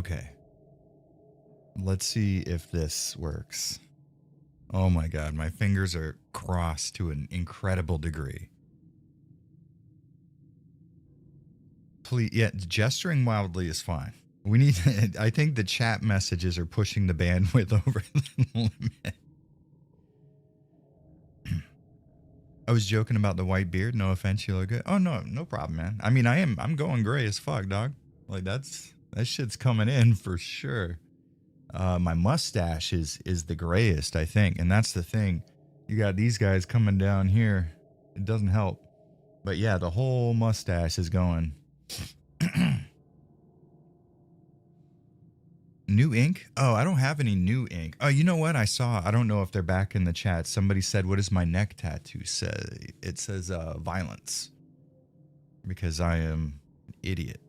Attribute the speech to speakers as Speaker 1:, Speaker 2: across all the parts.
Speaker 1: Okay. Let's see if this works. Oh my god, my fingers are crossed to an incredible degree. Please, yeah, gesturing wildly is fine. We need, I think the chat messages are pushing the bandwidth over the limit. I was joking about the white beard. No offense, you look good. Oh no, no problem, man. I mean, I'm going gray as fuck, dog. Like that shit's coming in for sure. My mustache is the grayest, I think, and that's the thing. You got these guys coming down here. It doesn't help. But yeah, the whole mustache is going. New ink? Oh, I don't have any new ink. Oh, you know what? I saw, I don't know if they're back in the chat. Somebody said, what does my neck tattoo say? It says violence. Because I am an idiot.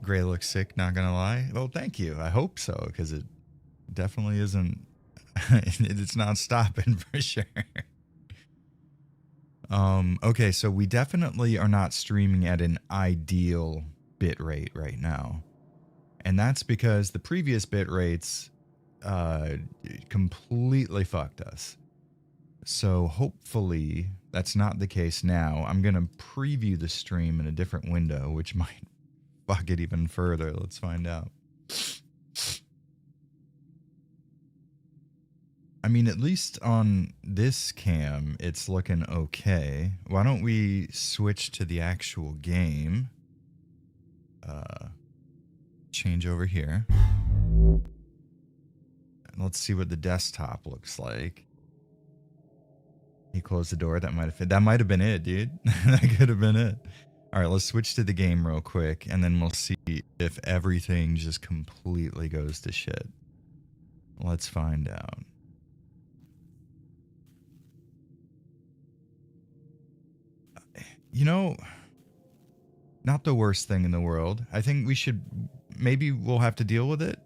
Speaker 1: Gray looks sick, not gonna lie. Well, thank you. I hope so, because it definitely isn't. It's not stopping for sure. Okay, so we definitely are not streaming at an ideal bit rate right now. And that's because the previous bit rates completely fucked us. So hopefully that's not the case now. I'm going to preview the stream in a different window, which might fuck it even further. Let's find out. I mean, at least on this cam, it's looking okay. Why don't we switch to the actual game? Change over here. Let's see what the desktop looks like. He closed the door. That might have been it, dude. That could have been it. All right, let's switch to the game real quick, and then we'll see if everything just completely goes to shit. Let's find out. You know, not the worst thing in the world. I think we should, maybe we'll have to deal with it.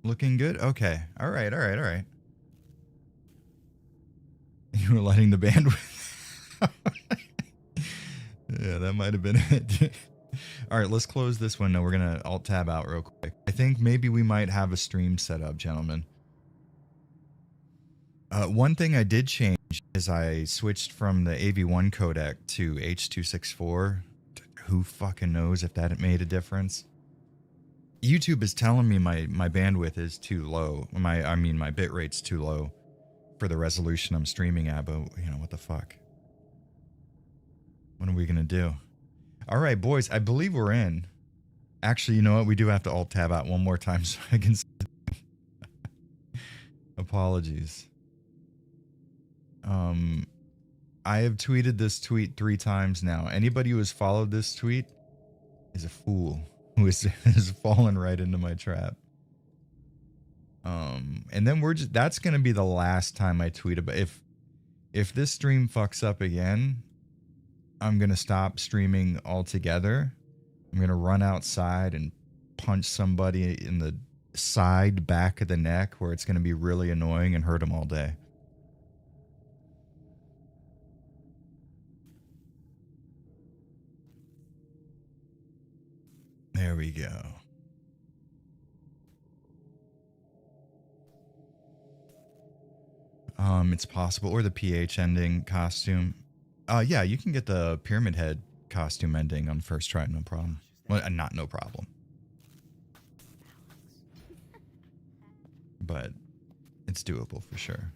Speaker 1: Looking good? Okay. All right, all right, all right. You were letting the bandwidth. Yeah, that might have been it. All right, let's close this window. We're going to Alt-Tab out real quick. I think maybe we might have a stream set up, gentlemen. One thing I did change is I switched from the AV1 codec to H.264. Who fucking knows if that made a difference? YouTube is telling me my bandwidth is too low. My bit rate's too low for the resolution I'm streaming at, but you know, what the fuck? What are we gonna do? All right, boys, I believe we're in. Actually, you know what? We do have to Alt-Tab out one more time so I can see. Apologies. I have tweeted this tweet 3 times now. Anybody who has followed this tweet is a fool who has fallen right into my trap. And then that's going to be the last time I tweet about if this stream fucks up again, I'm going to stop streaming altogether. I'm going to run outside and punch somebody in the back of the neck where it's going to be really annoying and hurt them all day. There we go. It's possible, or the PH ending costume. Yeah, you can get the pyramid head costume ending on first try, no problem. Well, not no problem. But it's doable for sure.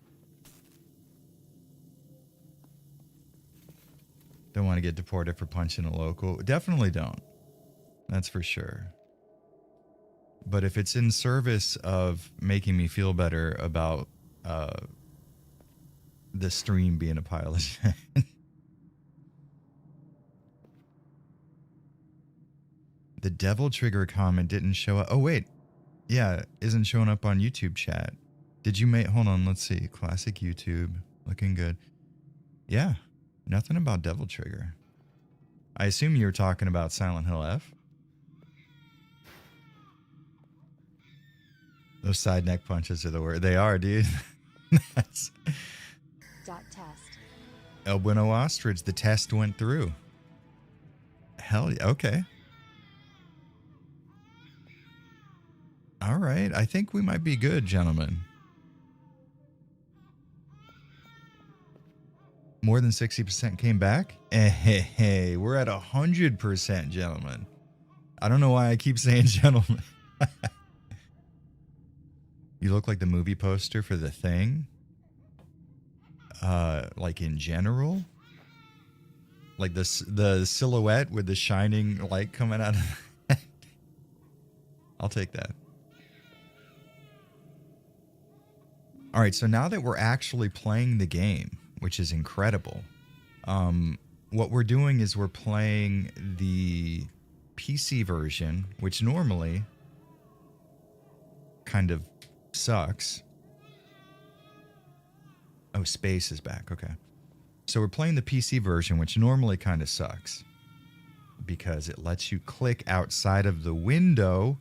Speaker 1: Don't want to get deported for punching a local. Definitely don't. That's for sure. But if it's in service of making me feel better about the stream being a pile of shit. The devil trigger comment didn't show up. Oh, wait. Yeah, isn't showing up on YouTube chat. Did you make... Hold on, let's see. Classic YouTube. Looking good. Yeah, nothing about devil trigger. I assume you were talking about Silent Hill F. Those side neck punches are the word. They are, dude. That's...
Speaker 2: Test.
Speaker 1: El Bueno Ostrich, the test went through. Hell yeah. Okay. All right. I think we might be good, gentlemen. More than 60% came back? Hey, we're at 100%, gentlemen. I don't know why I keep saying gentlemen. You look like the movie poster for The Thing. Like in general? Like the silhouette with the shining light coming out of it. I'll take that. All right, so now that we're actually playing the game, which is incredible, what we're doing is we're playing the PC version, which normally kind of sucks. Oh, space is back. Okay. So we're playing the PC version, which normally kind of sucks because it lets you click outside of the window.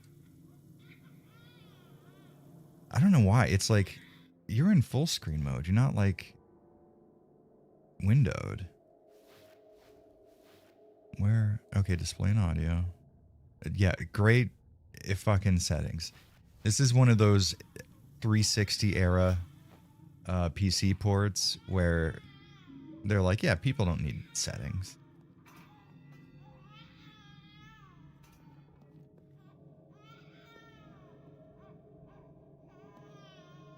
Speaker 1: I don't know why. It's like you're in full screen mode. You're not like windowed. Where? Okay, display and audio. Yeah, great fucking settings. This is one of those 360 era PC ports where they're like, yeah, people don't need settings.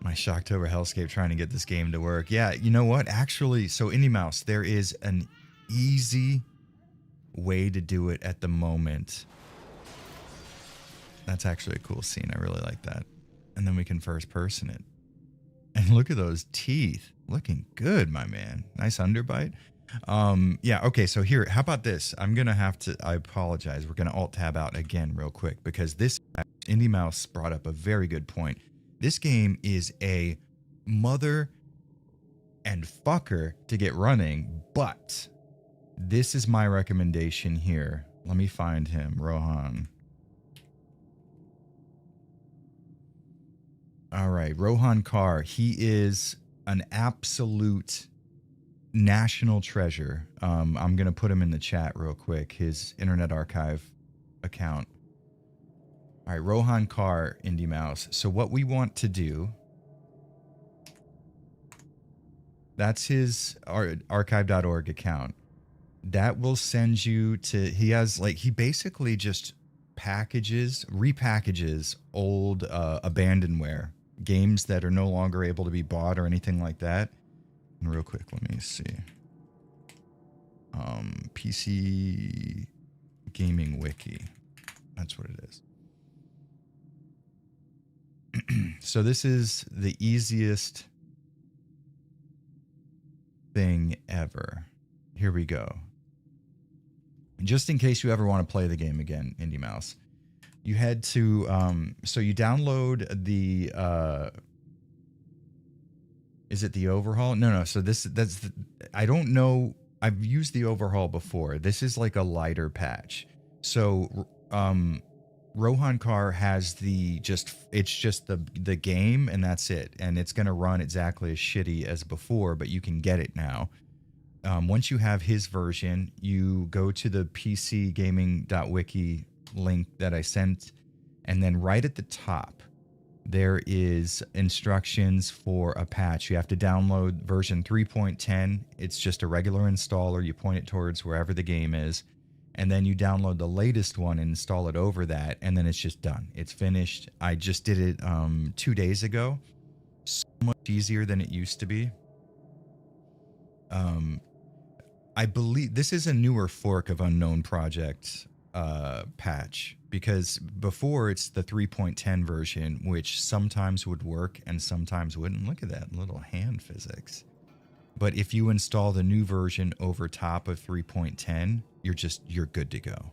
Speaker 1: My Shocktober hellscape trying to get this game to work. Yeah, you know what? Actually, so Indie Mouse, there is an easy way to do it at the moment. That's actually a cool scene. I really like that. And then we can first person it. And look at those teeth. Looking good, my man. Nice underbite. Yeah, okay, so here, how about this? I'm going to have to, I apologize. We're going to alt-tab out again real quick because this, Indie Mouse brought up a very good point. This game is a mother and fucker to get running, but this is my recommendation here. Let me find him, Rohan. All right, Rohan Carr. He is an absolute national treasure. I'm going to put him in the chat real quick, his Internet Archive account. All right, Rohan Carr, Indie Mouse. So what we want to do, that's his archive.org account. That will send you to, he has like, he basically just repackages old abandonware, games that are no longer able to be bought or anything like that. And real quick, let me see. PC Gaming Wiki. That's what it is. So this is the easiest thing ever. Here we go. Just in case you ever want to play the game again, Indie Mouse, you head to, so you download the, is it the overhaul? No. So I don't know. I've used the overhaul before. This is like a lighter patch. So, Rohan Carr has it's just the game and that's it. And it's going to run exactly as shitty as before, but you can get it now. Once you have his version, you go to the pcgaming.wiki link that I sent. And then right at the top, there is instructions for a patch. You have to download version 3.10. It's just a regular installer. You point it towards wherever the game is. And then you download the latest one and install it over that, and then it's just done. It's finished. I just did it 2 days ago. So much easier than it used to be. I believe this is a newer fork of Unknown Project patch, because before it's the 3.10 version, which sometimes would work and sometimes wouldn't. Look at that little hand physics. But if you install the new version over top of 3.10, you're good to go.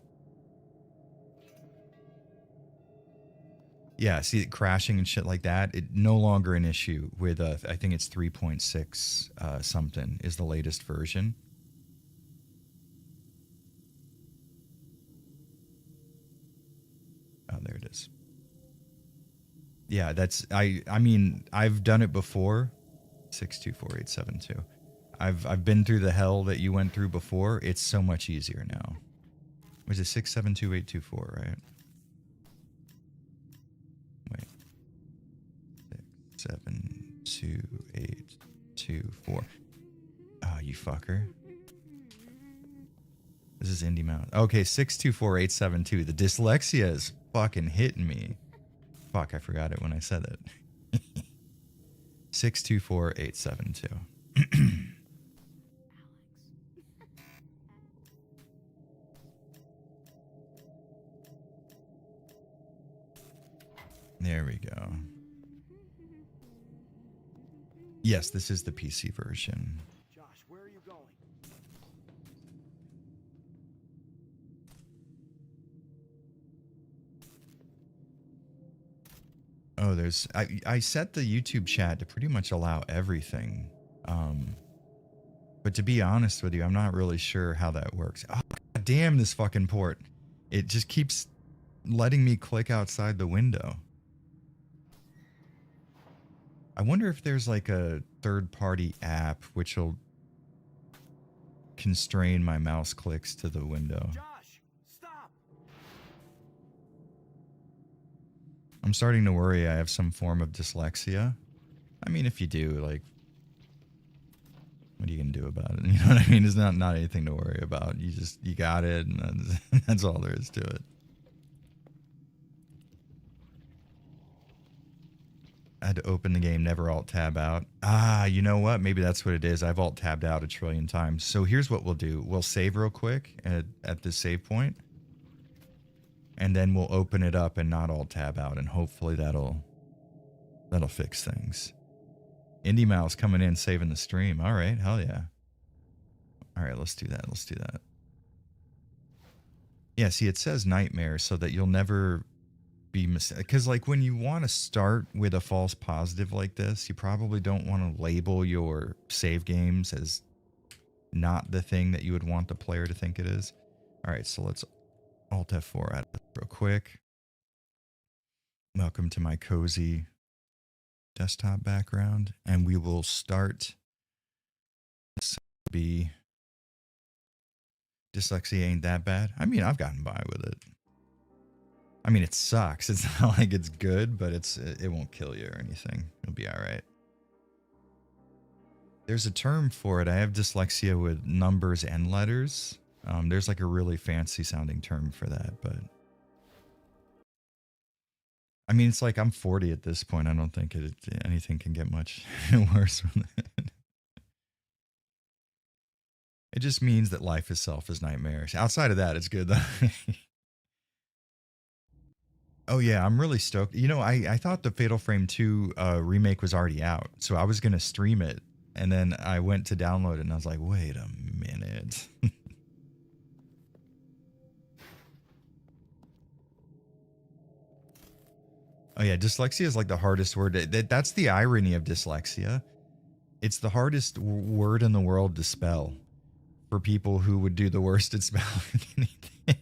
Speaker 1: Yeah, see it crashing and shit like that. It no longer an issue with I think it's 3.6 something is the latest version. Oh, there it is. Yeah, that's I mean, I've done it before. 624872. I've been through the hell that you went through before. It's so much easier now. Was it 672-824, right? Wait. 672-824. Oh, you fucker. This is Indie Mouse. Okay, 624-872. The dyslexia is fucking hitting me. Fuck, I forgot it when I said it. 624-872. There we go. Yes, this is the PC version.
Speaker 2: Josh, where are you going?
Speaker 1: Oh, there's I set the YouTube chat to pretty much allow everything. But to be honest with you, I'm not really sure how that works. Oh, God damn this fucking port. It just keeps letting me click outside the window. I wonder if there's like a third-party app which will constrain my mouse clicks to the window.
Speaker 2: Josh, stop!
Speaker 1: I'm starting to worry I have some form of dyslexia. I mean, if you do, like, what are you gonna do about it? You know what I mean? It's not anything to worry about. You got it, and that's all there is to it. I had to open the game, never alt-tab out. Ah, you know what? Maybe that's what it is. I've alt-tabbed out a trillion times. So here's what we'll do. We'll save real quick at this save point. And then we'll open it up and not alt-tab out. And hopefully that'll fix things. Indie Mouse coming in, saving the stream. All right, hell yeah. All right, let's do that. Let's do that. Yeah, see, it says nightmare so that you'll never be because like when you want to start with a false positive like this, you probably don't want to label your save games as not the thing that you would want the player to think it is. All right, so let's alt F4 at it real quick. Welcome to my cozy desktop background, and we will start. This will be dyslexia ain't that bad. I mean, I've gotten by with it. I mean, it sucks. It's not like it's good, but it won't kill you or anything. You'll be all right. There's a term for it. I have dyslexia with numbers and letters. There's like a really fancy sounding term for that, but I mean, it's like I'm 40 at this point. I don't think anything can get much worse from that. It just means that life itself is nightmarish. Outside of that, it's good though. Oh yeah, I'm really stoked. You know, I thought the Fatal Frame 2 remake was already out, so I was gonna stream it, and then I went to download it, and I was like, wait a minute. Oh yeah, dyslexia is like the hardest word. That's the irony of dyslexia. It's the hardest word in the world to spell for people who would do the worst at spelling anything.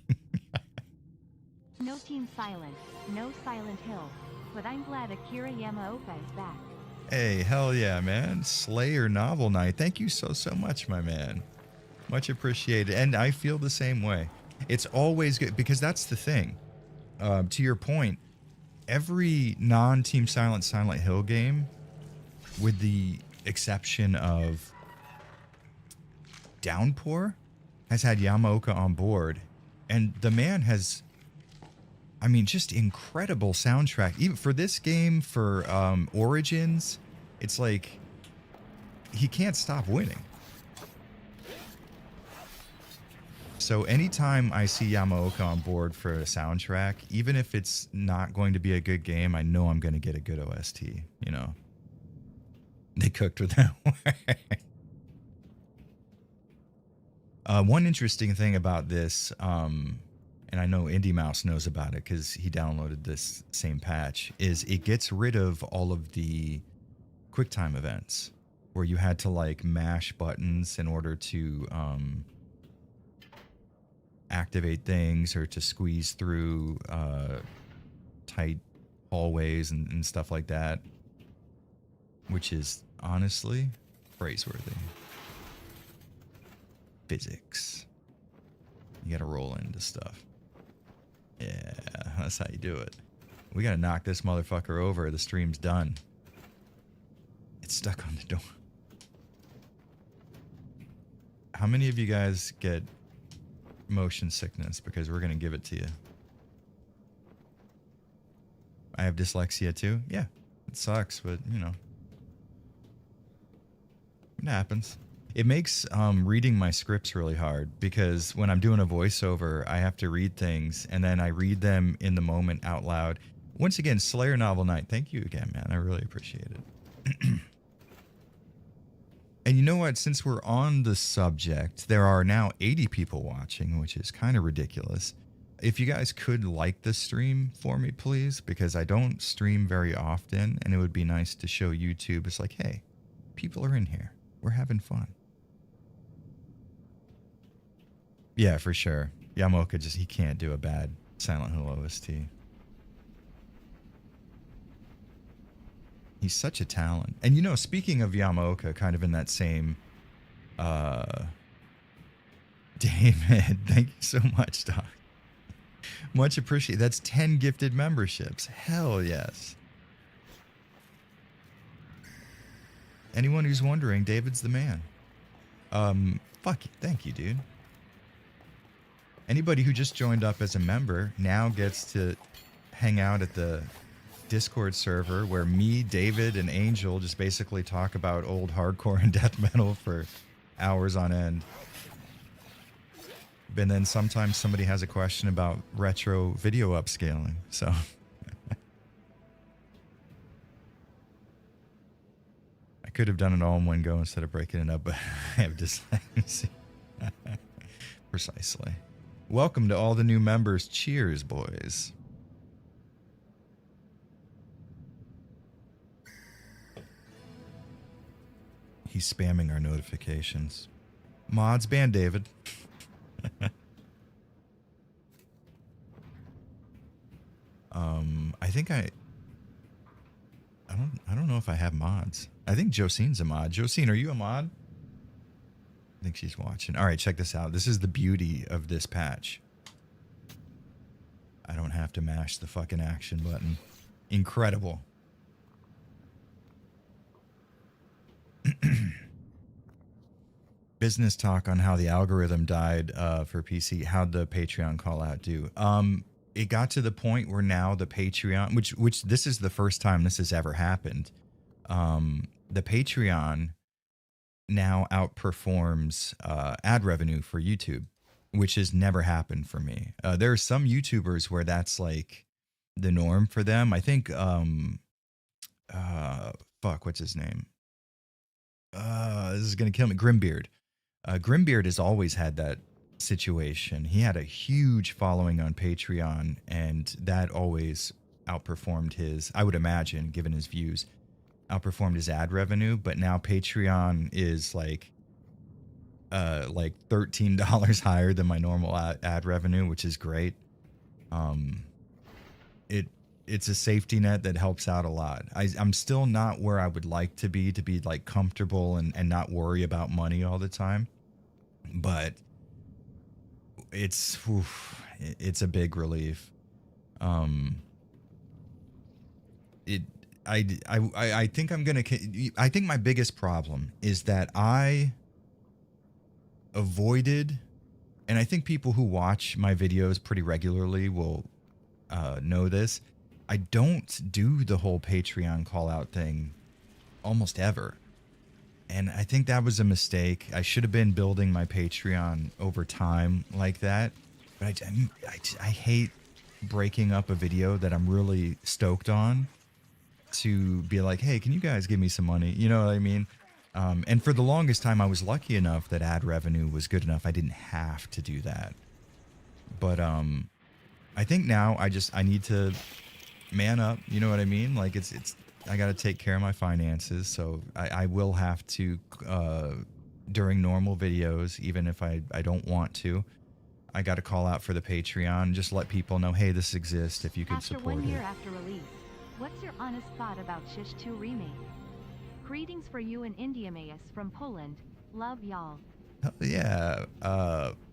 Speaker 3: No Team Silent, no Silent Hill, but I'm glad Akira Yamaoka is back.
Speaker 1: Hey, hell yeah, man. Slayer Novel Night. Thank you so much, my man. Much appreciated. And I feel the same way. It's always good, because that's the thing. To your point, every non-Team Silent Hill game, with the exception of Downpour, has had Yamaoka on board. And the man has, I mean, just incredible soundtrack. Even for this game, for Origins, it's like he can't stop winning. So anytime I see Yamaoka on board for a soundtrack, even if it's not going to be a good game, I know I'm going to get a good OST, you know. They cooked with that one. One interesting thing about this, and I know Indie Mouse knows about it because he downloaded this same patch, is it gets rid of all of the QuickTime events where you had to like mash buttons in order to activate things or to squeeze through tight hallways and stuff like that, which is honestly praiseworthy. physics. You gotta roll into stuff. Yeah, that's how you do it. We gotta knock this motherfucker over. The stream's done. It's stuck on the door. How many of you guys get motion sickness? Because we're gonna give it to you. I have dyslexia too. Yeah, it sucks, but you know, it happens. It makes reading my scripts really hard because when I'm doing a voiceover, I have to read things and then I read them in the moment out loud. Once again, Slayer Novel Night, thank you again, man. I really appreciate it. And you know what? Since we're on the subject, there are now 80 people watching, which is kind of ridiculous. If you guys could like the stream for me, please, because I don't stream very often, and it would be nice to show YouTube. It's like, hey, people are in here. We're having fun. Yeah, for sure. Yamoka he can't do a bad Silent Hill OST. He's such a talent. And you know, speaking of Yamaoka, kind of in that same David, thank you so much, Doc. Much appreciated. That's 10 gifted memberships. Hell yes. Anyone who's wondering, David's the man. Fuck you. Thank you, dude. Anybody who just joined up as a member now gets to hang out at the Discord server where me, David, and Angel just basically talk about old hardcore and death metal for hours on end. And then sometimes somebody has a question about retro video upscaling. So I could have done it all in one go instead of breaking it up, but I have dyslexia. Precisely. Welcome to all the new members. Cheers, boys. He's spamming our notifications. Mods ban David. I think I don't know if I have mods. I think Josine's a mod. Josine, are you a mod? I think she's watching. All right, check this out. This is the beauty of this patch. I don't have to mash the fucking action button. Incredible. Business talk on how the algorithm died for PC. How'd the Patreon call out do? It got to the point where now the Patreon, which this is the first time this has ever happened. The Patreon now outperforms ad revenue for YouTube, which has never happened for me. There are some YouTubers where that's like the norm for them. I think, fuck, what's his name? This is going to kill me. Grimbeard. Grimbeard has always had that situation. He had a huge following on Patreon, and that always outperformed his, I would imagine, given his views, outperformed his ad revenue. But now Patreon is like $13 higher than my normal ad revenue, which is great. It's a safety net that helps out a lot. I'm still not where I would like to be like comfortable and not worry about money all the time. But it's a big relief. I think I think my biggest problem is that I avoided, and I think people who watch my videos pretty regularly will know this. I don't do the whole Patreon call out thing almost ever. And I think that was a mistake. I should have been building my Patreon over time like that. But I hate breaking up a video that I'm really stoked on to be like, hey, can you guys give me some money? You know what I mean? And for the longest time, I was lucky enough that ad revenue was good enough. I didn't have to do that. But I think now I need to man up. You know what I mean? Like I got to take care of my finances. So I will have to, during normal videos, even if I don't want to, I got to call out for the Patreon. Just let people know, hey, this exists if you could
Speaker 3: After
Speaker 1: support
Speaker 3: 1 year
Speaker 1: it.
Speaker 3: after release, what's your honest thought about Shish 2 remake? Greetings for you and Indiamaeus from Poland. Love y'all.
Speaker 1: Hell yeah.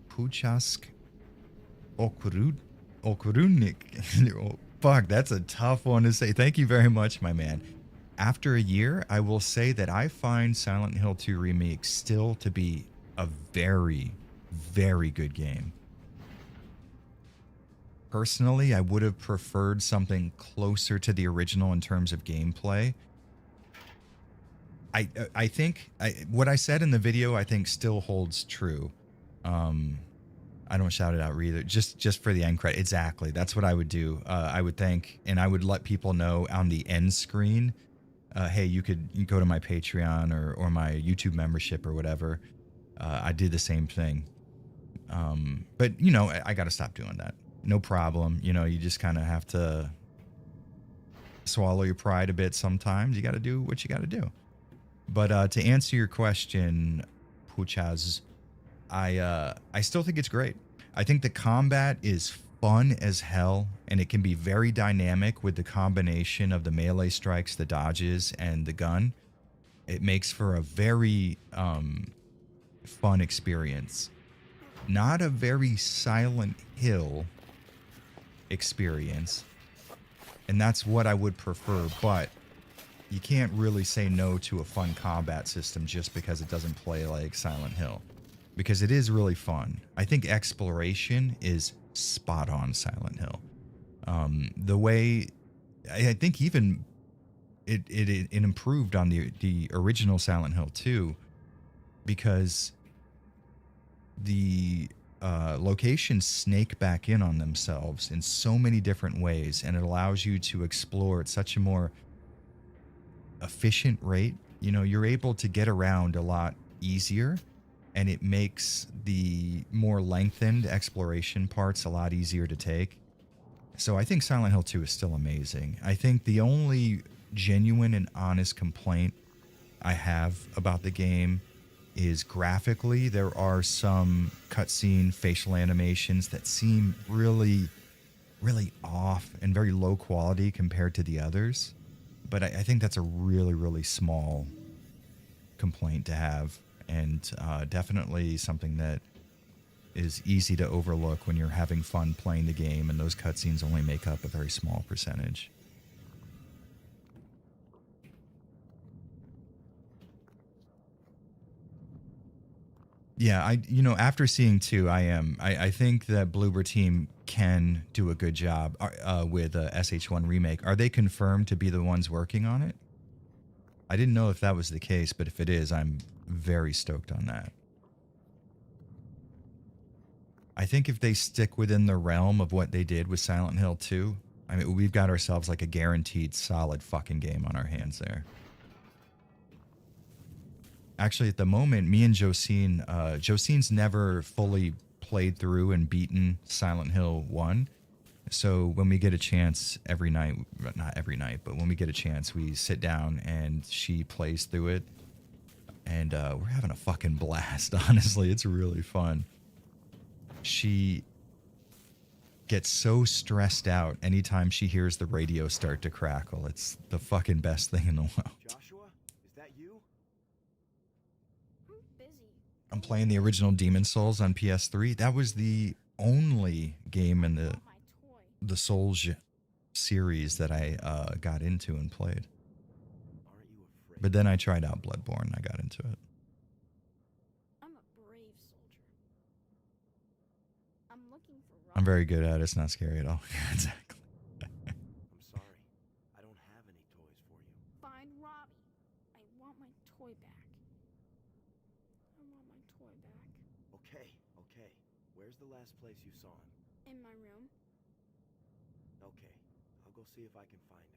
Speaker 1: Puchask Okurunik. Oh, fuck, that's a tough one to say. Thank you very much, my man. After a year, I will say that I find Silent Hill 2 Remake still to be a very, very good game. Personally, I would have preferred something closer to the original in terms of gameplay. I think what I said in the video I think still holds true. I don't shout it out either. Just for the end credit. Exactly. That's what I would do. I would think, and I would let people know on the end screen. Hey, you go to my Patreon or my YouTube membership or whatever. I did the same thing. But you know, I got to stop doing that. No problem. You know, you just kind of have to swallow your pride a bit sometimes. You got to do what you got to do. But to answer your question, Puchaz, I still think it's great. I think the combat is fun as hell, and it can be very dynamic with the combination of the melee strikes, the dodges, and the gun. It makes for a very fun experience. Not a very Silent Hill experience, and that's what I would prefer, but you can't really say no to a fun combat system just because it doesn't play like Silent Hill, because it is really fun. I think exploration is spot on Silent Hill. The way I think even it improved on the original Silent Hill 2, because the locations snake back in on themselves in so many different ways, and it allows you to explore at such a more efficient rate. You know, you're able to get around a lot easier, and it makes the more lengthened exploration parts a lot easier to take. So I think Silent Hill 2 is still amazing. I think the only genuine and honest complaint I have about the game is graphically there are some cutscene facial animations that seem really, really off and very low quality compared to the others. But I think that's a really, really small complaint to have, and definitely something that is easy to overlook when you're having fun playing the game, and those cutscenes only make up a very small percentage. Yeah, after seeing 2, I think that Bloober Team can do a good job with SH1 Remake. Are they confirmed to be the ones working on it? I didn't know if that was the case, but if it is, I'm very stoked on that. I think if they stick within the realm of what they did with Silent Hill 2, I mean, we've got ourselves like a guaranteed solid fucking game on our hands there. Actually, at the moment, me and Josine's never fully played through and beaten Silent Hill 1. So when we get a chance every night, not every night, but when we get a chance, we sit down and she plays through it. And we're having a fucking blast, honestly. It's really fun. She gets so stressed out anytime she hears the radio start to crackle. It's the fucking best thing in the world.
Speaker 2: Joshua, is that you?
Speaker 4: I'm busy.
Speaker 1: I'm playing the original Demon Souls on PS3. That was the only game in
Speaker 4: I want my toy.
Speaker 1: the Souls series that I got into and played.
Speaker 2: Aren't you afraid?
Speaker 1: But then I tried out Bloodborne and I got into it.
Speaker 4: I'm a brave soldier. I'm looking for
Speaker 1: I'm
Speaker 4: Rob.
Speaker 1: very good at it. It's not scary at all. Exactly.
Speaker 2: I'm sorry. I don't have any toys for you.
Speaker 4: Find Robbie. I want my toy back. I want my toy back.
Speaker 2: Okay, okay. Where's the last place you saw him?
Speaker 4: In my room.
Speaker 2: Okay, I'll go see if I can find him.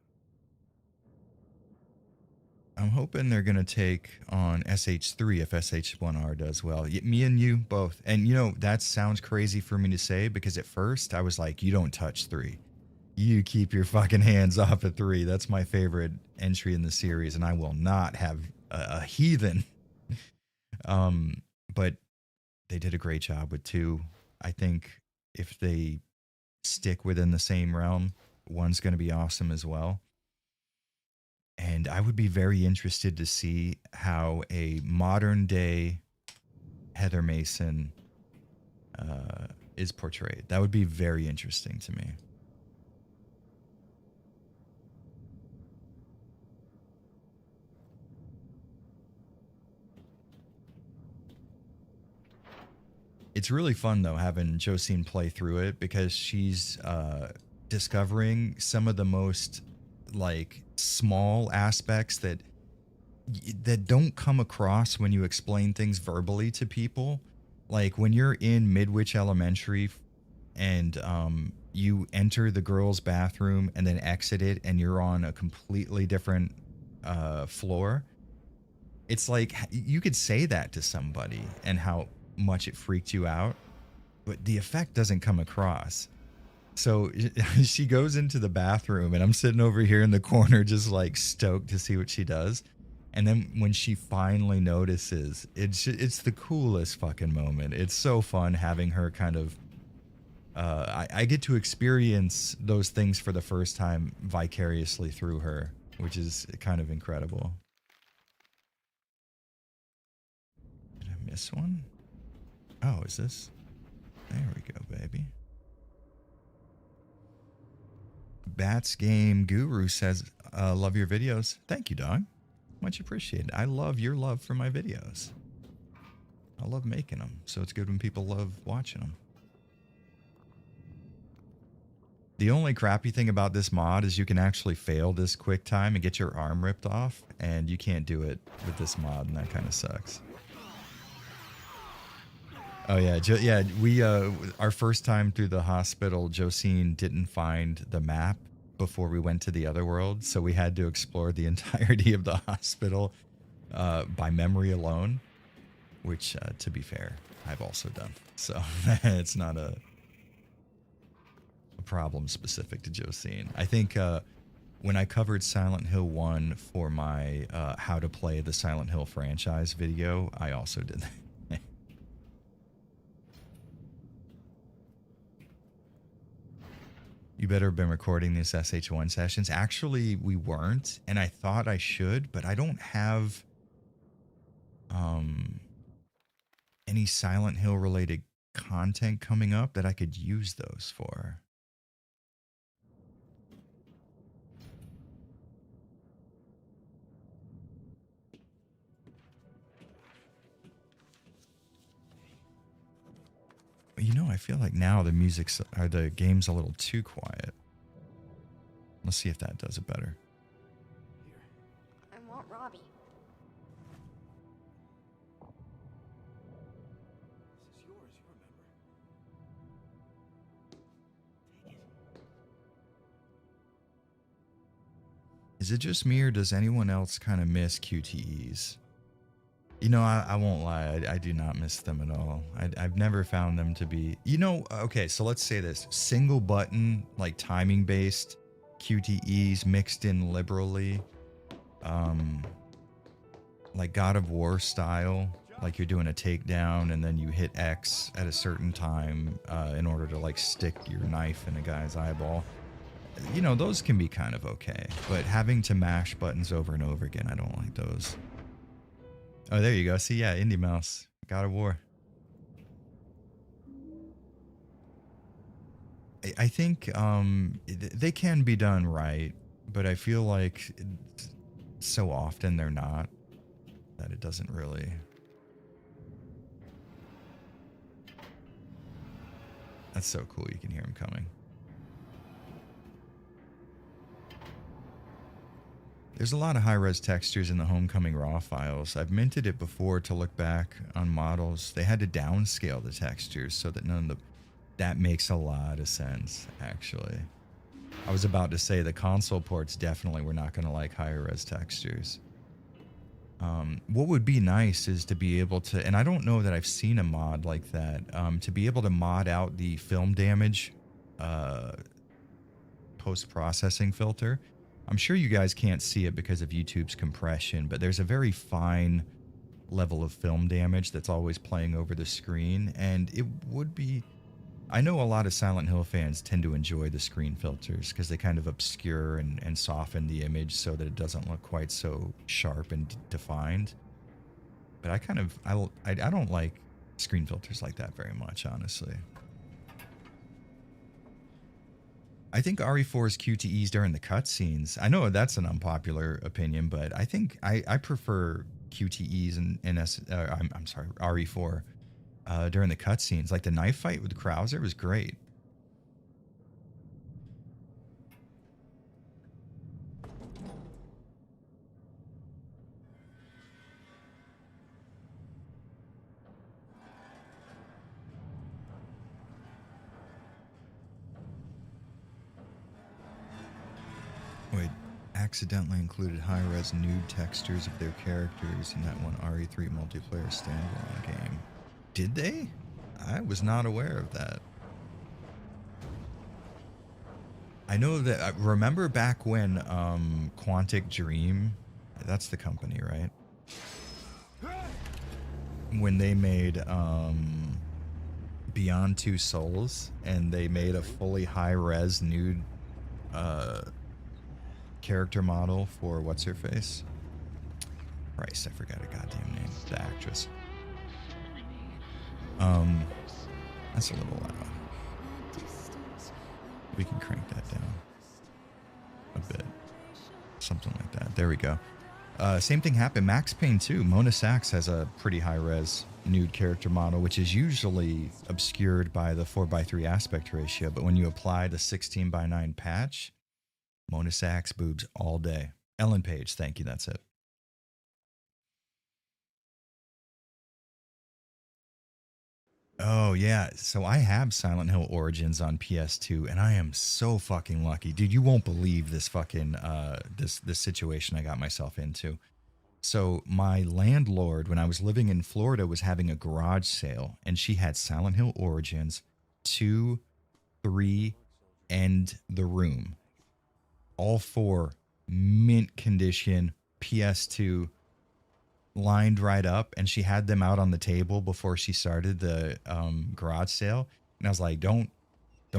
Speaker 1: I'm hoping they're going to take on SH3 if SH1R does well. Me and you both. And, you know, that sounds crazy for me to say because at first I was like, you don't touch 3. You keep your fucking hands off of 3. That's my favorite entry in the series, and I will not have a heathen. But they did a great job with 2. I think if they stick within the same realm, 1's going to be awesome as well. And I would be very interested to see how a modern day Heather Mason is portrayed. That would be very interesting to me. It's really fun though having Josine play through it because she's discovering some of the most like small aspects that don't come across when you explain things verbally to people. Like when you're in Midwich Elementary and you enter the girls' bathroom and then exit it and you're on a completely different floor. It's like you could say that to somebody and how much it freaked you out, but the effect doesn't come across. So she goes into the bathroom and I'm sitting over here in the corner just like stoked to see what she does. And then when she finally notices, it's the coolest fucking moment. It's so fun having her kind of I get to experience those things for the first time vicariously through her, which is kind of incredible. Did I miss one? Oh, is this? There we go, baby. Bats Game Guru says, love your videos. Thank you, dog. Much appreciated. I love your love for my videos. I love making them, so it's good when people love watching them. The only crappy thing about this mod is you can actually fail this quick time and get your arm ripped off, and you can't do it with this mod, and that kind of sucks. Oh yeah, yeah. We our first time through the hospital, Josine didn't find the map before we went to the other world, so we had to explore the entirety of the hospital by memory alone. Which, to be fair, I've also done. So it's not a problem specific to Josine. I think when I covered Silent Hill 1 for my how to play the Silent Hill franchise video, I also did that. You better have been recording these SH1 sessions. Actually, we weren't, and I thought I should, but I don't have any Silent Hill related content coming up that I could use those for. You know, I feel like now the music's or the game's a little too quiet. Let's see if that does it better.
Speaker 4: I want Robbie.
Speaker 2: This is yours, you remember. Take it.
Speaker 1: Is it just me or does anyone else kind of miss QTEs? You know, I won't lie. I do not miss them at all. I've never found them to be, you know, okay, so let's say this. Single button, like timing based QTEs mixed in liberally. Like God of War style. Like you're doing a takedown and then you hit X at a certain time in order to like stick your knife in a guy's eyeball. You know, those can be kind of okay. But having to mash buttons over and over again, I don't like those. Oh, there you go. See, yeah, Indie Mouse, God of War. I think they can be done right, but I feel like so often they're not, that it doesn't really. That's so cool. You can hear him coming. There's a lot of high-res textures in the Homecoming RAW files. I've minted it before to look back on models. They had to downscale the textures so that none of the... That makes a lot of sense, actually. I was about to say the console ports definitely were not going to like higher-res textures. What would be nice is to be able to... And I don't know that I've seen a mod like that. To be able to mod out the film damage post-processing filter. I'm sure you guys can't see it because of YouTube's compression, but there's a very fine level of film damage that's always playing over the screen, and it would be... I know a lot of Silent Hill fans tend to enjoy the screen filters because they kind of obscure and soften the image so that it doesn't look quite so sharp and defined. But I don't like screen filters like that very much, honestly. I think RE4's QTEs during the cutscenes. I know that's an unpopular opinion, but I think I prefer QTEs I'm sorry, RE4 during the cutscenes. Like the knife fight with Krauser was great. Wait, accidentally included high-res nude textures of their characters in that one RE3 multiplayer standalone game. Did they? I was not aware of that. I know that, remember back when Quantic Dream, that's the company, right? When they made Beyond Two Souls, and they made a fully high-res nude character model for what's her face? Christ, I forgot her goddamn name. The actress. That's a little loud. We can crank that down a bit. Something like that. There we go. Same thing happened. Max Payne 2. Mona Sachs has a pretty high-res nude character model, which is usually obscured by the 4:3 aspect ratio. But when you apply the 16:9 patch, Mona Sachs boobs all day. Ellen Page, thank you. That's it. Oh yeah, so I have Silent Hill Origins on PS2, and I am so fucking lucky, dude. You won't believe this fucking this situation I got myself into. So my landlord, when I was living in Florida, was having a garage sale, and she had Silent Hill Origins 2, 3, and The Room, all 4 mint condition PS2. Lined right up, and she had them out on the table before she started the garage sale. And I was like, don't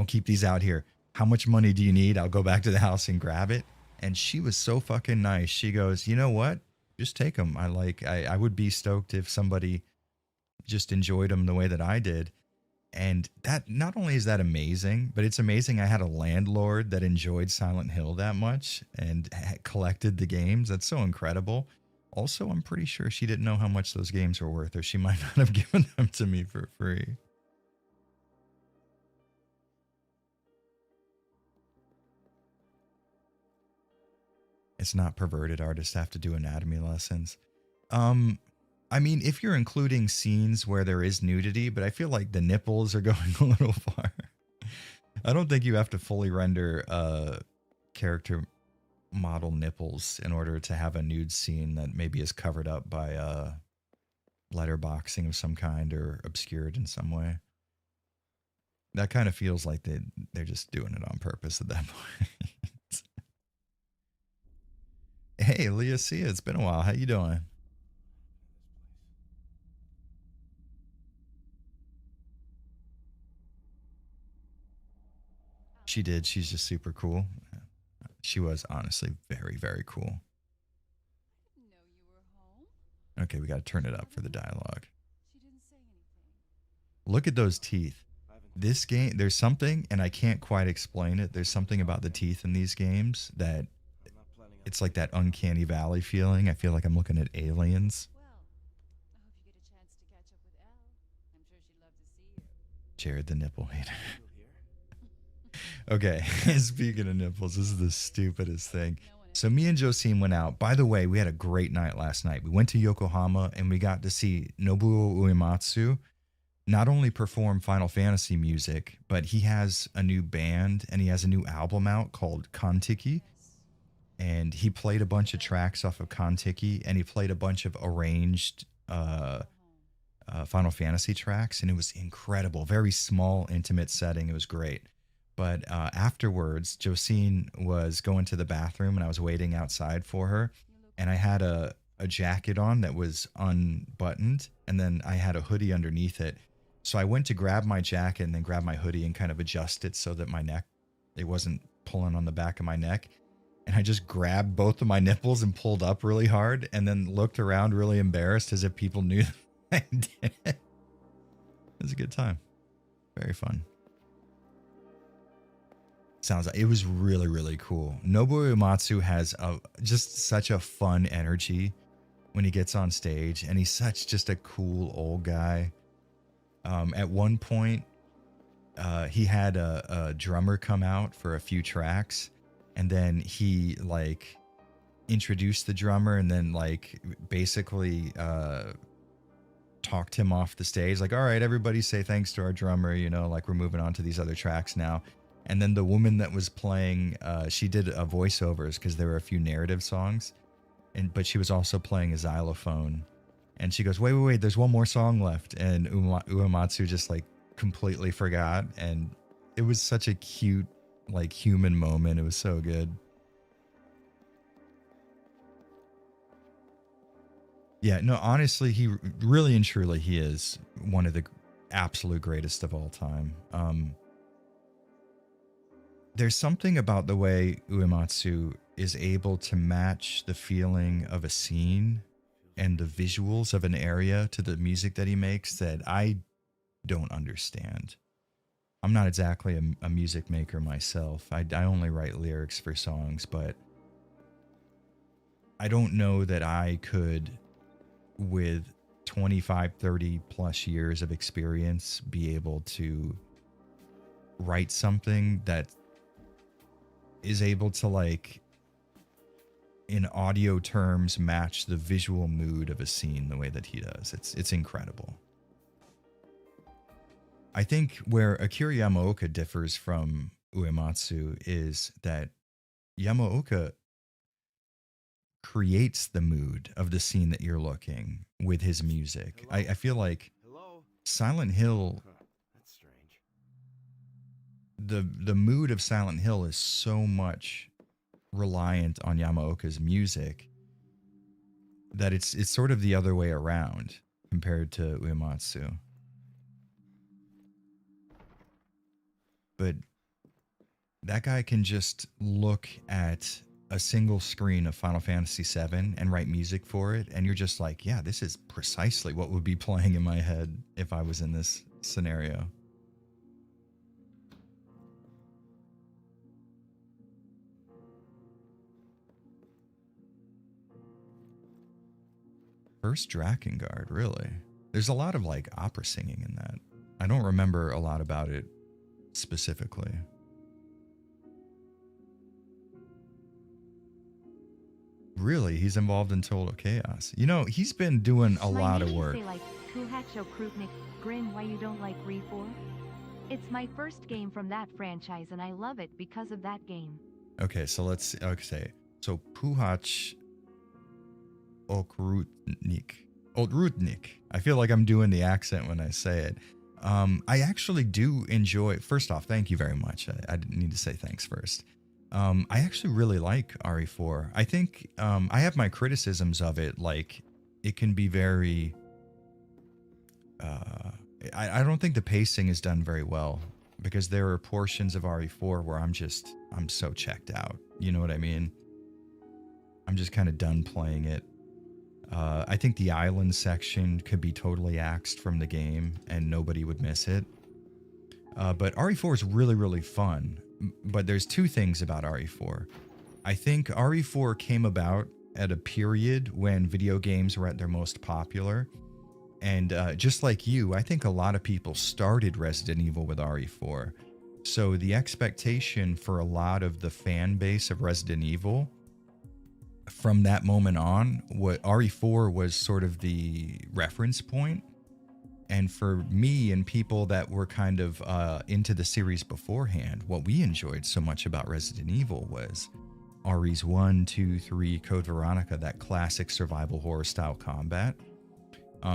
Speaker 1: keep these out here. How much money do you need? I'll go back to the house and grab it. And she was so fucking nice. She goes, you know what? Just take them. I would be stoked if somebody just enjoyed them the way that I did. And that, not only is that amazing, but it's amazing I had a landlord that enjoyed Silent Hill that much and collected the games. That's so incredible. Also, I'm pretty sure she didn't know how much those games were worth, or she might not have given them to me for free. It's not perverted. Artists have to do anatomy lessons. I mean, if you're including scenes where there is nudity, but I feel like the nipples are going a little far. I don't think you have to fully render character model nipples in order to have a nude scene that maybe is covered up by letterboxing of some kind or obscured in some way. That kind of feels like they're just doing it on purpose at that point. Hey, Leah Sia, it's been a while. How you doing? She did. She's just super cool. She was honestly very, very cool. Okay, we got to turn it up for the dialogue. Look at those teeth. This game, there's something, and I can't quite explain it. There's something about the teeth in these games that it's like that uncanny valley feeling. I feel like I'm looking at aliens. Jared the nipple hater. Okay, speaking of nipples, this is the stupidest thing. So me and Josine went out. By the way, we had a great night last night. We went to Yokohama and we got to see Nobuo Uematsu not only perform Final Fantasy music, but he has a new band and he has a new album out called Kontiki. And he played a bunch of tracks off of Kontiki, and he played a bunch of arranged Final Fantasy tracks, and it was incredible. Very small, intimate setting. It was great. But afterwards, Josine was going to the bathroom, and I was waiting outside for her. And I had a jacket on that was unbuttoned, and then I had a hoodie underneath it. So I went to grab my jacket and then grab my hoodie and kind of adjust it so that my neck, it wasn't pulling on the back of my neck. And I just grabbed both of my nipples and pulled up really hard, and then looked around really embarrassed as if people knew that I did it. It was a good time. Very fun. Sounds like it was really, really cool. Nobuo Uematsu has just such a fun energy when he gets on stage, and he's such just a cool old guy. At one point, he had a drummer come out for a few tracks, and then he like introduced the drummer and then like basically talked him off the stage, like, all right, everybody say thanks to our drummer, you know, like we're moving on to these other tracks now. And then the woman that was playing, she did a voiceovers because there were a few narrative songs, but she was also playing a xylophone. And she goes, wait, there's one more song left. And Uematsu just like completely forgot. And it was such a cute, like human moment. It was so good. Yeah, no, honestly, he really and truly, he is one of the absolute greatest of all time. There's something about the way Uematsu is able to match the feeling of a scene and the visuals of an area to the music that he makes that I don't understand. I'm not exactly a music maker myself. I only write lyrics for songs, but I don't know that I could, with 25, 30 plus years of experience, be able to write something that is able to, like, in audio terms, match the visual mood of a scene the way that he does. It's incredible. I think where Akira Yamaoka differs from Uematsu is that Yamaoka creates the mood of the scene that you're looking with his music. I feel like
Speaker 2: Hello?
Speaker 1: Silent Hill,
Speaker 2: That's strange.
Speaker 1: the mood of Silent Hill is so much reliant on Yamaoka's music that it's sort of the other way around compared to Uematsu. But that guy can just look at a single screen of Final Fantasy VII and write music for it, and you're just like, yeah, this is precisely what would be playing in my head if I was in this scenario. First Drakengard, really? There's a lot of like opera singing in that. I don't remember a lot about it specifically. Really, he's involved in Total Chaos. You know, he's been doing a lot of work.
Speaker 3: Say like, Kuhacho Krupnik, Grin, why you don't like Re4? It's my first game from that franchise and I love it because of that game.
Speaker 1: Okay, so let's say so Puhach Okrutnik. I feel like I'm doing the accent when I say it. I actually do enjoy. First off, thank you very much. I didn't need to say thanks first. I actually really like RE4. I think I have my criticisms of it. Like, it can be very. I don't think the pacing is done very well because there are portions of RE4 where I'm so checked out. You know what I mean? I'm just kind of done playing it. I think the island section could be totally axed from the game and nobody would miss it. But RE4 is really, really fun. But there's two things about RE4. I think RE4 came about at a period when video games were at their most popular. And just like you, I think a lot of people started Resident Evil with RE4. So the expectation for a lot of the fan base of Resident Evil from that moment on, what RE4 was sort of the reference point. And for me and people that were kind of into the series beforehand, what we enjoyed so much about Resident Evil was RE's 1, 2, 3, Code Veronica, that classic survival horror style combat.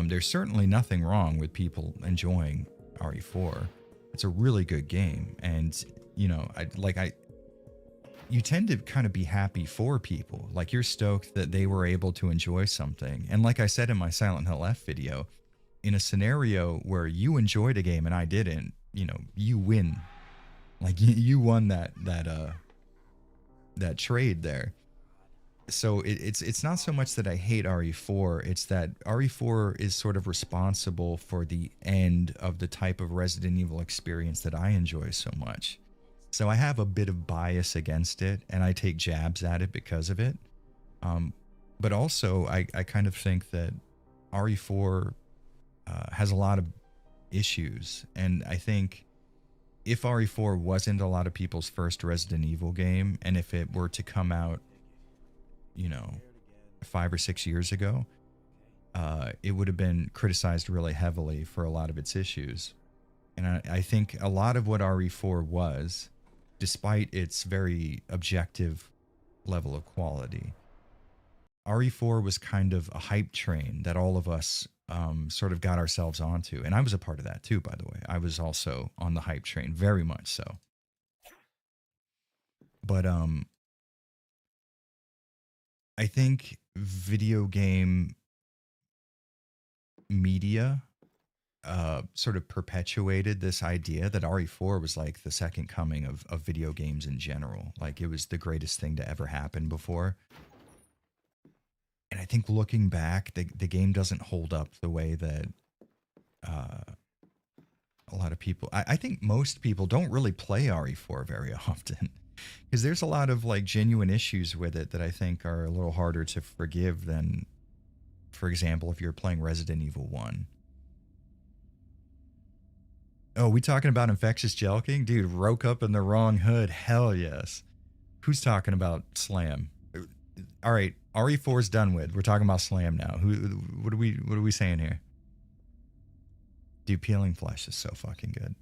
Speaker 1: There's certainly nothing wrong with people enjoying RE4. It's a really good game. And, you know, you tend to kind of be happy for people. Like, you're stoked that they were able to enjoy something. And like I said in my Silent Hill F video, in a scenario where you enjoyed a game and I didn't, you know, you win. Like, you won that trade there. so it's not so much that I hate RE4, it's that RE4 is sort of responsible for the end of the type of Resident Evil experience that I enjoy so much. So I have a bit of bias against it, and I take jabs at it because of it. Um, but also, I kind of think that RE4 has a lot of issues, and I think if RE4 wasn't a lot of people's first Resident Evil game, and if it were to come out, you know, 5 or 6 years ago, it would have been criticized really heavily for a lot of its issues. And I think a lot of what RE4 was, despite its very objective level of quality, RE4 was kind of a hype train that all of us sort of got ourselves onto. And I was a part of that too, by the way. I was also on the hype train, very much so. But I think video game media sort of perpetuated this idea that RE4 was like the second coming of video games in general. Like it was the greatest thing to ever happen before. And I think looking back, the game doesn't hold up the way that a lot of people, I think most people don't really play RE4 very often because there's a lot of like genuine issues with it that I think are a little harder to forgive than, for example, if you're playing Resident Evil 1. Oh, we talking about Infectious Jelking? Dude, roke up in the wrong hood. Hell yes. Who's talking about Slam? All right, RE4 is done with. We're talking about Slam now. What are we saying here? Dude, Peeling Flesh is so fucking good.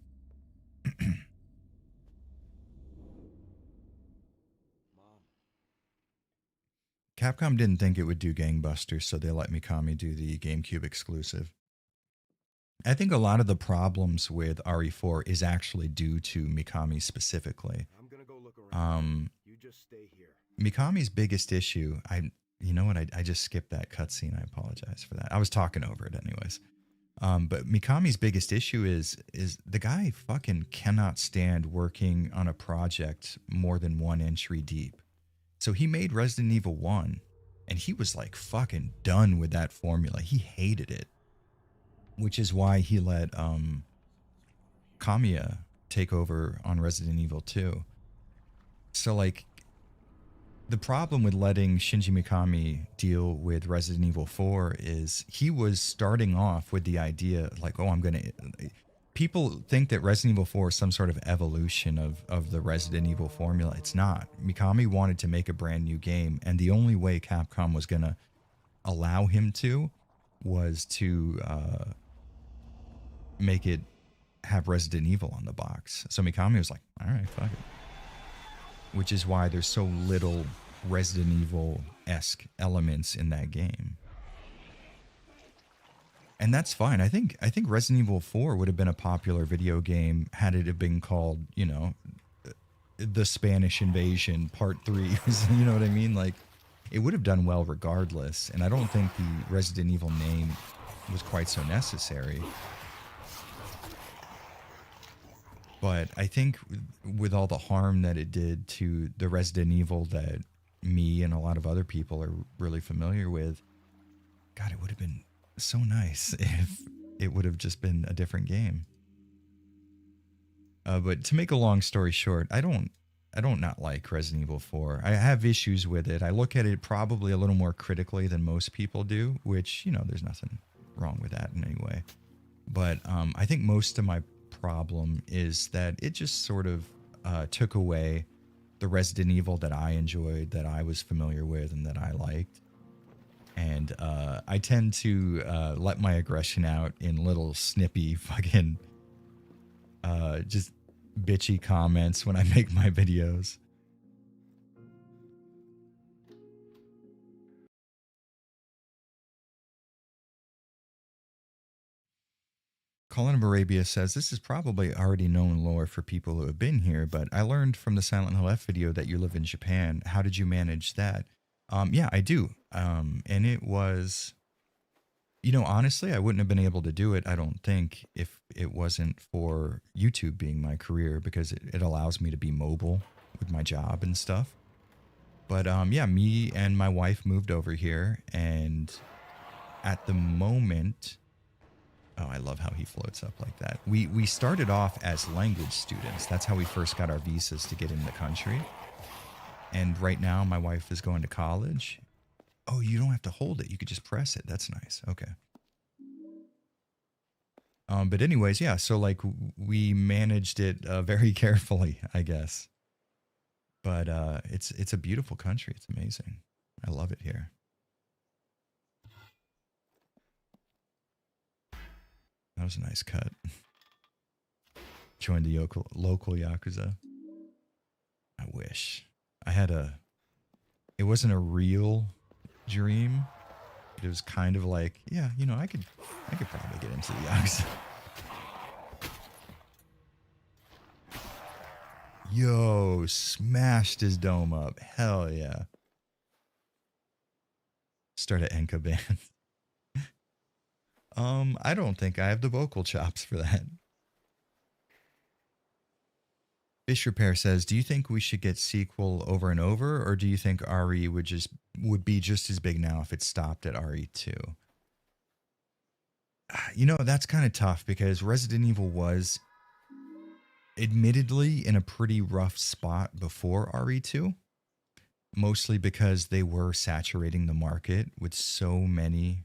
Speaker 1: Capcom didn't think it would do gangbusters, so they let Mikami do the GameCube exclusive. I think a lot of the problems with RE4 is actually due to Mikami specifically.
Speaker 2: I'm gonna go look around. You just stay here.
Speaker 1: Mikami's biggest issue, you know what, I just skipped that cutscene. I apologize for that. I was talking over it anyways. But Mikami's biggest issue is the guy fucking cannot stand working on a project more than one entry deep. So he made Resident Evil 1 and he was like fucking done with that formula. He hated it, which is why he let Kamiya take over on Resident Evil 2. So like the problem with letting Shinji Mikami deal with Resident Evil 4 is he was starting off with the idea like, oh, people think that Resident Evil 4 is some sort of evolution of the Resident Evil formula. It's not. Mikami wanted to make a brand new game, and the only way Capcom was going to allow him to was to make it have Resident Evil on the box. So Mikami was like, all right, fuck it. Which is why there's so little Resident Evil-esque elements in that game. And that's fine. I think Resident Evil 4 would have been a popular video game had it have been called, you know, The Spanish Invasion Part 3. You know what I mean? Like, it would have done well regardless. And I don't think the Resident Evil name was quite so necessary. But I think with all the harm that it did to the Resident Evil that me and a lot of other people are really familiar with, God, it would have been so nice if it would have just been a different game. But to make a long story short, I don't not like Resident Evil 4. I have issues with it. I look at it probably a little more critically than most people do, which, you know, there's nothing wrong with that in any way. But I think most of my problem is that it just sort of took away the Resident Evil that I enjoyed, that I was familiar with, and that I liked. And I tend to let my aggression out in little snippy fucking just bitchy comments when I make my videos. Colin of Arabia says, this is probably already known lore for people who have been here, but I learned from the Silent Hill F video that you live in Japan. How did you manage that? Yeah, I do. And it was, you know, honestly, I wouldn't have been able to do it, I don't think, if it wasn't for YouTube being my career, because it allows me to be mobile with my job and stuff. But yeah, me and my wife moved over here, and at the moment, oh, I love how he floats up like that. We started off as language students. That's how we first got our visas to get in the country. And right now, my wife is going to college. Oh, you don't have to hold it. You could just press it. That's nice. Okay. But anyways, yeah. So like we managed it very carefully, I guess. But it's a beautiful country. It's amazing. I love it here. That was a nice cut. Joined the local Yakuza. I wish. I had a... It wasn't a real dream. But it was kind of like, yeah, you know, I could probably get into the Yakuza. Yo, smashed his dome up. Hell yeah. Start an Enka band. I don't think I have the vocal chops for that. Fish Repair says, "Do you think we should get sequel over and over, or do you think RE would be just as big now if it stopped at RE2?" You know, that's kind of tough because Resident Evil was admittedly in a pretty rough spot before RE2, mostly because they were saturating the market with so many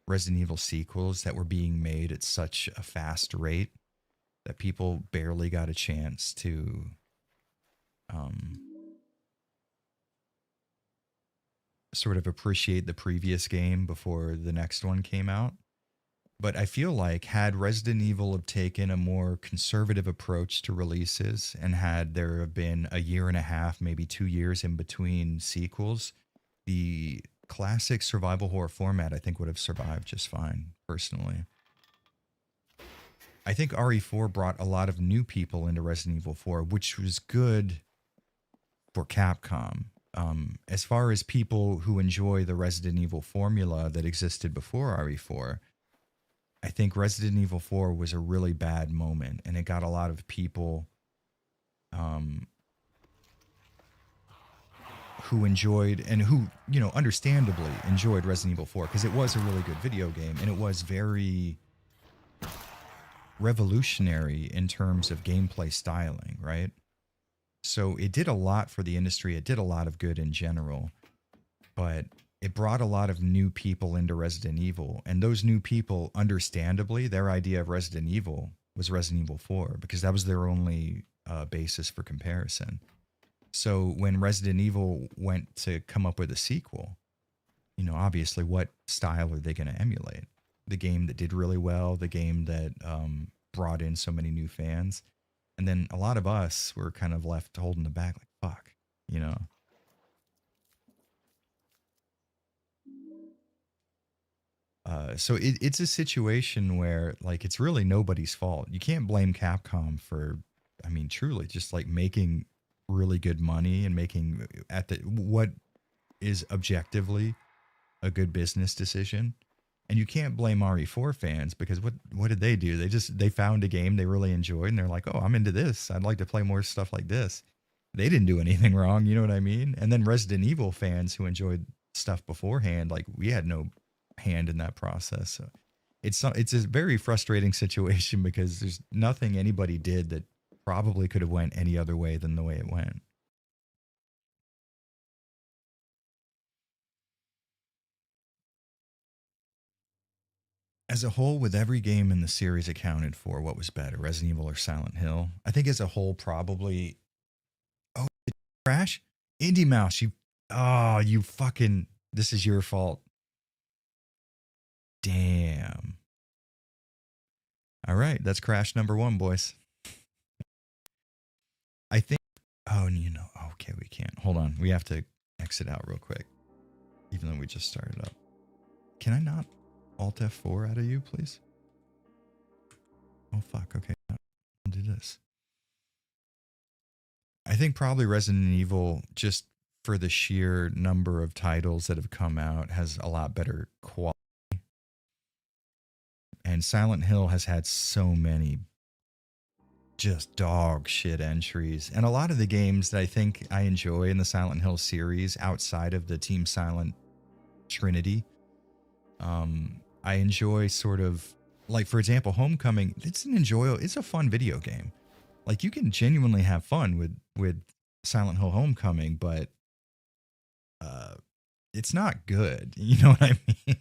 Speaker 1: Resident Evil sequels that were being made at such a fast rate that people barely got a chance to sort of appreciate the previous game before the next one came out. But I feel like had Resident Evil have taken a more conservative approach to releases and had there have been a year and a half, maybe 2 years in between sequels, the classic survival horror format I think would have survived just fine, personally. I think RE4 brought a lot of new people into Resident Evil 4, which was good for Capcom. As far as people who enjoy the Resident Evil formula that existed before RE4, I think Resident Evil 4 was a really bad moment, and it got a lot of people who enjoyed and who, you know, understandably enjoyed Resident Evil 4 because it was a really good video game and it was very revolutionary in terms of gameplay styling, right? So it did a lot for the industry. It did a lot of good in general, but it brought a lot of new people into Resident Evil. And those new people, understandably, their idea of Resident Evil was Resident Evil 4 because that was their only basis for comparison. So when Resident Evil went to come up with a sequel, you know, obviously what style are they going to emulate? The game that did really well, the game that brought in so many new fans. And then a lot of us were kind of left holding the bag like, fuck, you know? So it's a situation where, like, it's really nobody's fault. You can't blame Capcom for, I mean, truly just like making really good money and making at the what is objectively a good business decision. And you can't blame RE4 fans because what did they do? They found a game they really enjoyed and they're like, "Oh, I'm into this. I'd like to play more stuff like this." They didn't do anything wrong, you know what I mean? And then Resident Evil fans who enjoyed stuff beforehand, like we had no hand in that process. So it's a very frustrating situation because there's nothing anybody did that probably could have went any other way than the way it went. As a whole, with every game in the series accounted for, what was better, Resident Evil or Silent Hill? I think as a whole, probably. Oh, Crash? Indie Mouse, you. Oh, you fucking. This is your fault. Damn. All right, that's Crash number 1, boys. I think. Oh, you know. Okay, we can't. Hold on. We have to exit out real quick. Even though we just started up. Can I not Alt F4 out of you, please? Oh, fuck. Okay. I'll do this. I think probably Resident Evil, just for the sheer number of titles that have come out, has a lot better quality. And Silent Hill has had so many just dog shit entries. And a lot of the games that I think I enjoy in the Silent Hill series outside of the Team Silent Trinity, I enjoy sort of like, for example, Homecoming. It's a fun video game. Like, you can genuinely have fun with Silent Hill Homecoming, but it's not good. You know what I mean?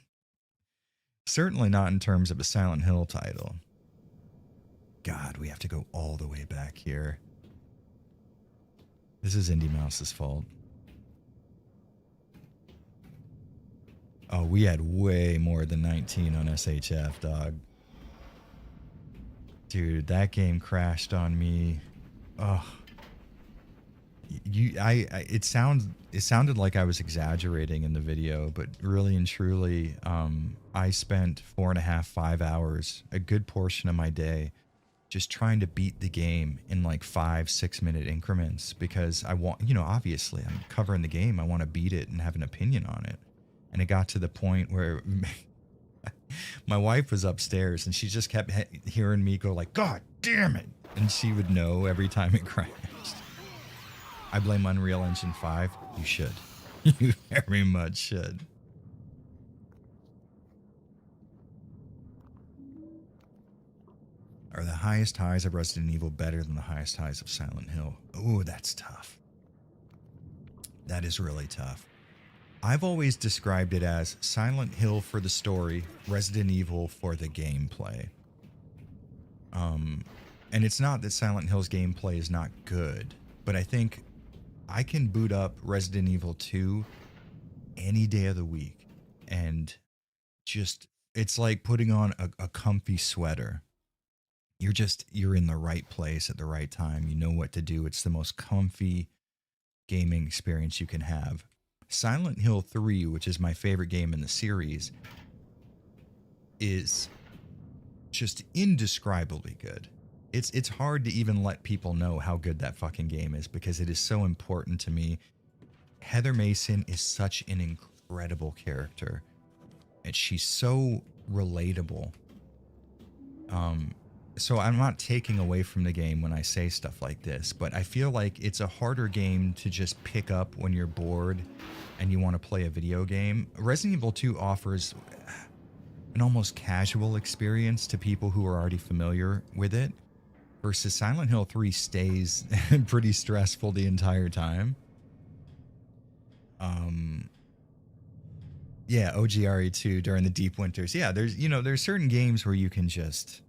Speaker 1: Certainly not in terms of a Silent Hill title. God, we have to go all the way back here. This is Indie Mouse's fault. Oh, we had way more than 19 on SHF, dog. Dude, that game crashed on me. Oh. It sounded like I was exaggerating in the video, but really and truly, I spent 4.5, 5 hours, a good portion of my day, just trying to beat the game in like 5-6 minute increments, because I want, obviously I'm covering the game. I want to beat it and have an opinion on it. And it got to the point where my wife was upstairs and she just kept hearing me go like, God damn it. And she would know every time it crashed. I blame Unreal Engine 5. You should. You very much should. Are the highest highs of Resident Evil better than the highest highs of Silent Hill? Ooh, that's tough. That is really tough. I've always described it as Silent Hill for the story, Resident Evil for the gameplay. And it's not that Silent Hill's gameplay is not good, but I think I can boot up Resident Evil 2 any day of the week and just, it's like putting on a comfy sweater. You're in the right place at the right time. You know what to do. It's the most comfy gaming experience you can have. Silent Hill 3, which is my favorite game in the series, is just indescribably good. It's hard to even let people know how good that fucking game is because it is so important to me. Heather Mason is such an incredible character, and she's so relatable. So I'm not taking away from the game when I say stuff like this, but I feel like it's a harder game to just pick up when you're bored and you want to play a video game. Resident Evil 2 offers an almost casual experience to people who are already familiar with it, versus Silent Hill 3 stays pretty stressful the entire time. Yeah, OGRE2 during the deep winters. Yeah, there's certain games where you can just,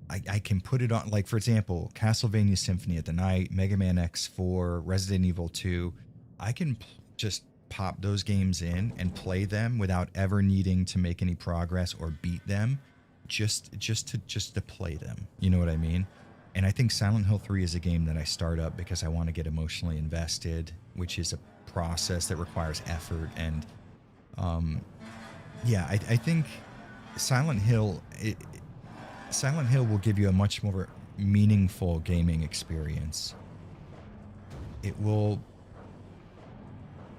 Speaker 1: I can put it on, like, for example, Castlevania Symphony of the Night, Mega Man X4, Resident Evil 2. I can just pop those games in and play them without ever needing to make any progress or beat them, just to play them. You know what I mean? And I think Silent Hill 3 is a game that I start up because I want to get emotionally invested, which is a process that requires effort. And yeah, I think Silent Hill will give you a much more meaningful gaming experience. It will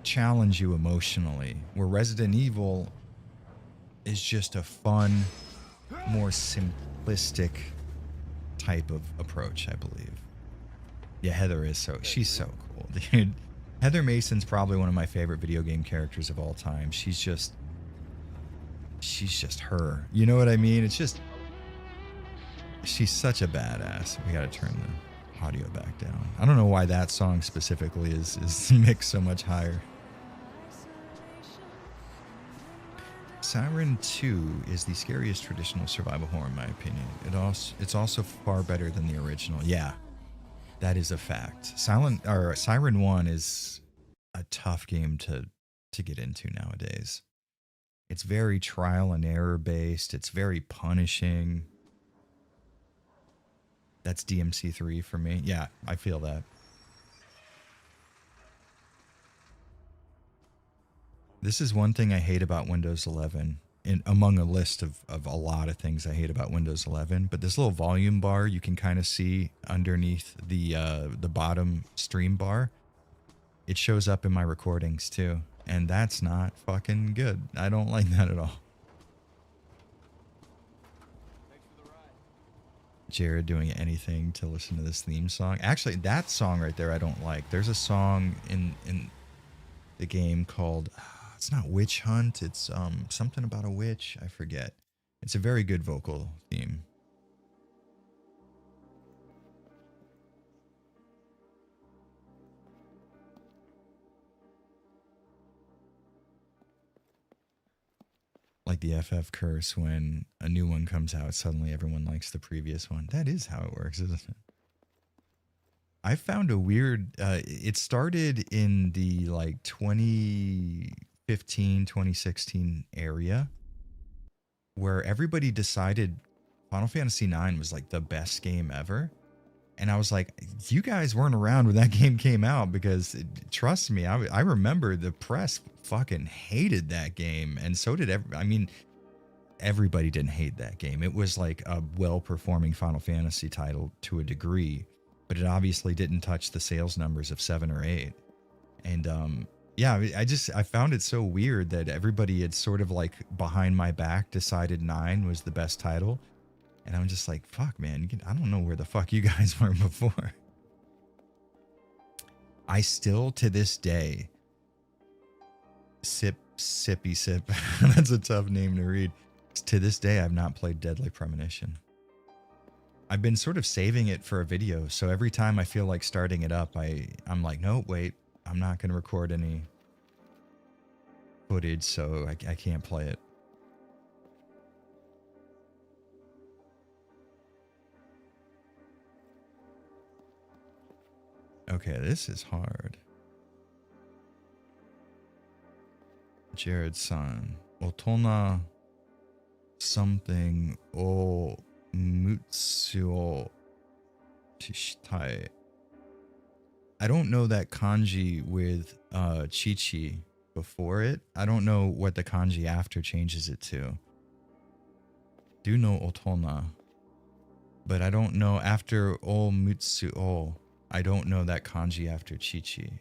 Speaker 1: challenge you emotionally, where Resident Evil is just a fun, more simplistic type of approach, I believe. Yeah, Heather is she's so cool, dude. Heather Mason's probably one of my favorite video game characters of all time. She's just her. You know what I mean? It's just, she's such a badass. We gotta turn the audio back down. I don't know why that song specifically is mixed so much higher. Siren 2 is the scariest traditional survival horror in my opinion. It's also far better than the original. Yeah, that is a fact. Siren 1 is a tough game to get into nowadays. It's very trial and error based. It's very punishing. That's DMC3 for me. Yeah, I feel that. This is one thing I hate about Windows 11, among a list of a lot of things I hate about Windows 11. But this little volume bar you can kind of see underneath the bottom stream bar, it shows up in my recordings too, and that's not fucking good. I don't like that at all. Jared doing anything to listen to this theme song. Actually, that song right there I don't like. There's a song in the game called it's not Witch Hunt, it's something about a witch, I forget. It's a very good vocal theme. Like the FF curse, when a new one comes out, suddenly everyone likes the previous one. That is how it works, isn't it? I found a weird, it started in the like 2015, 2016 area where everybody decided Final Fantasy IX was like the best game ever. And I was like, you guys weren't around when that game came out, because trust me, I remember the press fucking hated that game. And so did everybody didn't hate that game. It was like a well-performing Final Fantasy title to a degree, but it obviously didn't touch the sales numbers of 7 or 8. And yeah, I found it so weird that everybody had sort of like behind my back decided 9 was the best title. And I'm just like, fuck, man, I don't know where the fuck you guys were before. I still, to this day, sippy sip. That's a tough name to read. To this day, I've not played Deadly Premonition. I've been sort of saving it for a video, so every time I feel like starting it up, I'm like, no, wait, I'm not going to record any footage, so I can't play it. Okay, this is hard. Jared-san. Otona something o mutsuo tishitai. I don't know that kanji with Chi-Chi before it. I don't know what the kanji after changes it to. Do know Otona, but I don't know after o mutsuo. I don't know that kanji after Chi-Chi.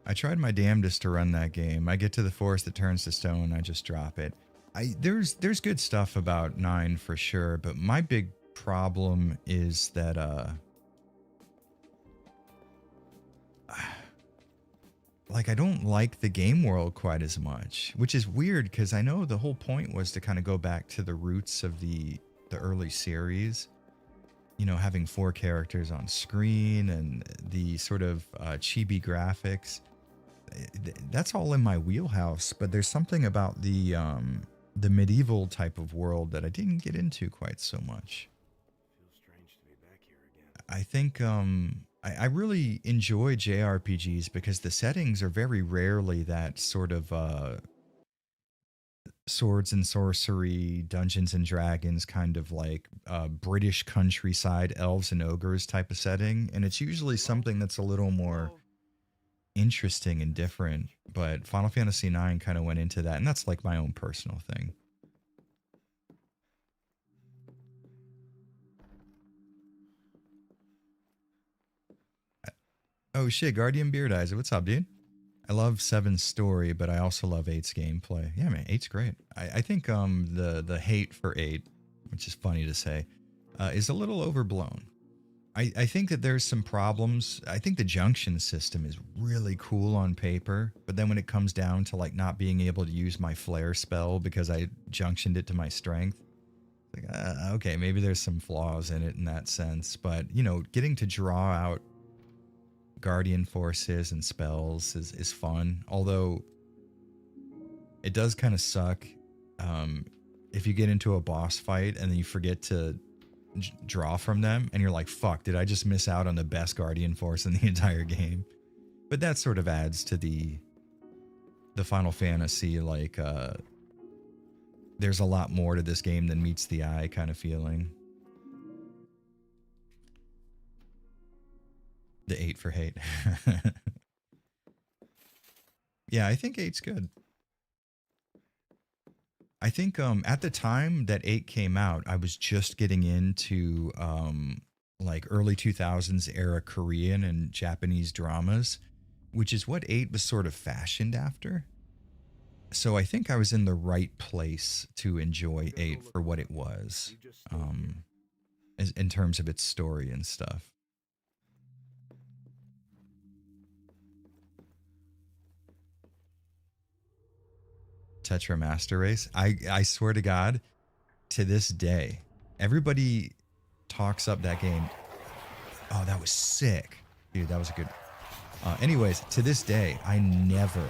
Speaker 1: I tried my damnedest to run that game. I get to the forest that turns to stone, I just drop it. There's good stuff about 9 for sure, but my big problem is that like I don't like the game world quite as much, which is weird because I know the whole point was to kind of go back to the roots of the early series. You know, having 4 characters on screen and the sort of chibi graphics. That's all in my wheelhouse, but there's something about the medieval type of world that I didn't get into quite so much.
Speaker 2: Feels strange to be back here again.
Speaker 1: I think I really enjoy JRPGs because the settings are very rarely that sort of swords and sorcery, Dungeons and Dragons kind of like British countryside, elves and ogres type of setting, and it's usually something that's a little more interesting and different. But Final Fantasy IX kind of went into that, and that's like my own personal thing. Oh shit, Guardian Beard Eyes, what's up, dude? I love 7's story, but I also love 8's gameplay. Yeah, man, 8's great. I think the hate for 8, which is funny to say, is a little overblown. I think that there's some problems. I think the junction system is really cool on paper, but then when it comes down to like not being able to use my flare spell because I junctioned it to my strength, like okay, maybe there's some flaws in it in that sense. But you know, getting to draw out guardian forces and spells is fun, although it does kind of suck if you get into a boss fight and then you forget to draw from them and you're like, fuck, did I just miss out on the best guardian force in the entire game? But that sort of adds to the Final Fantasy, like there's a lot more to this game than meets the eye kind of feeling. The 8 for hate. Yeah, I think 8's good. I think at the time that 8 came out, I was just getting into like early 2000s era Korean and Japanese dramas. which is what 8 was sort of fashioned after. So I think I was in the right place to enjoy 8 for what it was, in terms of its story and stuff. Tetra Master Race. I swear to God, to this day, everybody talks up that game. Oh, that was sick. Dude, that was a good... anyways, to this day, I never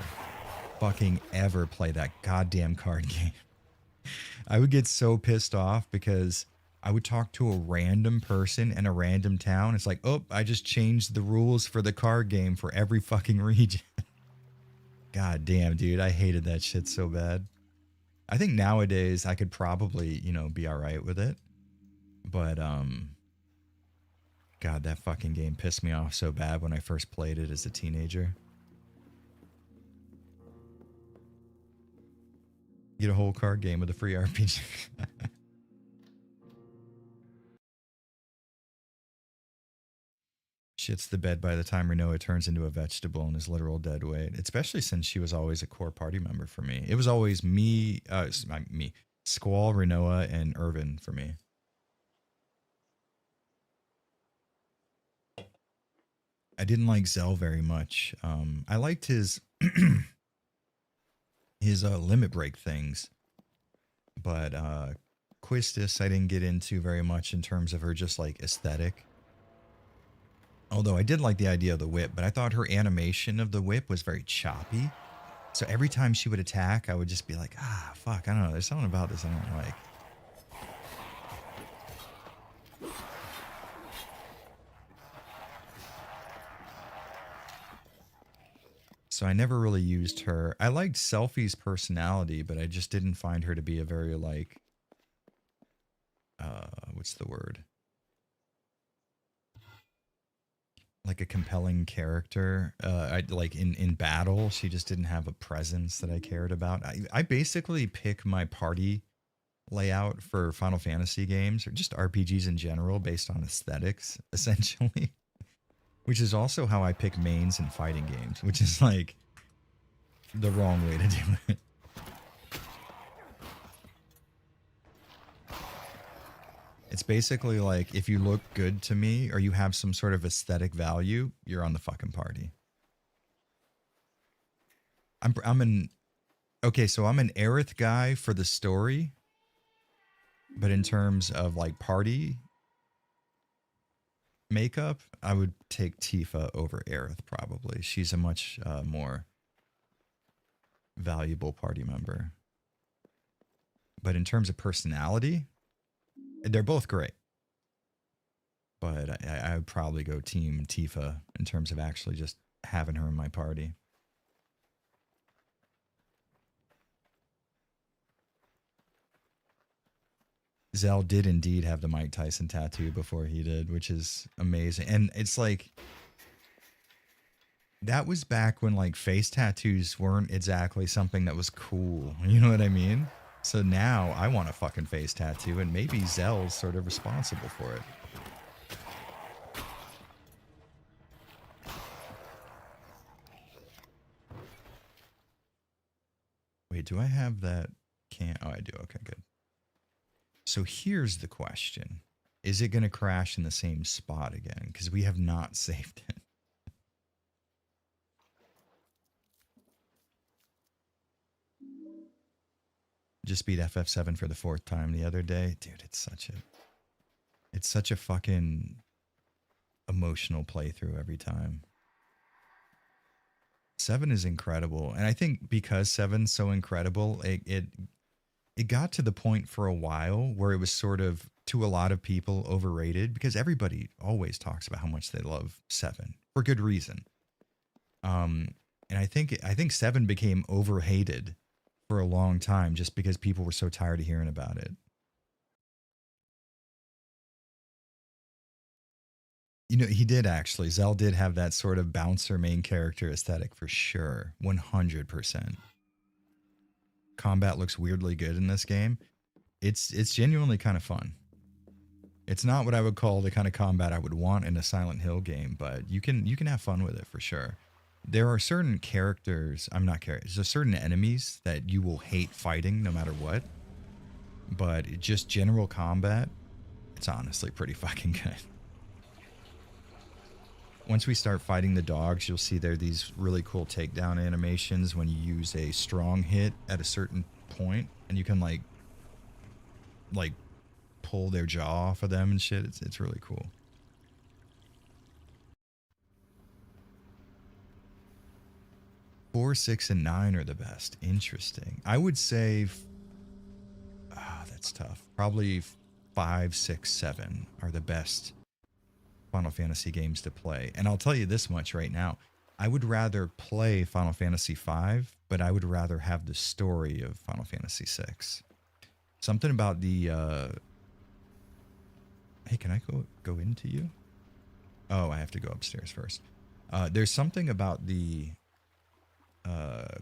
Speaker 1: fucking ever play that goddamn card game. I would get so pissed off because I would talk to a random person in a random town. It's like, oh, I just changed the rules for the card game for every fucking region. God damn, dude. I hated that shit so bad. I think nowadays I could probably, you know, be all right with it. But, God, that fucking game pissed me off so bad when I first played it as a teenager. Get a whole card game with a free RPG. Shits the bed by the time Renoa turns into a vegetable and is literal dead weight. Especially since she was always a core party member for me. It was always me, Squall, Renoa, and Irvin for me. I didn't like Zell very much. I liked his his limit break things, but Quistis I didn't get into very much in terms of her just like aesthetic. Although I did like the idea of the whip, but I thought her animation of the whip was very choppy. So every time she would attack, I would just be like, ah, fuck, I don't know. There's something about this I don't like. So I never really used her. I liked Selfie's personality, but I just didn't find her to be a very like, what's the word? Like a compelling character. I like in battle, she just didn't have a presence that I cared about. I basically pick my party layout for Final Fantasy games or just RPGs in general based on aesthetics, essentially. Which is also how I pick mains in fighting games, which is like the wrong way to do it. It's basically like if you look good to me or you have some sort of aesthetic value, you're on the fucking party. Okay, so I'm an Aerith guy for the story, but in terms of like party makeup, I would take Tifa over Aerith probably. She's a much more valuable party member. But in terms of personality, they're both great. But I would probably go team Tifa in terms of actually just having her in my party. Zell did indeed have the Mike Tyson tattoo before he did, which is amazing. And it's like, that was back when like face tattoos weren't exactly something that was cool. You know what I mean? So now I want a fucking face tattoo, and maybe Zell's sort of responsible for it. Wait, do I have that? Oh, I do. Okay, good. So here's the question. Is it going to crash in the same spot again? Because we have not saved it. Just beat FF7 for the 4th time the other day. Dude, it's such a fucking emotional playthrough every time. 7 is incredible. And I think because 7's so incredible, it got to the point for a while where it was sort of, to a lot of people, overrated, because everybody always talks about how much they love 7 for good reason. And I think 7 became overhated for a long time just because people were so tired of hearing about it. You know, he did actually. Zell did have that sort of bouncer main character aesthetic for sure. 100%. Combat looks weirdly good in this game. It's genuinely kind of fun. It's not what I would call the kind of combat I would want in a Silent Hill game, but you can have fun with it for sure. there are certain characters, I'm not characters, there's certain enemies that you will hate fighting no matter what. But just general combat, it's honestly pretty fucking good. Once we start fighting the dogs, you'll see there are these really cool takedown animations when you use a strong hit at a certain point, and you can like pull their jaw off of them and shit. It's really cool. Four, 6, and 9 are the best. Interesting. I would say, that's tough. Probably 5, 6, 7 are the best Final Fantasy games to play. And I'll tell you this much right now. I would rather play Final Fantasy V, but I would rather have the story of Final Fantasy VI. Something about the hey, can I go into you? Oh, I have to go upstairs first. There's something about the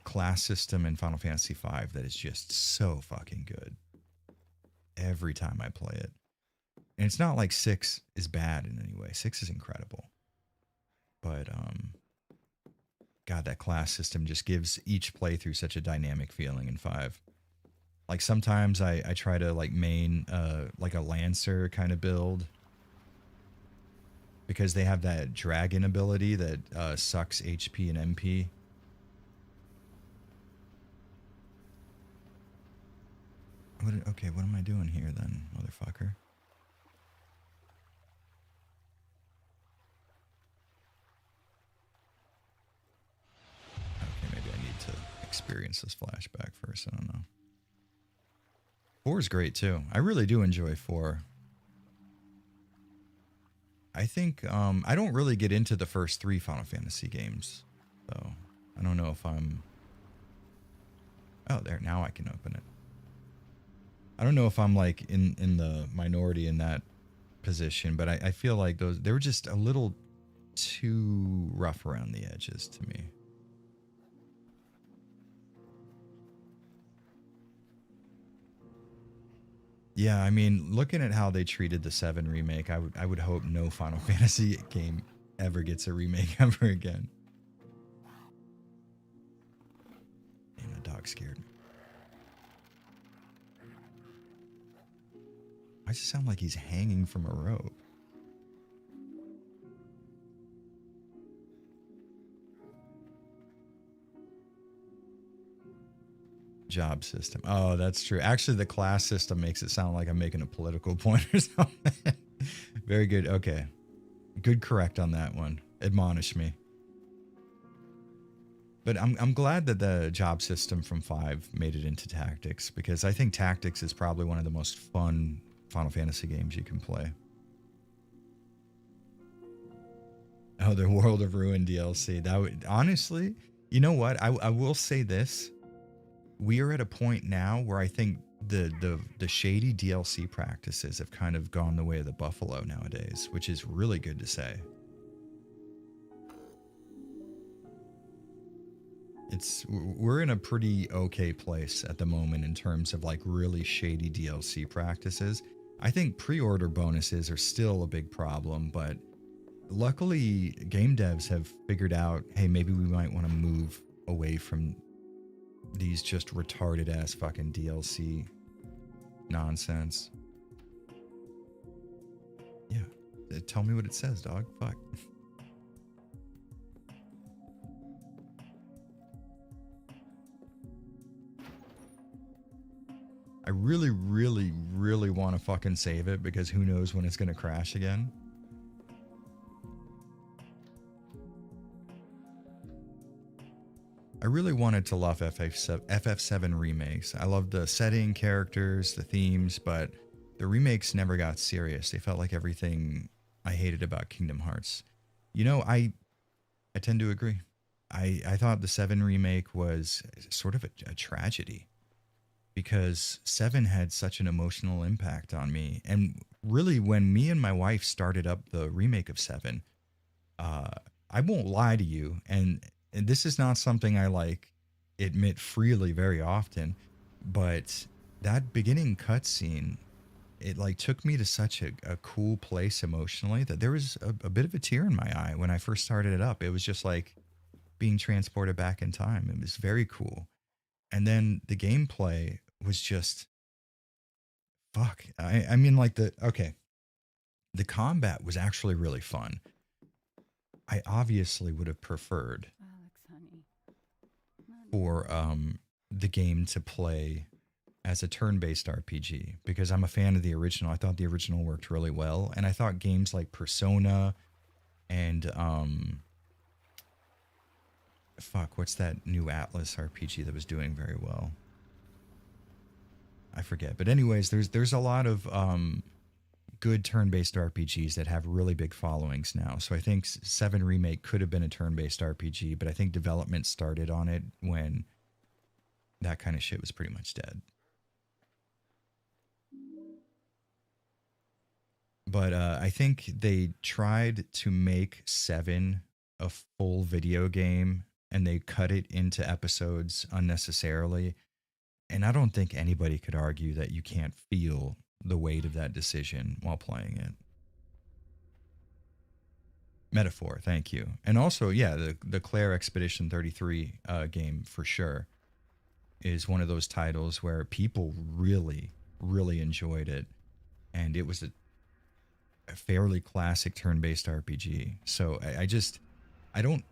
Speaker 1: class system in Final Fantasy V that is just so fucking good every time I play it. And it's not like 6 is bad in any way. 6 is incredible. But God, that class system just gives each playthrough such a dynamic feeling in 5. Like sometimes I try to like main like a Lancer kind of build, because they have that dragon ability that sucks HP and MP. Okay, what am I doing here then, motherfucker? Okay, maybe I need to experience this flashback first. I don't know. 4 is great too. I really do enjoy 4. I think I don't really get into the first 3 Final Fantasy games, so I don't know if I'm. Oh, there, now I can open it. I don't know if I'm like in the minority in that position, but I feel like they were just a little too rough around the edges to me. Yeah, I mean, looking at how they treated the 7 remake, I would hope no Final Fantasy game ever gets a remake ever again. Damn, the dog scared me. Why does it sound like he's hanging from a rope? Job system. Oh, that's true. Actually, the class system makes it sound like I'm making a political point or something. Very good. Okay. Good correct on that one. Admonish me. But I'm glad that the job system from 5 made it into Tactics, because I think Tactics is probably one of the most fun Final Fantasy games you can play. Oh, the World of Ruin DLC. That would, honestly, you know what? I will say this. We are at a point now where I think the shady DLC practices have kind of gone the way of the buffalo nowadays, which is really good to say. We're in a pretty okay place at the moment in terms of like really shady DLC practices. I think pre-order bonuses are still a big problem, but luckily game devs have figured out, hey, maybe we might want to move away from these just retarded ass fucking DLC nonsense. Yeah. Tell me what it says, dog. Fuck. I really, really, really want to fucking save it, because who knows when it's going to crash again. I really wanted to love FF7 remakes. I love the setting, characters, the themes, but the remakes never got serious. They felt like everything I hated about Kingdom Hearts. You know, I tend to agree. I thought the 7 remake was sort of a tragedy, because 7 had such an emotional impact on me. And really, when me and my wife started up the remake of 7, I won't lie to you, and this is not something I like admit freely very often, but that beginning cutscene, it like took me to such a cool place emotionally that there was a bit of a tear in my eye when I first started it up. It was just like, being transported back in time. It was very cool. And then the gameplay was just fuck. I mean, like the combat was actually really fun. I obviously would have preferred
Speaker 5: Alex, honey.
Speaker 1: for the game to play as a turn-based RPG because I'm a fan of the original. I thought the original worked really well, and I thought games like Persona and fuck, what's that new Atlas RPG that was doing very well? I forget. But anyways, there's a lot of good turn-based RPGs that have really big followings now. So I think 7 Remake could have been a turn-based RPG, but I think development started on it when that kind of shit was pretty much dead. But I think they tried to make 7 a full video game and they cut it into episodes unnecessarily. And I don't think anybody could argue that you can't feel the weight of that decision while playing it. Metaphor, thank you. And also, yeah, the Claire Expedition 33 game for sure is one of those titles where people really, really enjoyed it. And it was a fairly classic turn-based RPG. So I don't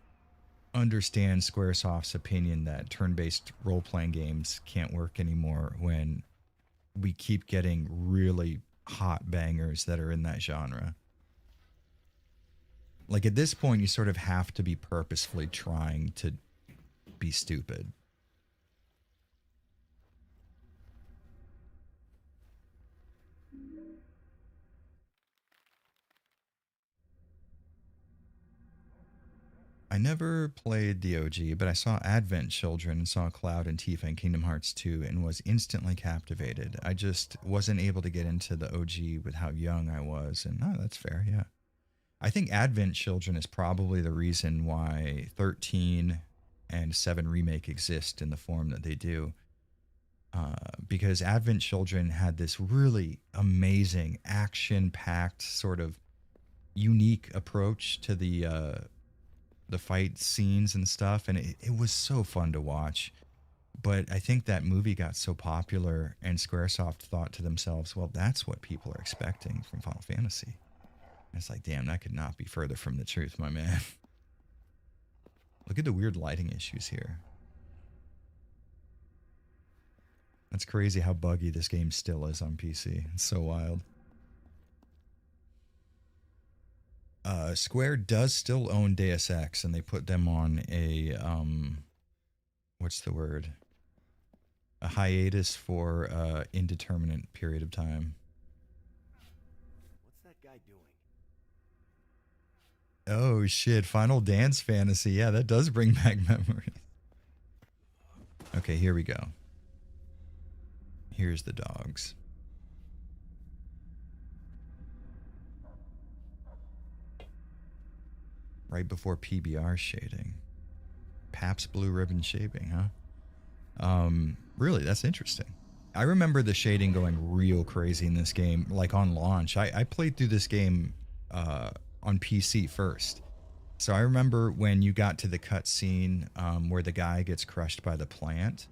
Speaker 1: understand Squaresoft's opinion that turn-based role-playing games can't work anymore when we keep getting really hot bangers that are in that genre. Like at this point, you sort of have to be purposefully trying to be stupid. I never played the OG, but I saw Advent Children and saw Cloud and Tifa in Kingdom Hearts 2 and was instantly captivated. I just wasn't able to get into the OG with how young I was, and that's fair, yeah. I think Advent Children is probably the reason why 13 and 7 Remake exist in the form that they do. Because Advent Children had this really amazing, action-packed, sort of unique approach to the fight scenes and stuff, and it was so fun to watch. But I think that movie got so popular, and Squaresoft thought to themselves, well, that's what people are expecting from Final Fantasy. And it's like, damn, that could not be further from the truth, my man. Look at the weird lighting issues here. That's crazy how buggy this game still is on PC. It's so wild. Square does still own Deus Ex, and they put them on a what's the word? A hiatus for indeterminate period of time.
Speaker 2: What's that guy doing?
Speaker 1: Oh shit! Final Dance Fantasy. Yeah, that does bring back memories. Okay, here we go. Here's the dogs. Right before PBR shading. Pabst Blue Ribbon shaping, huh? Really, that's interesting. I remember the shading going real crazy in this game, like on launch. I played through this game on PC first. So I remember when you got to the cutscene where the guy gets crushed by the plant,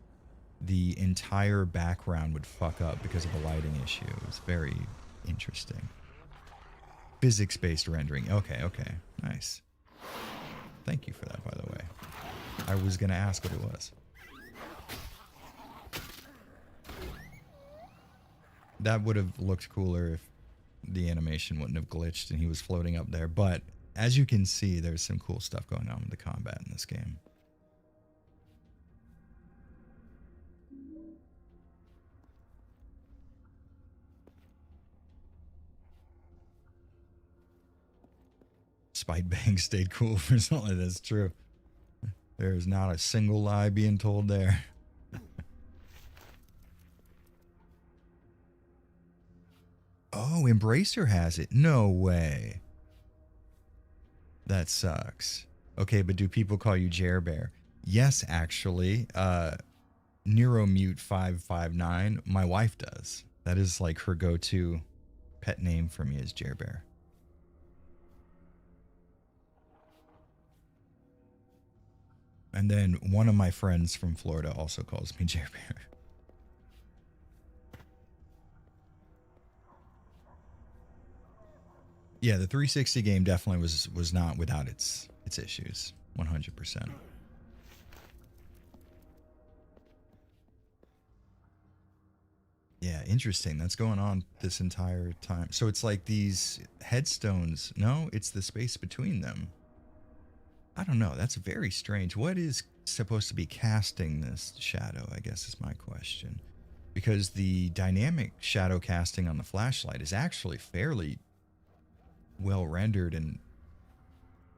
Speaker 1: the entire background would fuck up because of a lighting issue. It was very interesting. Physics-based rendering. Okay, nice. Thank you for that, by the way. I was going to ask what it was. That would have looked cooler if the animation wouldn't have glitched and he was floating up there. But as you can see, there's some cool stuff going on with the combat in this game. Spite Bang stayed cool for something. That's true. There is not a single lie being told there. Oh, Embracer has it. No way. That sucks. Okay, but do people call you Jer Bear? Yes, actually. Neromute 559. My wife does. That is like her go-to pet name for me is Jer Bear. And then one of my friends from Florida also calls me Jer Bear. Yeah, the 360 game definitely was not without its issues. 100%. Yeah, interesting. That's going on this entire time. So it's like these headstones. No, it's the space between them. I don't know. That's very strange. What is supposed to be casting this shadow, I guess is my question. Because the dynamic shadow casting on the flashlight is actually fairly well rendered and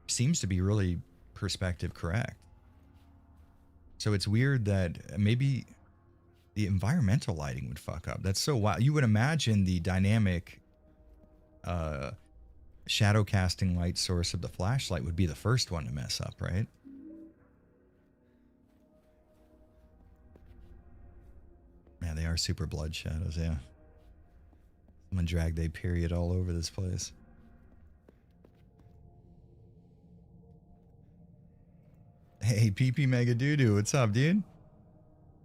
Speaker 1: seems to be really perspective correct. So it's weird that maybe the environmental lighting would fuck up. That's so wild. You would imagine the dynamic shadow casting light source of the flashlight would be the first one to mess up, right? Yeah, they are super blood shadows, yeah. Someone dragged a period all over this place. Hey, PP Mega Doodoo, what's up, dude?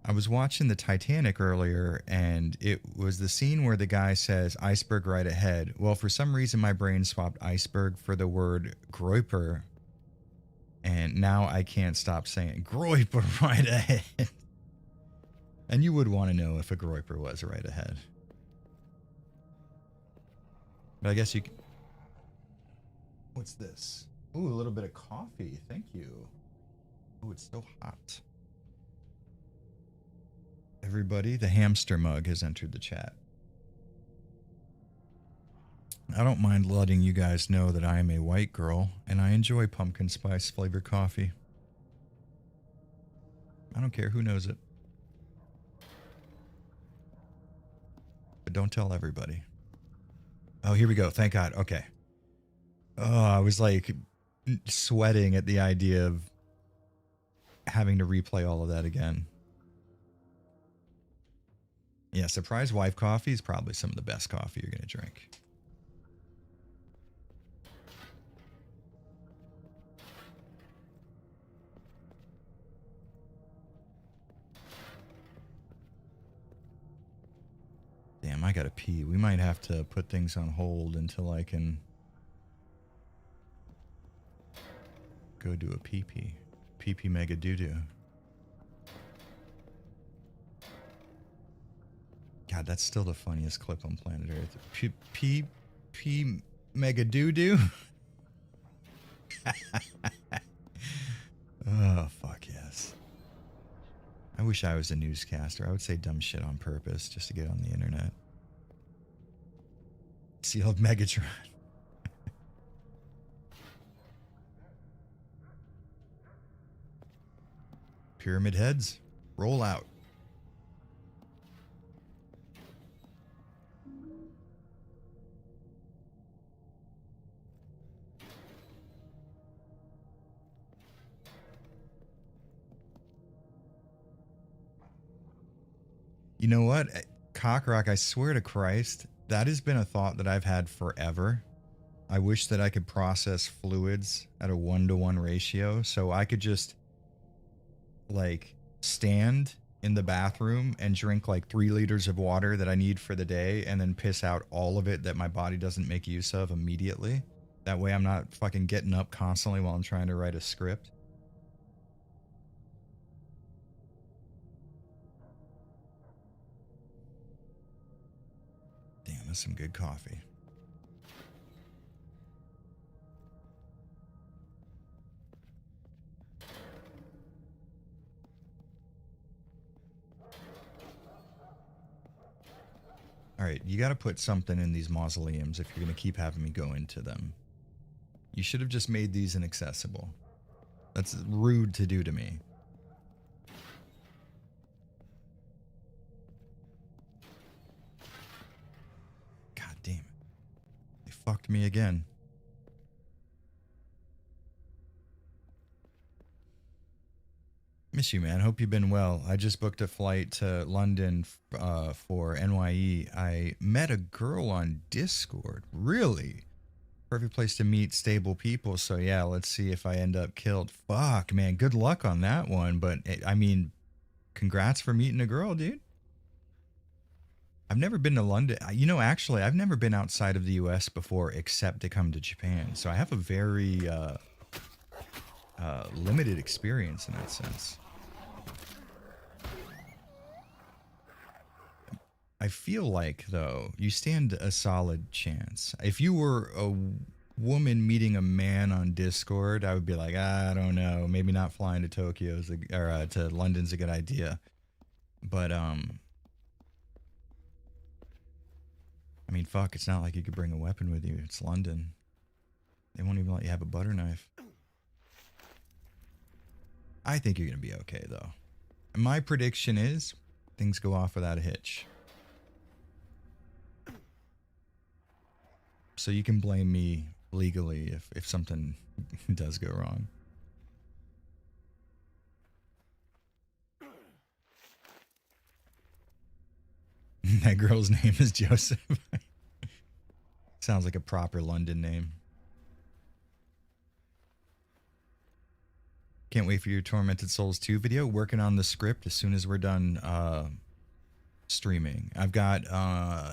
Speaker 1: I was watching the Titanic earlier, and it was the scene where the guy says, iceberg right ahead. Well, for some reason, my brain swapped iceberg for the word groiper, and now I can't stop saying groiper right ahead. And you would want to know if a groiper was right ahead. But I guess you can... What's this? Ooh, a little bit of coffee. Thank you. Ooh, it's so hot. Everybody, the hamster mug has entered the chat. I don't mind letting you guys know that I am a white girl and I enjoy pumpkin spice flavored coffee. I don't care who knows it. But don't tell everybody. Oh, here we go. Thank God. Okay. Oh, I was like sweating at the idea of having to replay all of that again. Yeah, surprise wife coffee is probably some of the best coffee you're going to drink. Damn, I gotta pee. We might have to put things on hold until I can go do a pee-pee. Pee-pee mega doo-doo. God, that's still the funniest clip on planet Earth. Pee mega doo-doo? Oh, fuck yes. I wish I was a newscaster. I would say dumb shit on purpose just to get on the internet. Sealed Megatron. Pyramid heads, roll out. You know what? Cockrock, I swear to Christ, that has been a thought that I've had forever. I wish that I could process fluids at a 1-to-1 ratio so I could just like stand in the bathroom and drink like 3 liters of water that I need for the day and then piss out all of it that my body doesn't make use of immediately. That way I'm not fucking getting up constantly while I'm trying to write a script. Damn, that's some good coffee. All right, you got to put something in these mausoleums if you're going to keep having me go into them. You should have just made these inaccessible. That's rude to do to me. God damn it. They fucked me again. Miss you, man. Hope you've been well. I just booked a flight to London for NYE. I met a girl on Discord. Really? Perfect place to meet stable people. So yeah, let's see if I end up killed. Fuck, man. Good luck on that one. But I mean, congrats for meeting a girl, dude. I've never been to London. You know, actually, I've never been outside of the U.S. before, except to come to Japan. So I have a very limited experience in that sense. I feel like, though, you stand a solid chance. If you were a woman meeting a man on Discord, I would be like, I don't know, maybe not flying to Tokyo or to London's a good idea. But I mean, fuck, it's not like you could bring a weapon with you. It's London. They won't even let you have a butter knife. I think you're gonna be okay, though. My prediction is things go off without a hitch. So you can blame me legally if something does go wrong. That girl's name is Joseph. Sounds like a proper London name. Can't wait for your Tormented Souls 2 video. Working on the script as soon as we're done streaming. I've got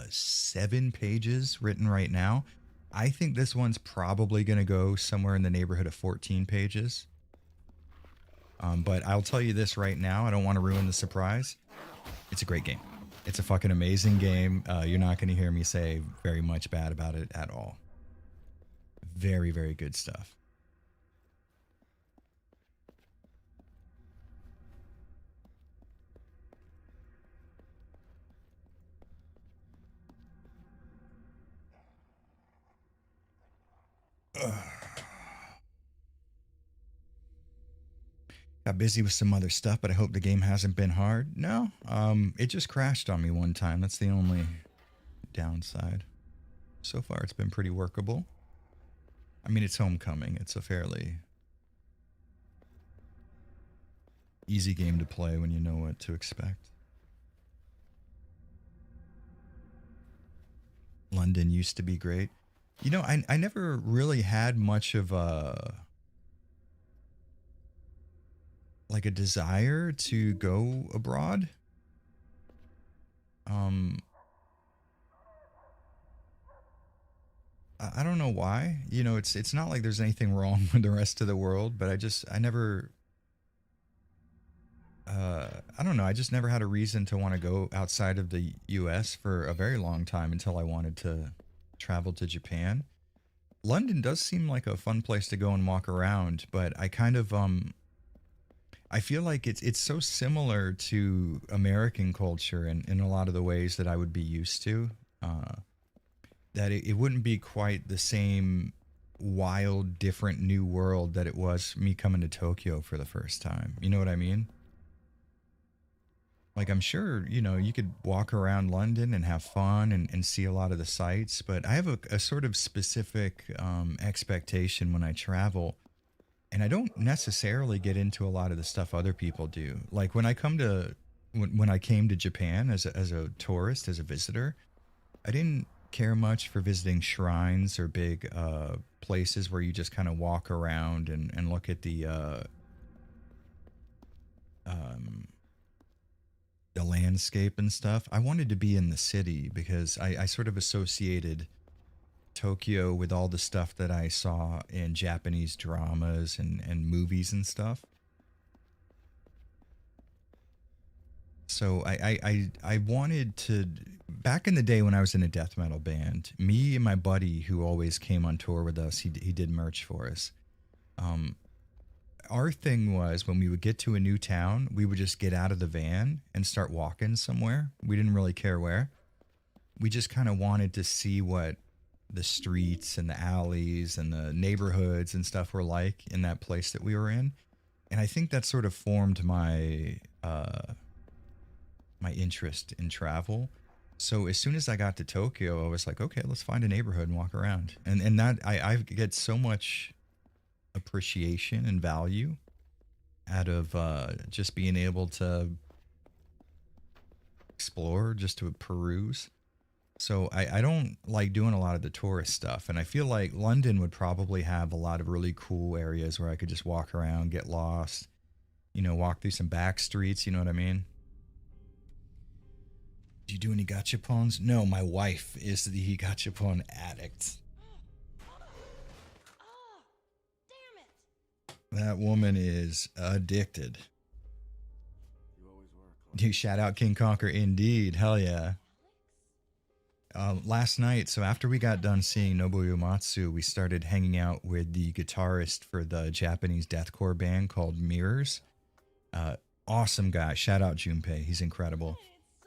Speaker 1: 7 pages written right now. I think this one's probably going to go somewhere in the neighborhood of 14 pages. But I'll tell you this right now. I don't want to ruin the surprise. It's a great game. It's a fucking amazing game. You're not going to hear me say very much bad about it at all. Very, very good stuff. Got busy with some other stuff, but I hope the game hasn't been hard. No, it just crashed on me one time. That's the only downside. So far, it's been pretty workable. I mean, it's Homecoming. It's a fairly easy game to play when you know what to expect. London used to be great. You know, I never really had much of a like a desire to go abroad. I don't know why. You know, it's not like there's anything wrong with the rest of the world, but I never I don't know. I just never had a reason to want to go outside of the US for a very long time until I wanted to travel to Japan. London does seem like a fun place to go and walk around, but I kind of I feel like it's so similar to American culture in a lot of the ways that I would be used to. That it wouldn't be quite the same wild, different new world that it was me coming to Tokyo for the first time. You know what I mean? Like, I'm sure, you know, you could walk around London and have fun and see a lot of the sights, but I have a sort of specific expectation when I travel, and I don't necessarily get into a lot of the stuff other people do. Like, when I come to, when I came to Japan as a tourist, as a visitor, I didn't care much for visiting shrines or big places where you just kind of walk around and look at the landscape and stuff. I wanted to be in the city because I sort of associated Tokyo with all the stuff that I saw in Japanese dramas and movies and stuff. So I wanted to, back in the day when I was in a death metal band, me and my buddy who always came on tour with us, he did merch for us. Our thing was when we would get to a new town, we would just get out of the van and start walking somewhere. We didn't really care where. We just kind of wanted to see what the streets and the alleys and the neighborhoods and stuff were like in that place that we were in. And I think that sort of formed my my interest in travel. So as soon as I got to Tokyo, I was like, okay, let's find a neighborhood and walk around. And that I get so much appreciation and value out of just being able to explore, just to peruse. So I don't like doing a lot of the tourist stuff. And I feel like London would probably have a lot of really cool areas where I could just walk around, get lost, walk through some back streets. You know what I mean? Do you do any gachapons? No, my wife is the gachapon addict. That woman is addicted.
Speaker 2: You always were, Chloe.
Speaker 1: You shout out King Conquer, indeed. Hell yeah. Last night, so after we got done seeing Nobuo Uematsu, we started hanging out with the guitarist for the Japanese deathcore band called Mirrors. Awesome guy. Shout out Junpei. He's incredible.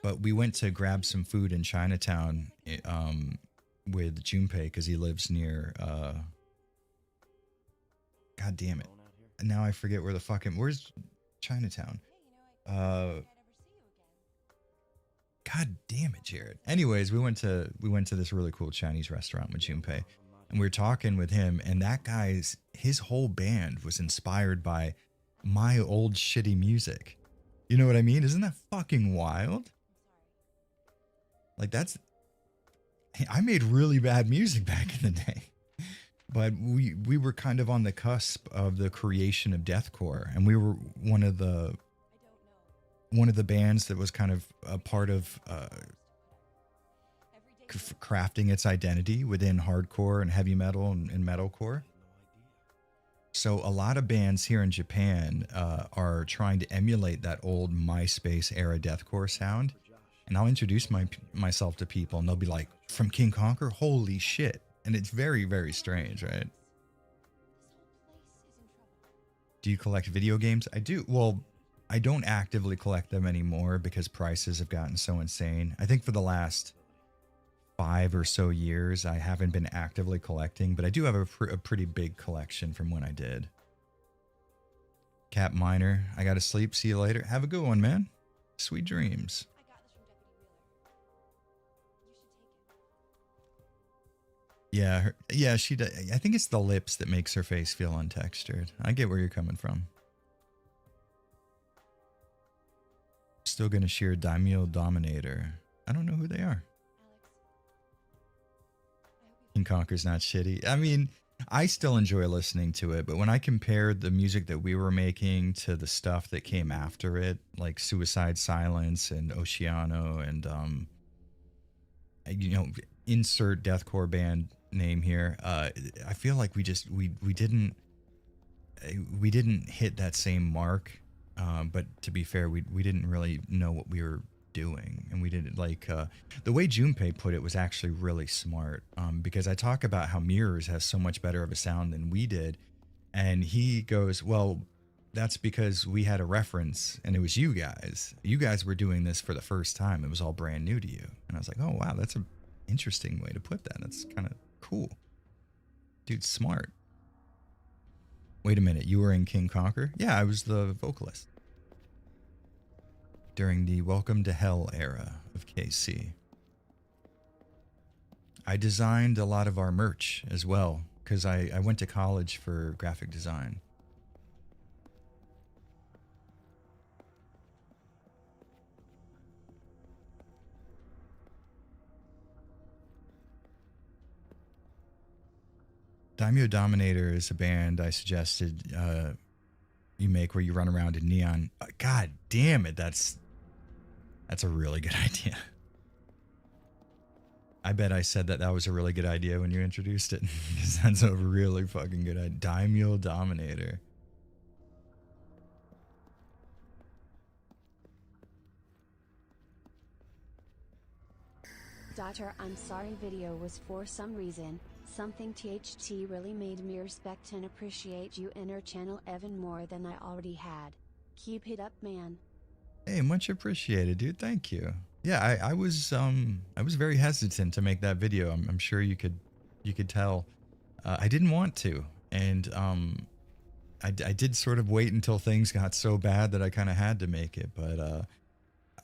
Speaker 1: But we went to grab some food in Chinatown with Junpei because he lives near. God damn it! Now I forget where the fucking where's Chinatown. God damn it, Jared. Anyways, we went to this really cool Chinese restaurant with Junpei, and we were talking with him, and that his whole band was inspired by my old shitty music. You know what I mean? Isn't that fucking wild? Like I made really bad music back in the day. But we were kind of on the cusp of the creation of deathcore, and we were one of the bands that was kind of a part of crafting its identity within hardcore and heavy metal and metalcore. So a lot of bands here in Japan are trying to emulate that old MySpace era deathcore sound. And I'll introduce myself to people, and they'll be like, "From King Conquer? Holy shit." And it's very, very strange, right? Do you collect video games? I do. Well, I don't actively collect them anymore because prices have gotten so insane. I think for the last 5 or so years, I haven't been actively collecting, but I do have a pretty big collection from when I did. Cap Miner, I gotta sleep. See you later. Have a good one, man. Sweet dreams. Yeah, she does. I think it's the lips that makes her face feel untextured. I get where you're coming from. Still gonna shear Daimyo Dominator. I don't know who they are. King Conquer's not shitty. I mean, I still enjoy listening to it, but when I compared the music that we were making to the stuff that came after it, like Suicide Silence and Oceano and insert deathcore band name here, I feel like we didn't hit that same mark, but to be fair, we didn't really know what we were doing, and we didn't like the way Junpei put it was actually really smart, because I talk about how Mirrors has so much better of a sound than we did, and he goes, well, that's because we had a reference, and it was you guys were doing this for the first time. It was all brand new to you. And I was like, oh wow, that's a interesting way to put that. That's kind of cool. Dude, smart. Wait a minute, you were in King Conquer? Yeah, I was the vocalist during the Welcome to Hell era of KC. I designed a lot of our merch as well, because I went to college for graphic design. Daimyo Dominator is a band I suggested you make where you run around in neon. God damn it, that's a really good idea. I bet I said that was a really good idea when you introduced it, because that's a really fucking good idea. Daimyo Dominator.
Speaker 5: Daughter, I'm sorry video was for some reason. Something THT really made me respect and appreciate you in her channel even more than I already had. Keep it up, man.
Speaker 1: Hey, much appreciated, dude. Thank you. Yeah, I was very hesitant to make that video. I'm sure you could tell. I didn't want to, and I did sort of wait until things got so bad that I kind of had to make it. But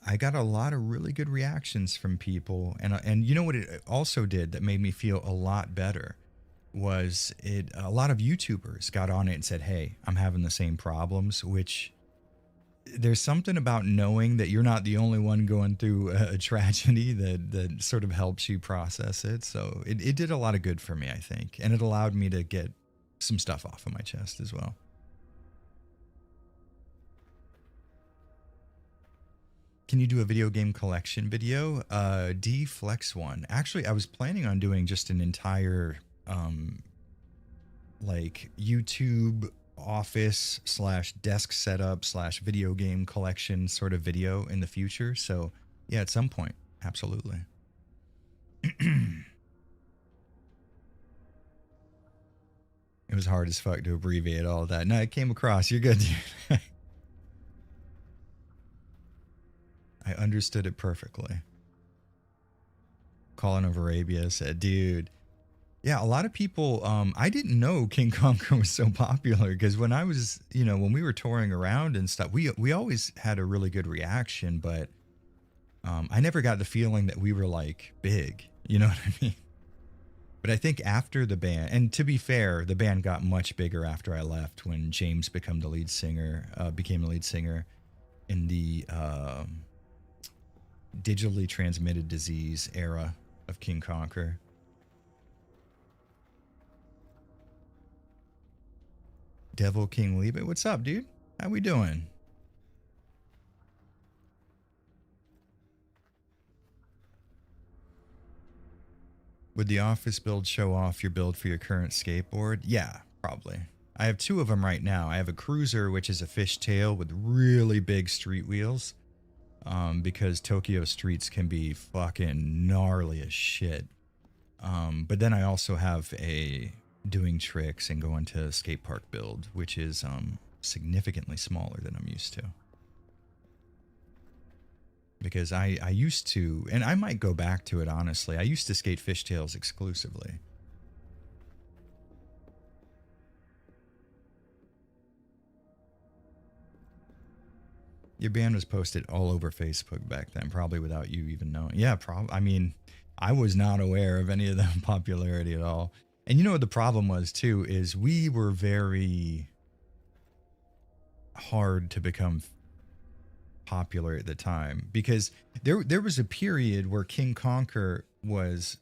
Speaker 1: I got a lot of really good reactions from people, and you know what it also did that made me feel a lot better was a lot of YouTubers got on it and said, hey, I'm having the same problems, which there's something about knowing that you're not the only one going through a tragedy that sort of helps you process it. So it did a lot of good for me, I think. And it allowed me to get some stuff off of my chest as well. Can you do a video game collection video? D Flex one. Actually, I was planning on doing just an entire like YouTube office / desk setup / video game collection sort of video in the future. So yeah, at some point, absolutely. It was hard as fuck to abbreviate all of that. No, it came across. You're good, dude. I understood it perfectly. Colin of Arabia said, dude, yeah, a lot of people, I didn't know King Conquer was so popular because when I was, when we were touring around and stuff, we always had a really good reaction, but I never got the feeling that we were like big, you know what I mean? But I think after the band, and to be fair, the band got much bigger after I left when James became the lead singer in the digitally transmitted disease era of King Conquer. Devil King Leave It. What's up, dude? How we doing? Would the office build show off your build for your current skateboard? Yeah, probably. I have 2 of them right now. I have a cruiser, which is a fishtail with really big street wheels. Because Tokyo streets can be fucking gnarly as shit. But then I also have a doing tricks and going to skate park build, which is significantly smaller than I'm used to. Because I used to, and I might go back to it honestly, I used to skate fishtails exclusively. Your band was posted all over Facebook back then, probably without you even knowing. Yeah, I mean, I was not aware of any of the popularity at all. And you know what the problem was too, is we were very hard to become popular at the time because there was a period where King Conquer was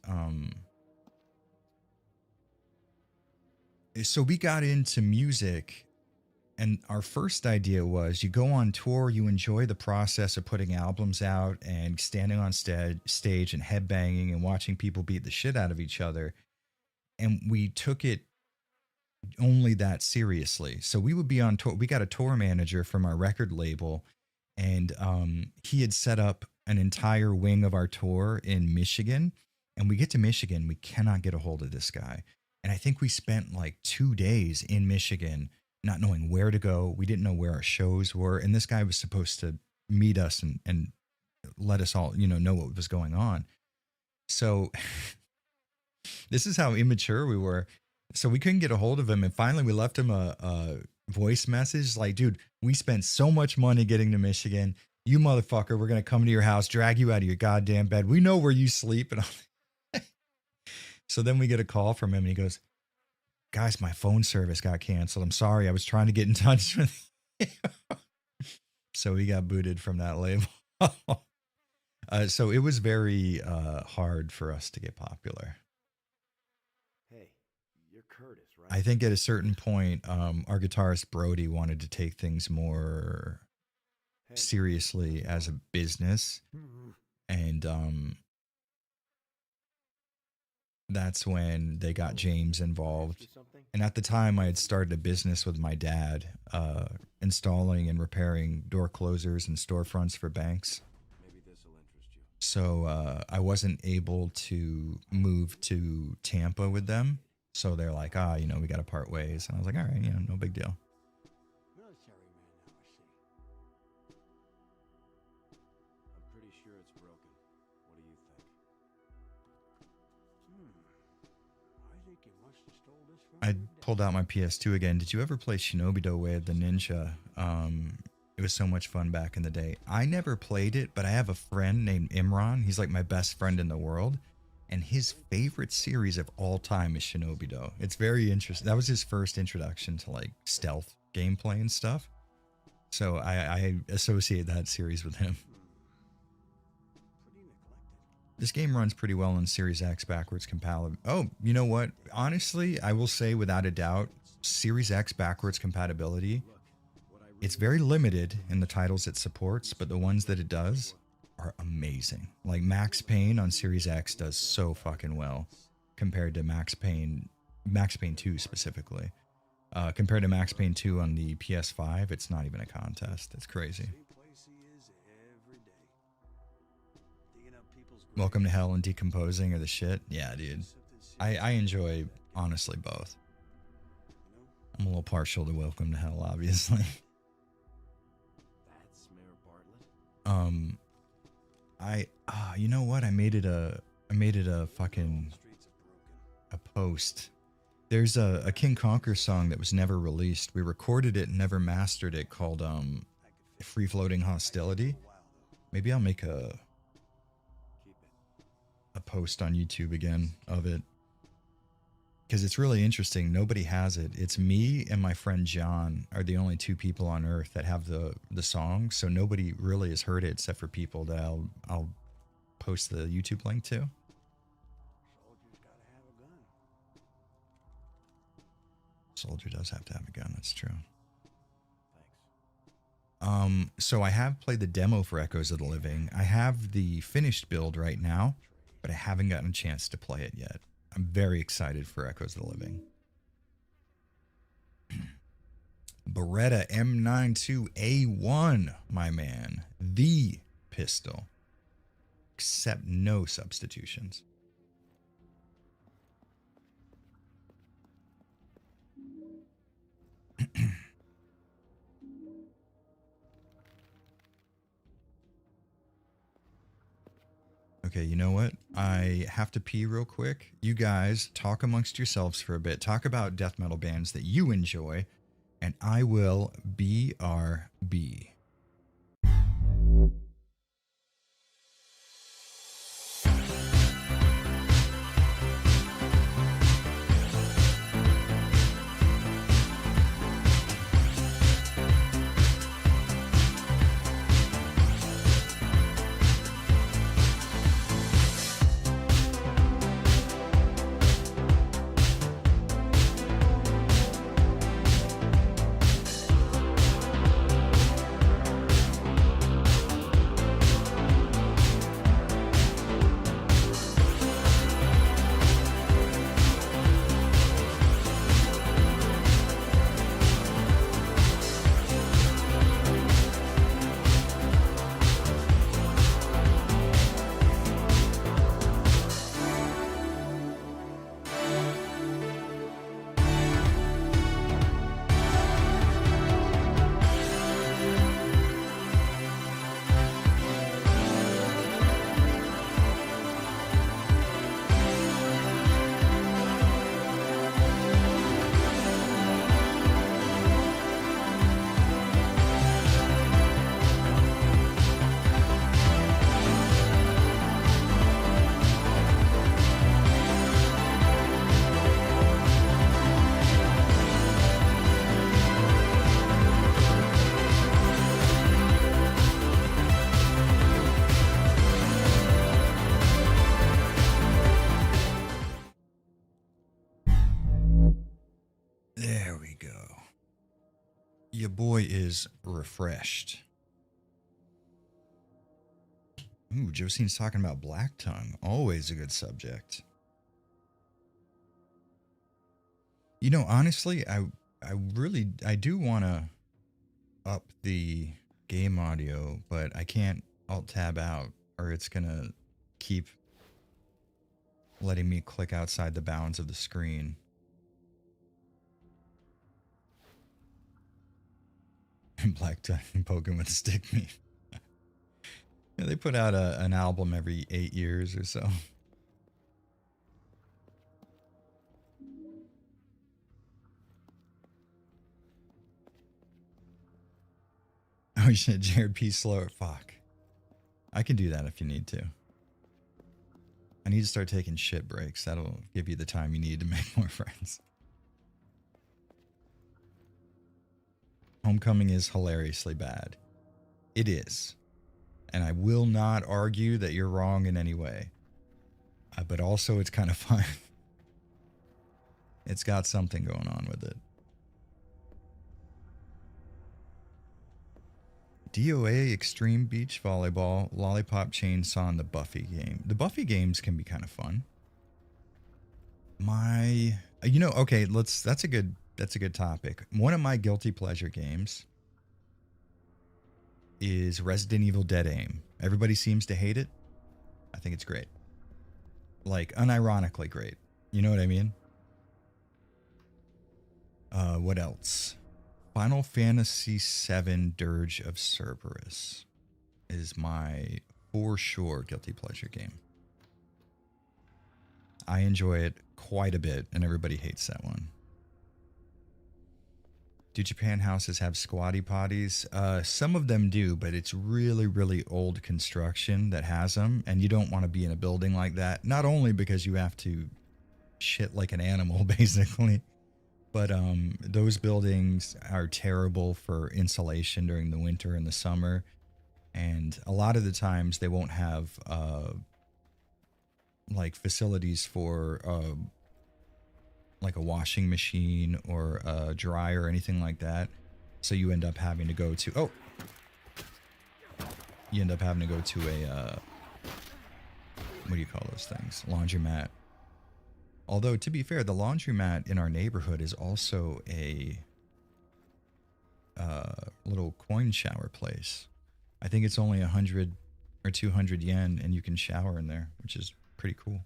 Speaker 1: so we got into music. And our first idea was you go on tour, you enjoy the process of putting albums out and standing on stage and headbanging and watching people beat the shit out of each other. And we took it only that seriously. So we would be on tour. We got a tour manager from our record label, and he had set up an entire wing of our tour in Michigan. And we get to Michigan, we cannot get a hold of this guy. And I think we spent like 2 days in Michigan not knowing where to go. We didn't know where our shows were. And this guy was supposed to meet us and let us all, know what was going on. So this is how immature we were. So we couldn't get a hold of him. And finally we left him a voice message like, dude, we spent so much money getting to Michigan. You motherfucker, we're going to come to your house, drag you out of your goddamn bed. We know where you sleep. And so then we get a call from him and he goes, guys, my phone service got canceled. I'm sorry. I was trying to get in touch with you. So we got booted from that label. So it was very hard for us to get popular.
Speaker 2: Hey, you're Curtis, right?
Speaker 1: I think at a certain point, our guitarist Brody wanted to take things more seriously as a business. And that's when they got James involved. And at the time, I had started a business with my dad, installing and repairing door closers and storefronts for banks.
Speaker 2: Maybe this will interest you.
Speaker 1: So I wasn't able to move to Tampa with them. So they're like, we got to part ways. And I was like, all right, no big deal.
Speaker 2: Military man now, I see. I'm pretty sure it's broken. What do you think? I think you must have stole this from
Speaker 1: I
Speaker 2: your dad.
Speaker 1: pulled out my PS2 again. Did you ever play Shinobi-Do Way of the Ninja? It was so much fun back in the day. I never played it, but I have a friend named Imran. He's like my best friend in the world. And his favorite series of all time is Shinobi-Do. It's very interesting. That was his first introduction to like stealth gameplay and stuff. So I associate that series with him.
Speaker 2: Pretty neglected.
Speaker 1: This game runs pretty well on Series X backwards compatible. Oh, you know what? Honestly, I will say without a doubt, Series X backwards compatibility,
Speaker 2: Look, what I really
Speaker 1: it's very limited in the titles it supports, but the ones that it does are amazing. Like Max Payne on Series X does so fucking well compared to Max Payne 2 specifically. Compared to Max Payne 2 on the PS5, it's not even a contest. It's crazy.
Speaker 2: same place he is every day. Digging up people's
Speaker 1: Welcome to
Speaker 2: graves.
Speaker 1: Hell and Decomposing are the shit. Yeah, dude.
Speaker 2: Something
Speaker 1: I enjoy, honestly, both.
Speaker 2: you know?
Speaker 1: I'm a little partial to Welcome to Hell, obviously.
Speaker 2: That's Mayor Bartlett.
Speaker 1: You know what? I made it a fucking
Speaker 2: Streets are broken.
Speaker 1: a post. There's a King Conquer song that was never released. We recorded it and never mastered it called
Speaker 2: I could fix
Speaker 1: Free Floating Hostility.
Speaker 2: it a while though.
Speaker 1: Maybe I'll make a
Speaker 2: Keep it.
Speaker 1: post on YouTube again of it. Because it's really interesting. Nobody has it. It's me and my friend John are the only two people on earth that have the song. So nobody really has heard it except for people that I'll post the YouTube link to.
Speaker 2: Soldiers gotta have a gun.
Speaker 1: Soldier does have to have a gun. That's true.
Speaker 2: Thanks.
Speaker 1: So I have played the demo for Echoes of the Living. I have the finished build right now, but I haven't gotten a chance to play it yet. I'm very excited for Echoes of the Living. Beretta M92A1, my man. The pistol. Except no substitutions. Okay, you know what? I have to pee real quick. You guys talk amongst yourselves for a bit. Talk about death metal bands that you enjoy, and I will BRB. There we go. Your boy is refreshed. Ooh, Josine's talking about Black Tongue. Always a good subject. You know, honestly, I do want to up the game audio, but I can't alt tab out or it's going to keep letting me click outside the bounds of the screen. Black Tongue poking with stick meat. Yeah, they put out an album every 8 years or so. Oh shit, Jared P. Slower. Fuck. I can do that if you need to. I need to start taking shit breaks. That'll give you the time you need to make more friends. Homecoming is hilariously bad. It is. And I will not argue that you're wrong in any way. But also, it's kind of fun. It's got something going on with it. DOA Extreme Beach Volleyball, Lollipop Chainsaw, and the Buffy game. The Buffy games can be kind of fun. Okay, that's a good topic. One of my guilty pleasure games is Resident Evil Dead Aim. Everybody seems to hate it. I think it's great. Like, unironically great. You know what I mean? What else? Final Fantasy VII Dirge of Cerberus is my, for sure, guilty pleasure game. I enjoy it quite a bit, and everybody hates that one. Do Japan houses have squatty potties? Some of them do, but it's really, really old construction that has them, and you don't want to be in a building like that. Not only because you have to shit like an animal, basically, but those buildings are terrible for insulation during the winter and the summer, and a lot of the times they won't have like facilities for like a washing machine or a dryer or anything like that. So you end up having to go to a what do you call those things? Laundromat. Although, to be fair, the laundromat in our neighborhood is also a little coin shower place. I think it's only 100 or 200 yen, and you can shower in there, which is pretty cool.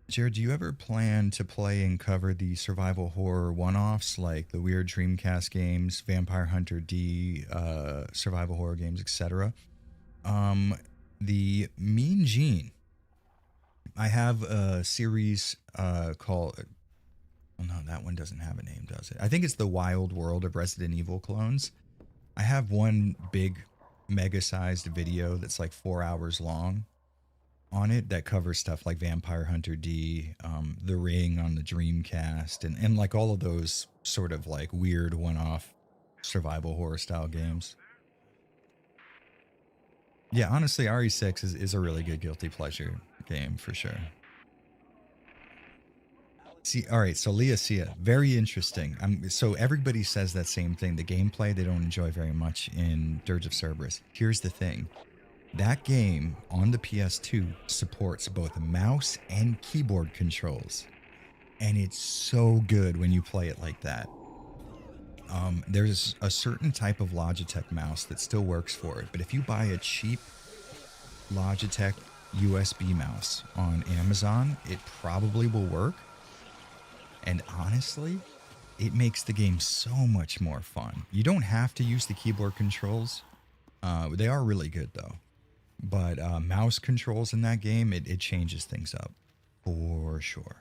Speaker 1: Jared, do you ever plan to play and cover the survival horror one-offs like the weird Dreamcast games, Vampire Hunter D, survival horror games, etc.? The Mean Gene. I have a series called... Oh no, that one doesn't have a name, does it? I think it's the Wild World of Resident Evil clones. I have one big, mega-sized video that's like 4 hours long on it that covers stuff like Vampire Hunter D, The Ring on the Dreamcast, and like all of those sort of like weird one-off survival horror style games. Yeah, honestly, RE6 is a really good guilty pleasure game for sure. See, all right, so Leah Sia, very interesting. So everybody says that same thing. The gameplay they don't enjoy very much in Dirge of Cerberus. Here's the thing. That game on the PS2 supports both mouse and keyboard controls. And it's so good when you play it like that. There's a certain type of Logitech mouse that still works for it. But if you buy a cheap Logitech USB mouse on Amazon, it probably will work. And honestly, it makes the game so much more fun. You don't have to use the keyboard controls. They are really good though. But mouse controls in that game, it changes things up for sure.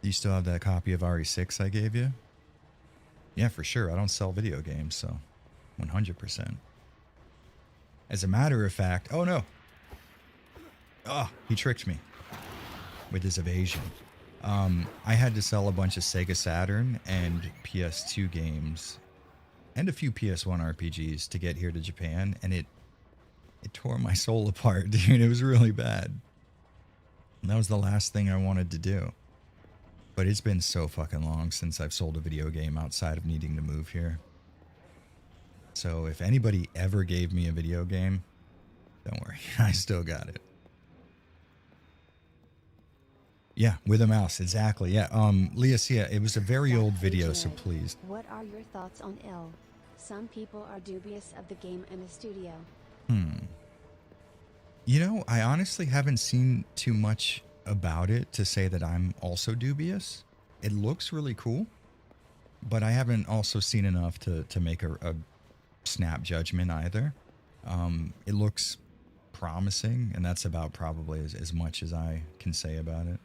Speaker 1: Do you still have that copy of RE6 I gave you? Yeah, for sure. I don't sell video games, so 100%. As a matter of fact, oh no. Oh, he tricked me with his evasion. I had to sell a bunch of Sega Saturn and PS2 games and a few PS1 RPGs to get here to Japan, and it tore my soul apart, dude. It was really bad. And that was the last thing I wanted to do. But it's been so fucking long since I've sold a video game outside of needing to move here. So if anybody ever gave me a video game, don't worry, I still got it. Yeah, with a mouse, exactly. Yeah, Leah Sia, it was a very old video, so please.
Speaker 5: What are your thoughts on ill? Some people are dubious of the game in the studio.
Speaker 1: You know, I honestly haven't seen too much about it to say that I'm also dubious. It looks really cool, but I haven't also seen enough to make a snap judgment either. It looks promising, and that's about probably as much as I can say about it.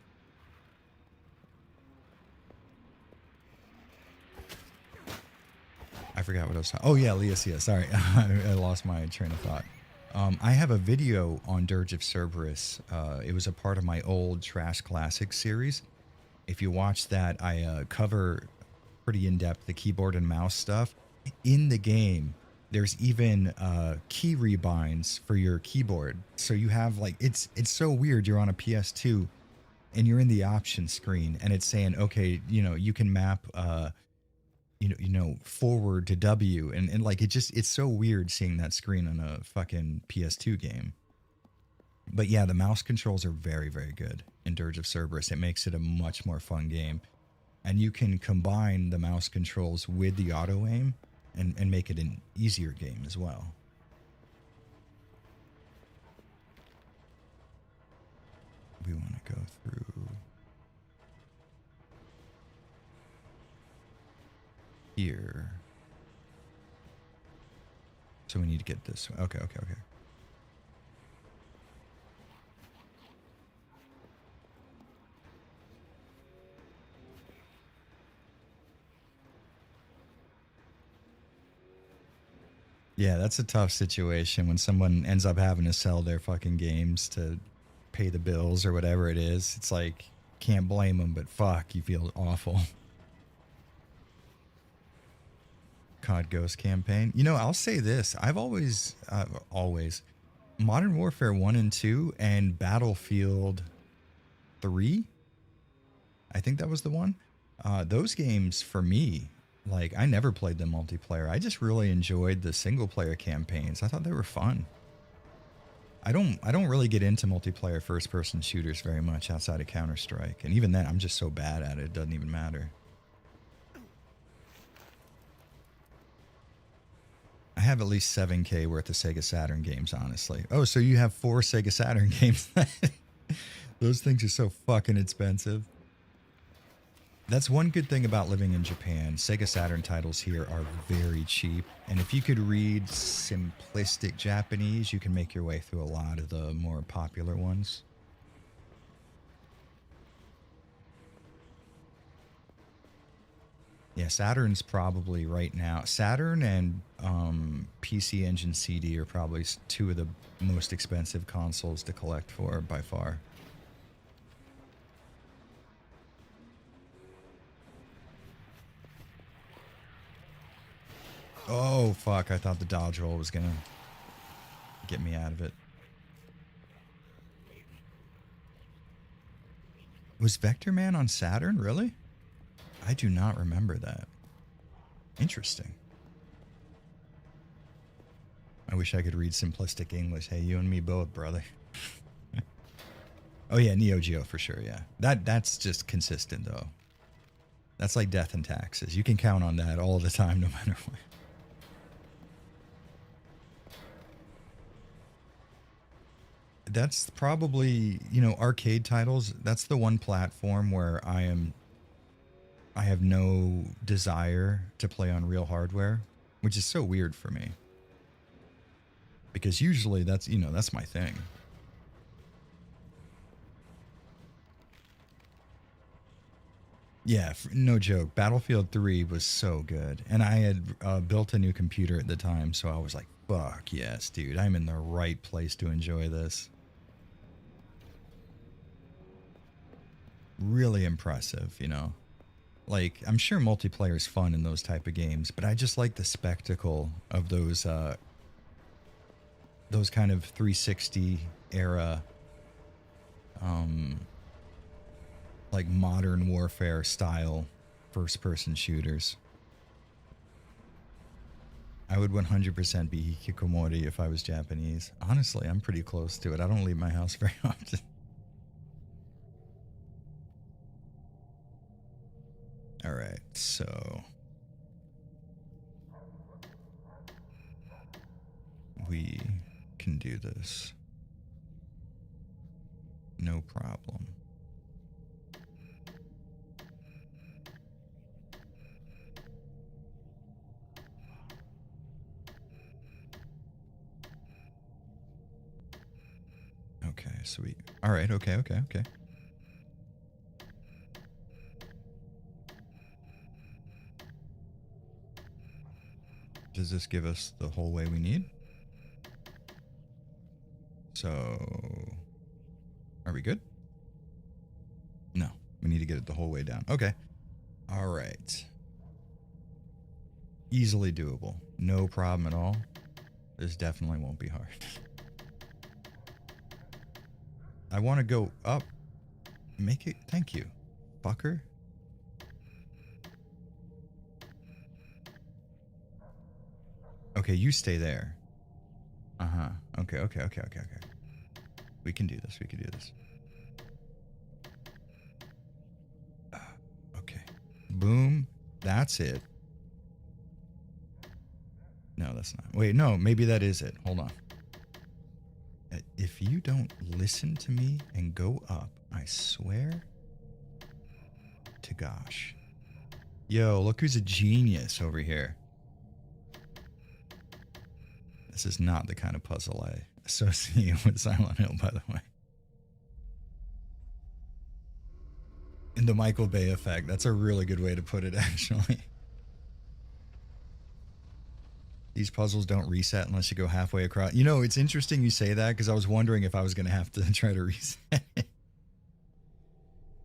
Speaker 1: forgot what I was. Oh yeah, Leasia. Sorry, I lost my train of thought. I have a video on Dirge of Cerberus. It was a part of my old Trash Classics series. If you watch that, I cover pretty in depth the keyboard and mouse stuff in the game. There's even key rebinds for your keyboard, so you have like it's so weird. You're on a PS2 and you're in the options screen, and it's saying, okay, you can map forward to W, and like it's so weird seeing that screen on a fucking PS2 game. But yeah, the mouse controls are very, very good in Dirge of Cerberus. It makes it a much more fun game. And you can combine the mouse controls with the auto aim and make it an easier game as well. We want to go through here. So we need to get this. Okay. Yeah, that's a tough situation when someone ends up having to sell their fucking games to pay the bills or whatever it is. It's like, can't blame them, but fuck, you feel awful. COD Ghost campaign. I'll say this. I've always Modern Warfare 1 and 2 and Battlefield 3, I think that was the one. Those games for me, like, I never played the multiplayer. I just really enjoyed the single player campaigns. I thought they were fun. I don't really get into multiplayer first person shooters very much outside of Counter-Strike. And even then, I'm just so bad at it, it doesn't even matter. I have at least 7K worth of Sega Saturn games, honestly. Oh, so you have 4 Sega Saturn games. Those things are so fucking expensive. That's one good thing about living in Japan. Sega Saturn titles here are very cheap. And if you could read simplistic Japanese, you can make your way through a lot of the more popular ones. Yeah, Saturn's probably right now. Saturn and PC Engine CD are probably 2 of the most expensive consoles to collect for by far. Oh, fuck. I thought the dodge roll was going to get me out of it. Was Vector Man on Saturn? Really? I do not remember that. Interesting. I wish I could read simplistic English. Hey, you and me both, brother. Oh yeah, Neo Geo for sure, yeah. That's just consistent though. That's like death and taxes. You can count on that all the time, no matter what. That's probably, arcade titles. That's the one platform where I have no desire to play on real hardware, which is so weird for me. Because usually that's my thing. Yeah, no joke. Battlefield 3 was so good. And I had built a new computer at the time, so I was like, fuck yes, dude. I'm in the right place to enjoy this. Really impressive, Like, I'm sure multiplayer is fun in those type of games, but I just like the spectacle of those kind of 360 era, like modern warfare style first-person shooters. I would 100% be hikikomori if I was Japanese. Honestly, I'm pretty close to it. I don't leave my house very often. All right, so we can do this. No problem. Okay, sweet. All right, okay. Does this give us the whole way we need? So, are we good? No, we need to get it the whole way down. Okay. All right. Easily doable. No problem at all. This definitely won't be hard. I want to go up. Make it. Thank you, fucker. Okay, you stay there. Uh-huh. Okay. We can do this. We can do this. Okay. Boom. That's it. No, that's not. Wait, no, maybe that is it. Hold on. If you don't listen to me and go up, I swear to gosh. Yo, look who's a genius over here. This is not the kind of puzzle I associate with Silent Hill, by the way. And the Michael Bay effect. That's a really good way to put it, actually. These puzzles don't reset unless you go halfway across. You know, it's interesting you say that because I was wondering if I was going to have to try to reset it.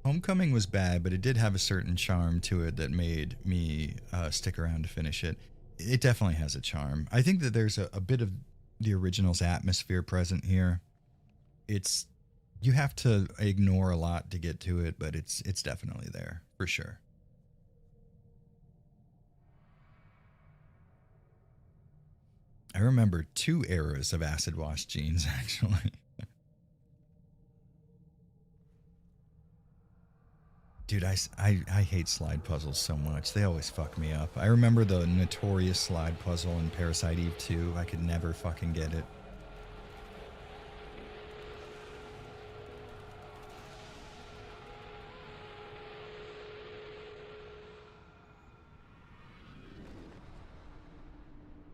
Speaker 1: Homecoming was bad, but it did have a certain charm to it that made me stick around to finish it. It definitely has a charm. I think that there's a bit of the original's atmosphere present here. It's, you have to ignore a lot to get to it, but it's definitely there for sure. I remember 2 eras of acid wash jeans, actually. Dude, I hate slide puzzles so much. They always fuck me up. I remember the notorious slide puzzle in Parasite Eve 2. I could never fucking get it.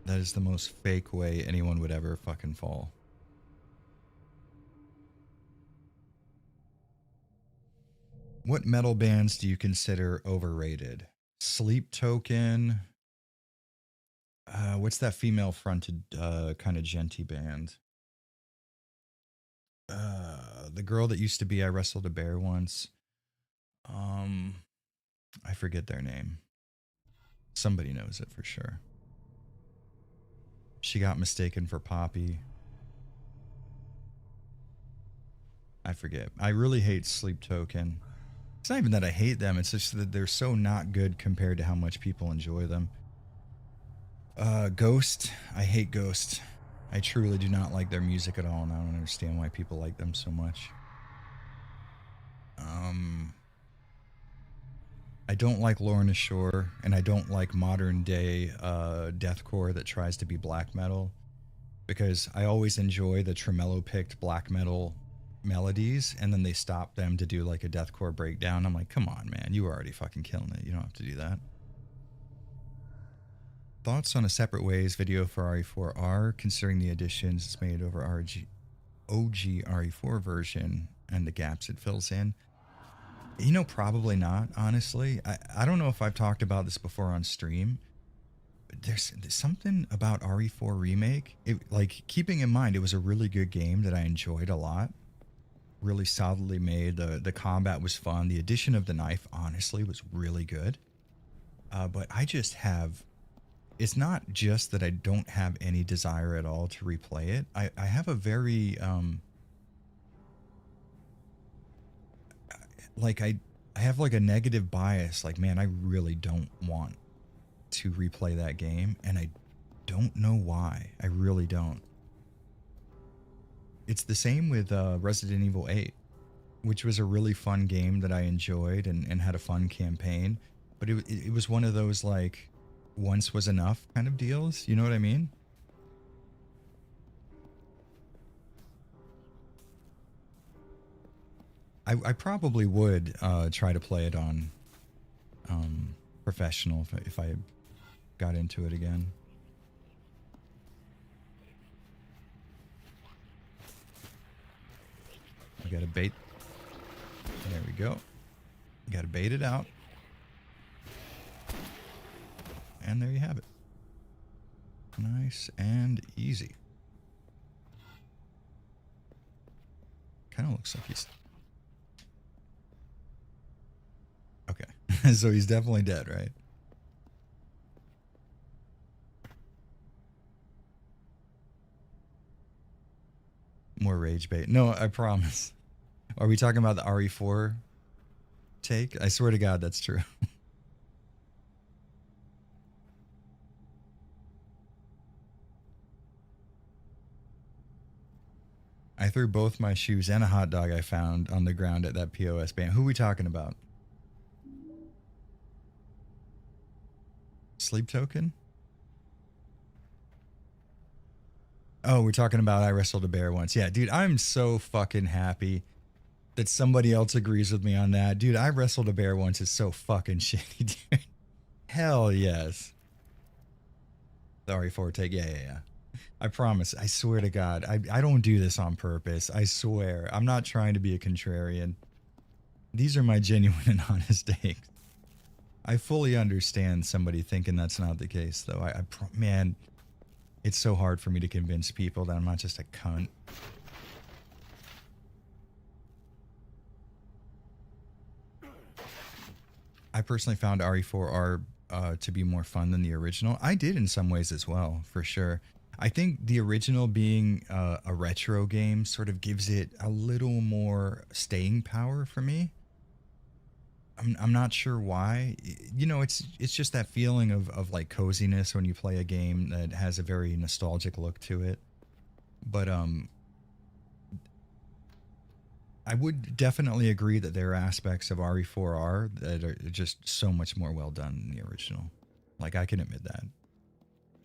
Speaker 1: That is the most fake way anyone would ever fucking fall. What metal bands do you consider overrated? Sleep Token. What's that female fronted kind of genty band? The girl that used to be I Wrestled a Bear once. I forget their name. Somebody knows it for sure. She got mistaken for Poppy. I forget. I really hate Sleep Token. It's not even that I hate them. It's just that they're so not good compared to how much people enjoy them. Ghost. I hate Ghost. I truly do not like their music at all, and I don't understand why people like them so much. I don't like Lorna Shore, and I don't like modern day deathcore that tries to be black metal, because I always enjoy the tremolo picked black metal melodies, and then they stop them to do like a deathcore breakdown. I'm like, come on, man, you were already fucking killing it. You don't have to do that. Thoughts on a Separate Ways video for RE4R, considering the additions it's made over OG RE4 version and the gaps it fills in? You know, probably not, honestly. I don't know if I've talked about this before on stream. But there's something about RE4 Remake. Like, keeping in mind, it was a really good game that I enjoyed a lot. Really solidly made. The combat was fun. The addition of the knife, honestly, was really good. But I just have... It's not just that I don't have any desire at all to replay it. I have a very... like I have like a negative bias. Like, man, I really don't want to replay that game, and I don't know why. I really don't. It's the same with Resident Evil 8, which was a really fun game that I enjoyed and had a fun campaign, but it was one of those like once was enough kind of deals. You know what I mean? I probably would try to play it on professional if I got into it again. We gotta bait. There we go. We gotta bait it out. And there you have it. Nice and easy. Kind of looks like he's... Okay. So he's definitely dead, right? More rage bait. No, I promise. Are we talking about the RE4 take? I swear to God, that's true. I threw both my shoes and a hot dog I found on the ground at that POS band. Who are we talking about? Sleep token? Oh, we're talking about I wrestled a bear once. Yeah, dude, I'm so fucking happy that somebody else agrees with me on that. Dude, I wrestled a bear once is so fucking shitty, dude. Hell yes. Sorry for take. Yeah. I promise. I swear to God. I don't do this on purpose. I swear. I'm not trying to be a contrarian. These are my genuine and honest takes. I fully understand somebody thinking that's not the case, though. Man, it's so hard for me to convince people that I'm not just a cunt. I personally found RE4R to be more fun than the original. I did in some ways as well, for sure. I think the original being a retro game sort of gives it a little more staying power for me. I'm not sure why. You know, it's just that feeling of like coziness when you play a game that has a very nostalgic look to it. But I would definitely agree that there are aspects of RE4R that are just so much more well done than the original. Like, I can admit that.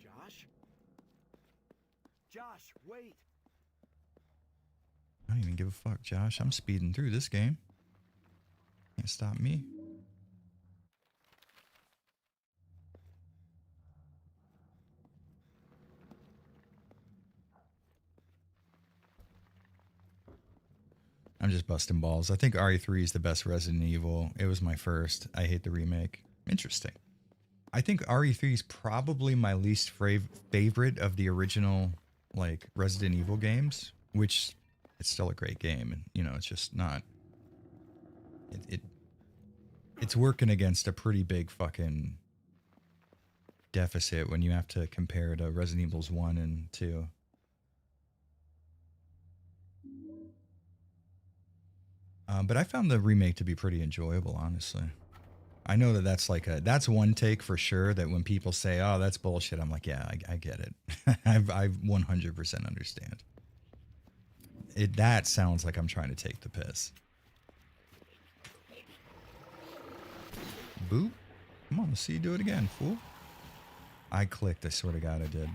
Speaker 2: Josh? Josh, wait!
Speaker 1: I don't even give a fuck, Josh. I'm speeding through this game. Can't stop me. I'm just busting balls. I think RE3 is the best Resident Evil. It was my first. I hate the remake. Interesting. I think RE3 is probably my least favorite of the original, like, Resident Evil games, which it's still a great game. And, you know, it's just not... It's working against a pretty big fucking deficit when you have to compare to Resident Evil's 1 and 2. But I found the remake to be pretty enjoyable, honestly. I know that that's one take for sure, that when people say, oh, that's bullshit, I'm like, yeah, I get it. I 100% understand. That sounds like I'm trying to take the piss. Boop. Come on, let's see you do it again, fool. I clicked, I swear to God I did.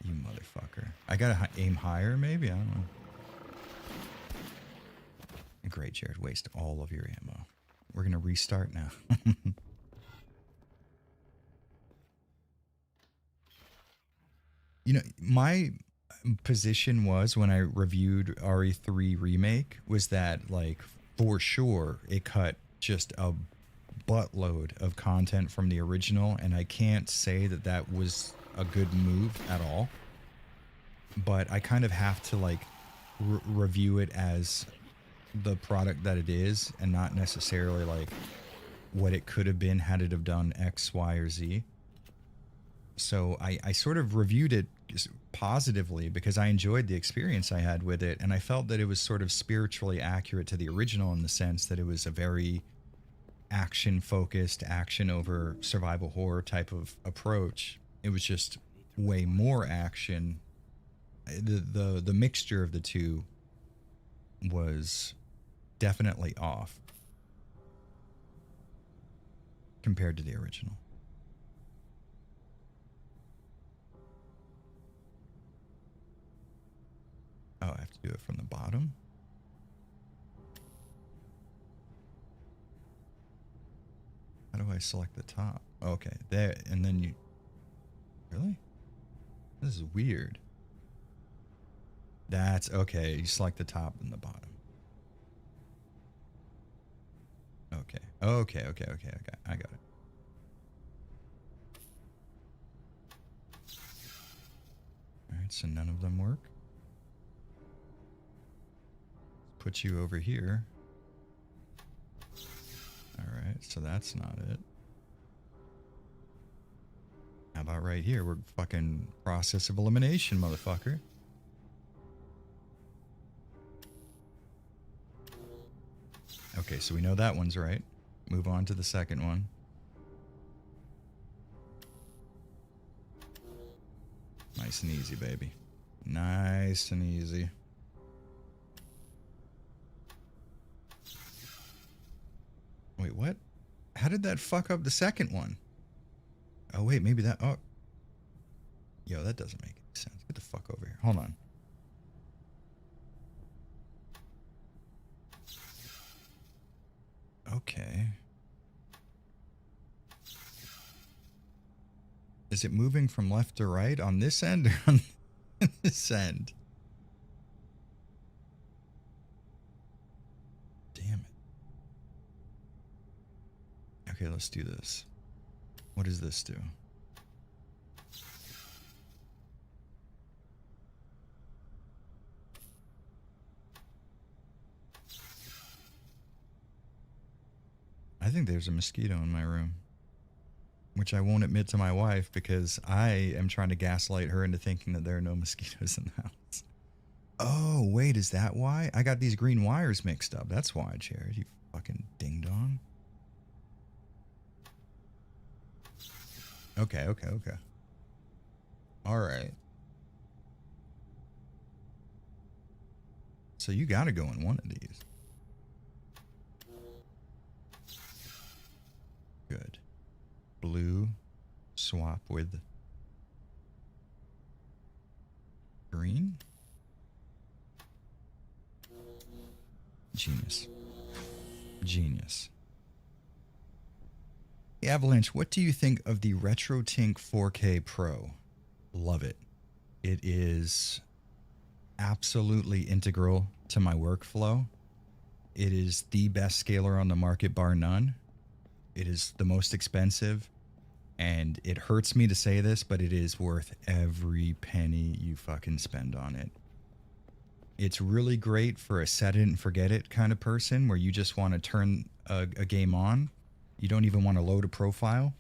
Speaker 1: You motherfucker. I gotta aim higher, maybe? I don't know. Great, Jared. Waste all of your ammo. We're gonna restart now. You know, my position was when I reviewed RE3 Remake was that, like, for sure it cut just a buttload of content from the original, and I can't say that that was a good move at all. But I kind of have to, like, review it as the product that it is, and not necessarily like what it could have been had it have done X, Y, or Z. So I sort of reviewed it positively because I enjoyed the experience I had with it, and I felt that it was sort of spiritually accurate to the original in the sense that it was a very action-focused, action over survival horror type of approach. It was just way more action. The mixture of the two was definitely off compared to the original. Oh, I have to do it from the bottom? How do I select the top? Okay, there, and then you... Really? This is weird. That's okay. You select the top and the bottom. Okay, okay, okay, okay. I got it. All right, so none of them work. Put you over here. All right, so that's not it. How about right here? We're fucking process of elimination, motherfucker. Okay, so we know that one's right. Move on to the second one. Nice and easy, baby. Nice and easy. Wait, what? How did that fuck up the second one? Oh, wait, maybe that... Oh. Yo, that doesn't make any sense. Get the fuck over here. Hold on. Okay. Is it moving from left to right on this end or on this end? Damn it. Okay, let's do this. What does this do? I think there's a mosquito in my room, which I won't admit to my wife because I am trying to gaslight her into thinking that there are no mosquitoes in the house. Oh, wait, is that why? I got these green wires mixed up. That's why, Jared, you fucking ding-dong. Okay, okay, okay. All right. So you got to go in one of these. Good. Blue swap with green. Genius. Genius. Avalanche, what do you think of the RetroTink 4K Pro? Love it. It is absolutely integral to my workflow. It is the best scaler on the market, bar none. It is the most expensive, and it hurts me to say this, but it is worth every penny you fucking spend on it. It's really great for a set it and forget it kind of person where you just want to turn a game on. You don't even want to load a profile.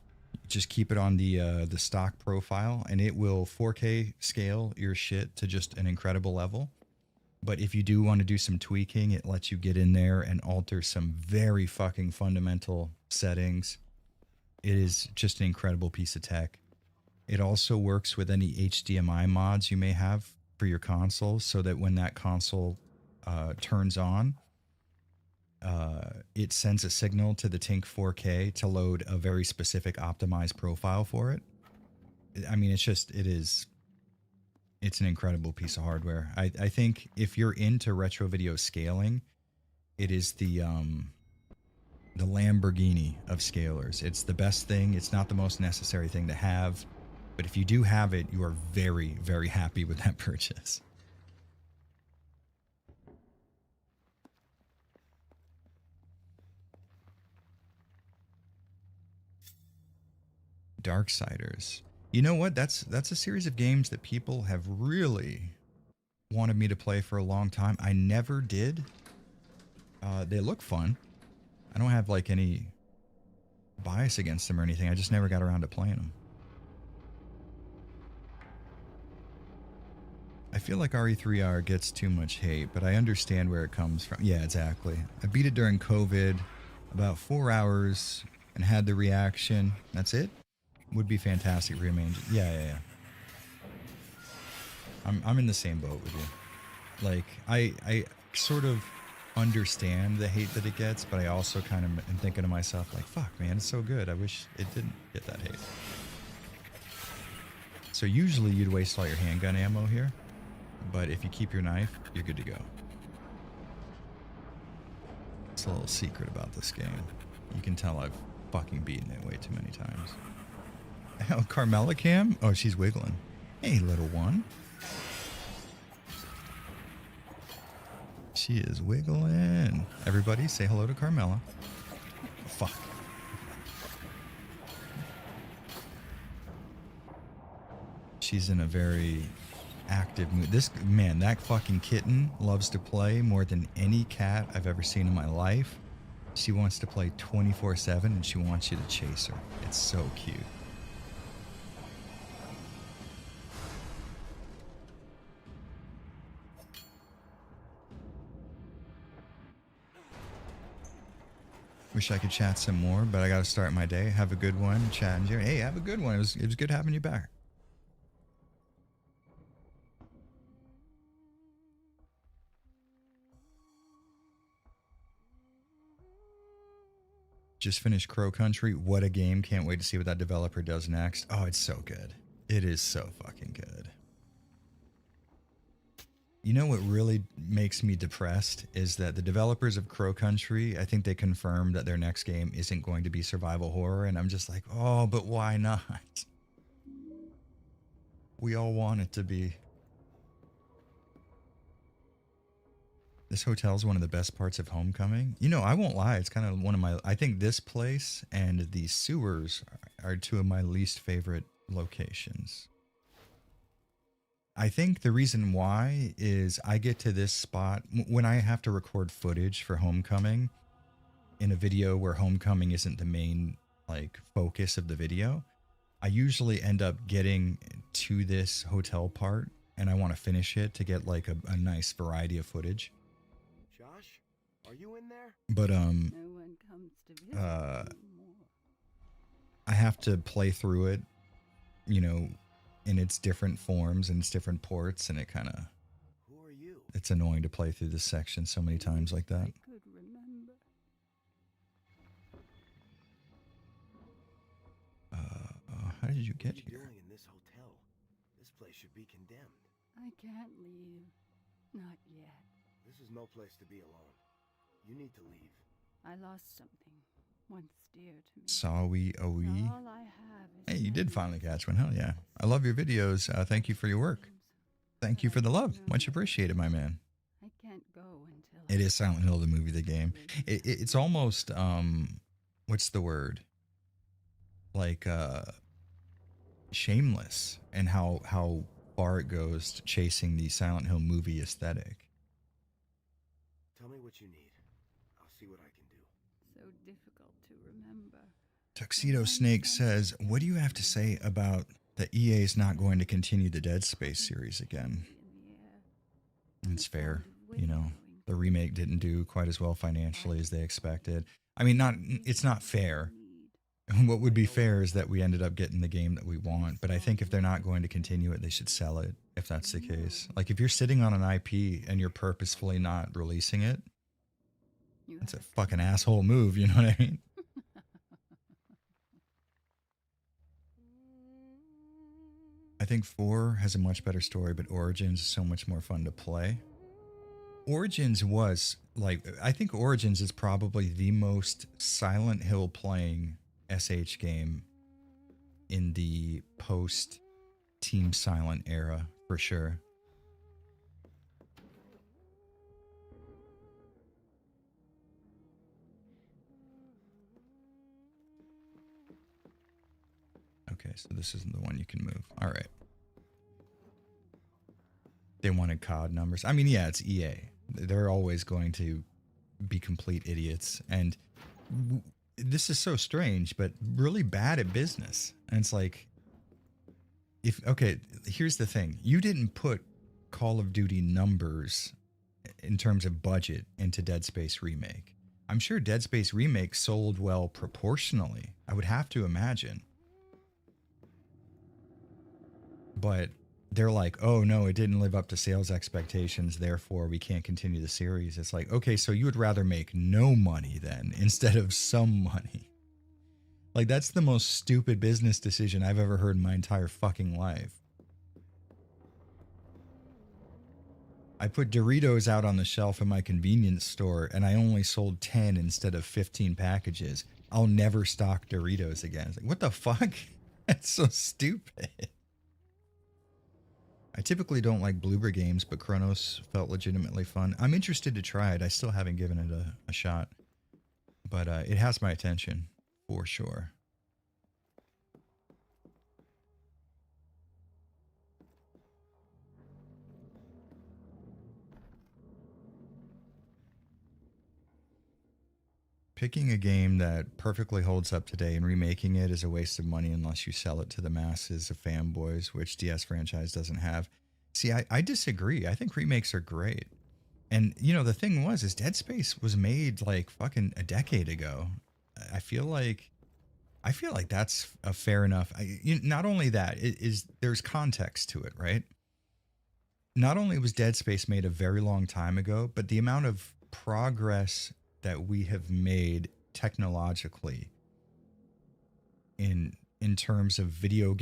Speaker 1: Just keep it on the stock profile, and it will 4K scale your shit to just an incredible level. But if you do want to do some tweaking, it lets you get in there and alter some very fucking fundamental settings. It is just an incredible piece of tech. It also works with any HDMI mods you may have for your console, so that when that console turns on, it sends a signal to the Tink 4K to load a very specific optimized profile for it. I mean, it's an incredible piece of hardware. I think if you're into retro video scaling, it is the Lamborghini of scalers. It's the best thing. It's not the most necessary thing to have, but if you do have it, you are very, very happy with that purchase. Darksiders. You know what? That's a series of games that people have really wanted me to play for a long time. I never did. They look fun. I don't have like any bias against them or anything. I just never got around to playing them. I feel like RE3R gets too much hate, but I understand where it comes from. Yeah, exactly. I beat it during COVID, about 4 hours, and had the reaction. That's it? Would be fantastic reimaging. Yeah. I'm in the same boat with you. Like, I sort of understand the hate that it gets, but I also kind of am thinking to myself, like, fuck, man, it's so good. I wish it didn't get that hate. So usually you'd waste all your handgun ammo here, but if you keep your knife, you're good to go. It's a little secret about this game. You can tell I've fucking beaten it way too many times. Oh, Carmela Cam? Oh, she's wiggling. Hey, little one. She is wiggling. Everybody say hello to Carmela. fuck. She's in a very active mood. This man, that fucking kitten loves to play more than any cat I've ever seen in my life. She wants to play 24/7 and she wants you to chase her. It's so cute. Wish I could chat some more, but I gotta start my day. Have a good one, chatting to you. Hey, have a good one. It was good having you back. Just finished Crow Country. What a game. Can't wait to see what that developer does next. Oh, it's so good. It is so fucking good. You know what really makes me depressed is that the developers of Crow Country, I think they confirmed that their next game isn't going to be survival horror, and I'm just like, oh, but why not? We all want it to be. This hotel is one of the best parts of Homecoming. You know, I won't lie. It's kind of one of my... I think this place and the sewers are two of my least favorite locations. I think the reason why is I get to this spot... When I have to record footage for Homecoming in a video where Homecoming isn't the main, like, focus of the video, I usually end up getting to this hotel part and I want to finish it to get, like, a nice variety of footage.
Speaker 2: Josh, are you in there?
Speaker 1: But
Speaker 6: No one comes to visit anymore.
Speaker 1: I have to play through it, you know, in its different forms and its different ports, and it kind of...
Speaker 2: Who are you?
Speaker 1: It's annoying to play through this section so many times like that.
Speaker 6: I could remember.
Speaker 1: How did you
Speaker 2: What
Speaker 1: get
Speaker 2: are you
Speaker 1: here?
Speaker 2: doing in this hotel? This place should be condemned.
Speaker 6: I can't leave. Not yet.
Speaker 2: This is no place to be alone. You need to leave.
Speaker 6: I lost something once dear to me.
Speaker 1: Sawi Oe.
Speaker 6: All I have is
Speaker 1: Hey, you did
Speaker 6: memories.
Speaker 1: finally catch one. Hell yeah. I love your videos. Thank you for your work. Thank you for the love. Much appreciated, my man.
Speaker 6: I can't go until
Speaker 1: It is Silent Hill, the movie, the game. It's almost, what's the word? Like, shameless and how far it goes to chasing the Silent Hill movie aesthetic.
Speaker 2: Tell me what you need. I'll see what I can do.
Speaker 6: So difficult to remember.
Speaker 1: Tuxedo Snake says, what do you have to say about that EA's not going to continue the Dead Space series again?
Speaker 6: In the air.
Speaker 1: It's fair, you know. The remake didn't do quite as well financially as they expected. I mean, it's not fair. What would be fair is that we ended up getting the game that we want, but I think if they're not going to continue it, they should sell it, if that's the case. Like, if you're sitting on an IP and you're purposefully not releasing it, it's a fucking asshole move, you know what I mean? I think 4 has a much better story, but Origins is so much more fun to play. Origins was, like, I think Origins is probably the most Silent Hill playing SH game in the post Team Silent era, for sure. Okay, so this isn't the one you can move. All right. They wanted COD numbers. I mean, yeah, it's EA. They're always going to be complete idiots. And this is so strange, but really bad at business. And it's like, okay, here's the thing. You didn't put Call of Duty numbers in terms of budget into Dead Space Remake. I'm sure Dead Space Remake sold well proportionally. I would have to imagine. But they're like, oh no, it didn't live up to sales expectations, therefore we can't continue the series. It's like, okay, so you would rather make no money then instead of some money. Like, that's the most stupid business decision I've ever heard in my entire fucking life. I put Doritos out on the shelf in my convenience store and I only sold 10 instead of 15 packages. I'll never stock Doritos again. It's like, what the fuck? That's so stupid. I typically don't like Bloober games, but Chronos felt legitimately fun. I'm interested to try it. I still haven't given it a shot. but it has my attention for sure. Picking a game that perfectly holds up today and remaking it is a waste of money unless you sell it to the masses of fanboys, which DS franchise doesn't have. See, I disagree. I think remakes are great. And you know, the thing was is Dead Space was made like fucking a decade ago. I feel like that's a fair enough. Not only that, it is there's context to it, right? Not only was Dead Space made a very long time ago, but the amount of progress that we have made technologically in terms of video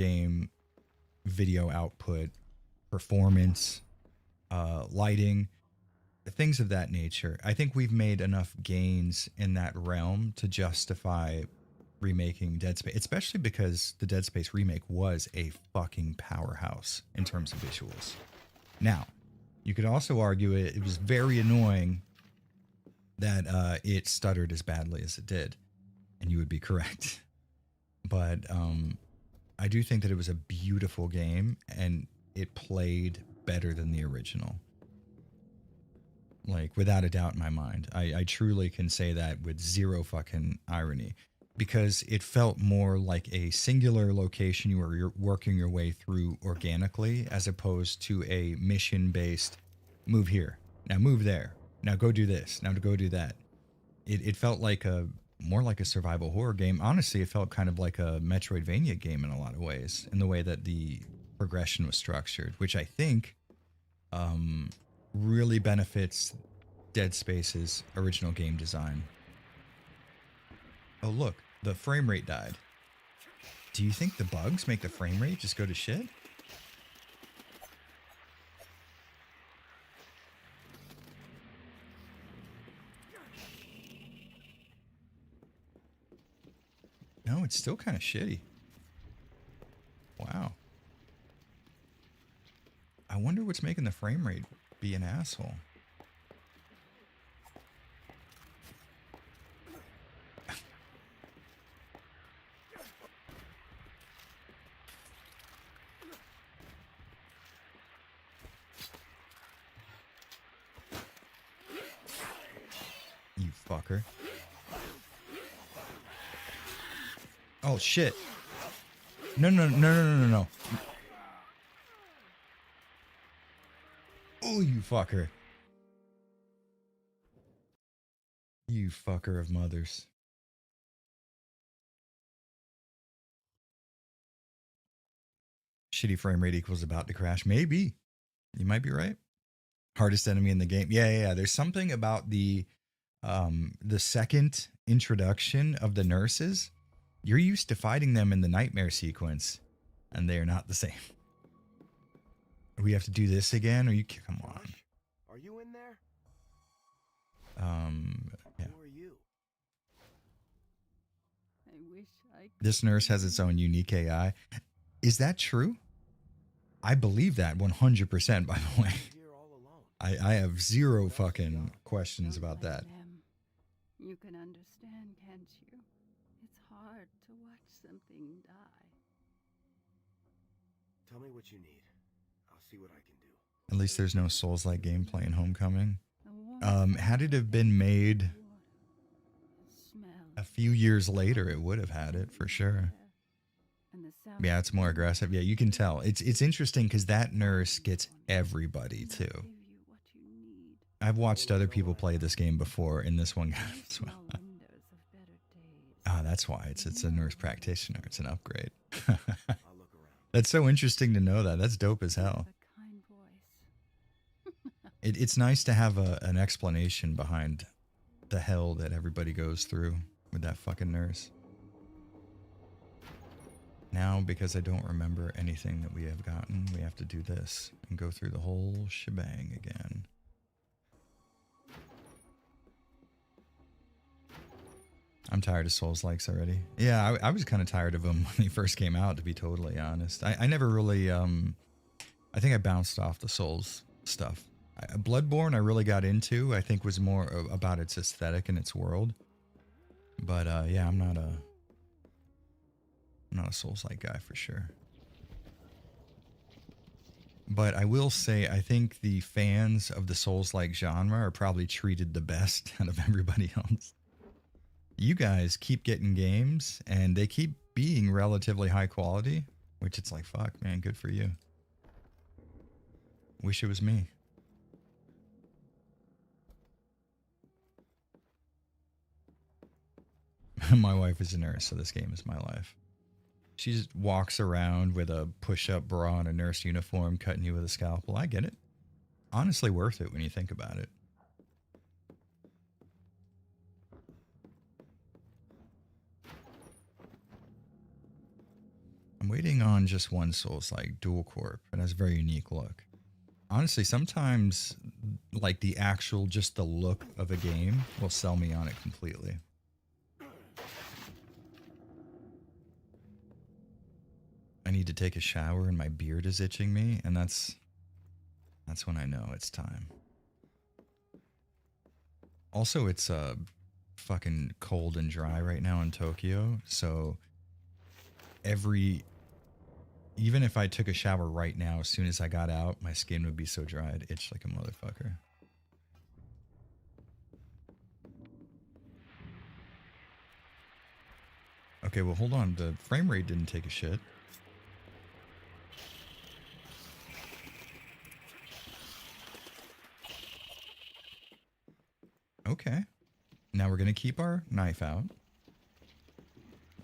Speaker 1: output, performance, lighting, things of that nature. I think we've made enough gains in that realm to justify remaking Dead Space, especially because the Dead Space remake was a fucking powerhouse in terms of visuals. Now, you could also argue it was very annoying that it stuttered as badly as it did, and you would be correct. But I do think that it was a beautiful game, and it played better than the original. Like, without a doubt in my mind. I truly can say that with zero fucking irony, because it felt more like a singular location you were working your way through organically, as opposed to a mission-based move here, now move there, now go do this, now to go do that. It felt like more like a survival horror game. Honestly, it felt kind of like a Metroidvania game in a lot of ways, in the way that the progression was structured, which I think really benefits Dead Space's original game design. Oh look, the frame rate died. Do you think the bugs make the frame rate just go to shit? No, it's still kind of shitty. Wow. I wonder what's making the frame rate be an asshole. You fucker. Oh shit. No. Oh, you fucker. You fucker of mothers. Shitty frame rate equals about to crash. Maybe. You might be right. Hardest enemy in the game. Yeah. There's something about the second introduction of the nurses. You're used to fighting them in the nightmare sequence, and they are not the same. We have to do this again? Or you come on.
Speaker 2: Are you in there?
Speaker 1: Yeah.
Speaker 2: Who are you?
Speaker 6: I wish I could.
Speaker 1: This nurse has its own unique AI. Is that true? I believe that 100%, by the way.
Speaker 2: Here all alone.
Speaker 1: I have zero fucking questions about that.
Speaker 6: Them. You can understand, can't you? It's hard to watch something die.
Speaker 2: Tell me what you need. I'll see what I can do.
Speaker 1: At least there's no Souls-like gameplay in Homecoming.
Speaker 6: The warmth
Speaker 1: Had it have been made
Speaker 6: of the smell
Speaker 1: a few years later, it would have had it for sure.
Speaker 6: and the sound
Speaker 1: Yeah,
Speaker 6: of
Speaker 1: it's more aggressive. Yeah, you can tell. It's interesting because that nurse gets everybody too.
Speaker 6: give you what you need.
Speaker 1: I've watched other people play this game before, and this one got it as well.
Speaker 6: Small windows of better days.
Speaker 1: Ah, that's why it's a nurse practitioner. It's an upgrade.
Speaker 2: I'll look around.
Speaker 1: That's so interesting to know that. That's dope as hell.
Speaker 6: A kind voice.
Speaker 1: It's nice to have an explanation behind the hell that everybody goes through with that fucking nurse. Now, because I don't remember anything that we have gotten, we have to do this and go through the whole shebang again. I'm tired of Souls-likes already. Yeah, I was kind of tired of them when they first came out, to be totally honest. I never really, I think I bounced off the Souls stuff. Bloodborne I really got into, I think was more about its aesthetic and its world. But yeah, I'm not a Souls-like guy for sure. But I will say, I think the fans of the Souls-like genre are probably treated the best out of everybody else. You guys keep getting games, and they keep being relatively high quality, which it's like, fuck, man, good for you. Wish it was me. My wife is a nurse, so this game is my life. She just walks around with a push-up bra and a nurse uniform, cutting you with a scalpel. I get it. Honestly worth it when you think about it. I'm waiting on just one Souls-like dual corp. It has a very unique look. Honestly, sometimes like the actual, just the look of a game will sell me on it completely. I need to take a shower and my beard is itching me, and that's when I know it's time. Also, it's fucking cold and dry right now in Tokyo, so even if I took a shower right now, as soon as I got out, my skin would be so dry it'd itch like a motherfucker. Okay, well, hold on. The frame rate didn't take a shit. Okay. Now we're going to keep our knife out,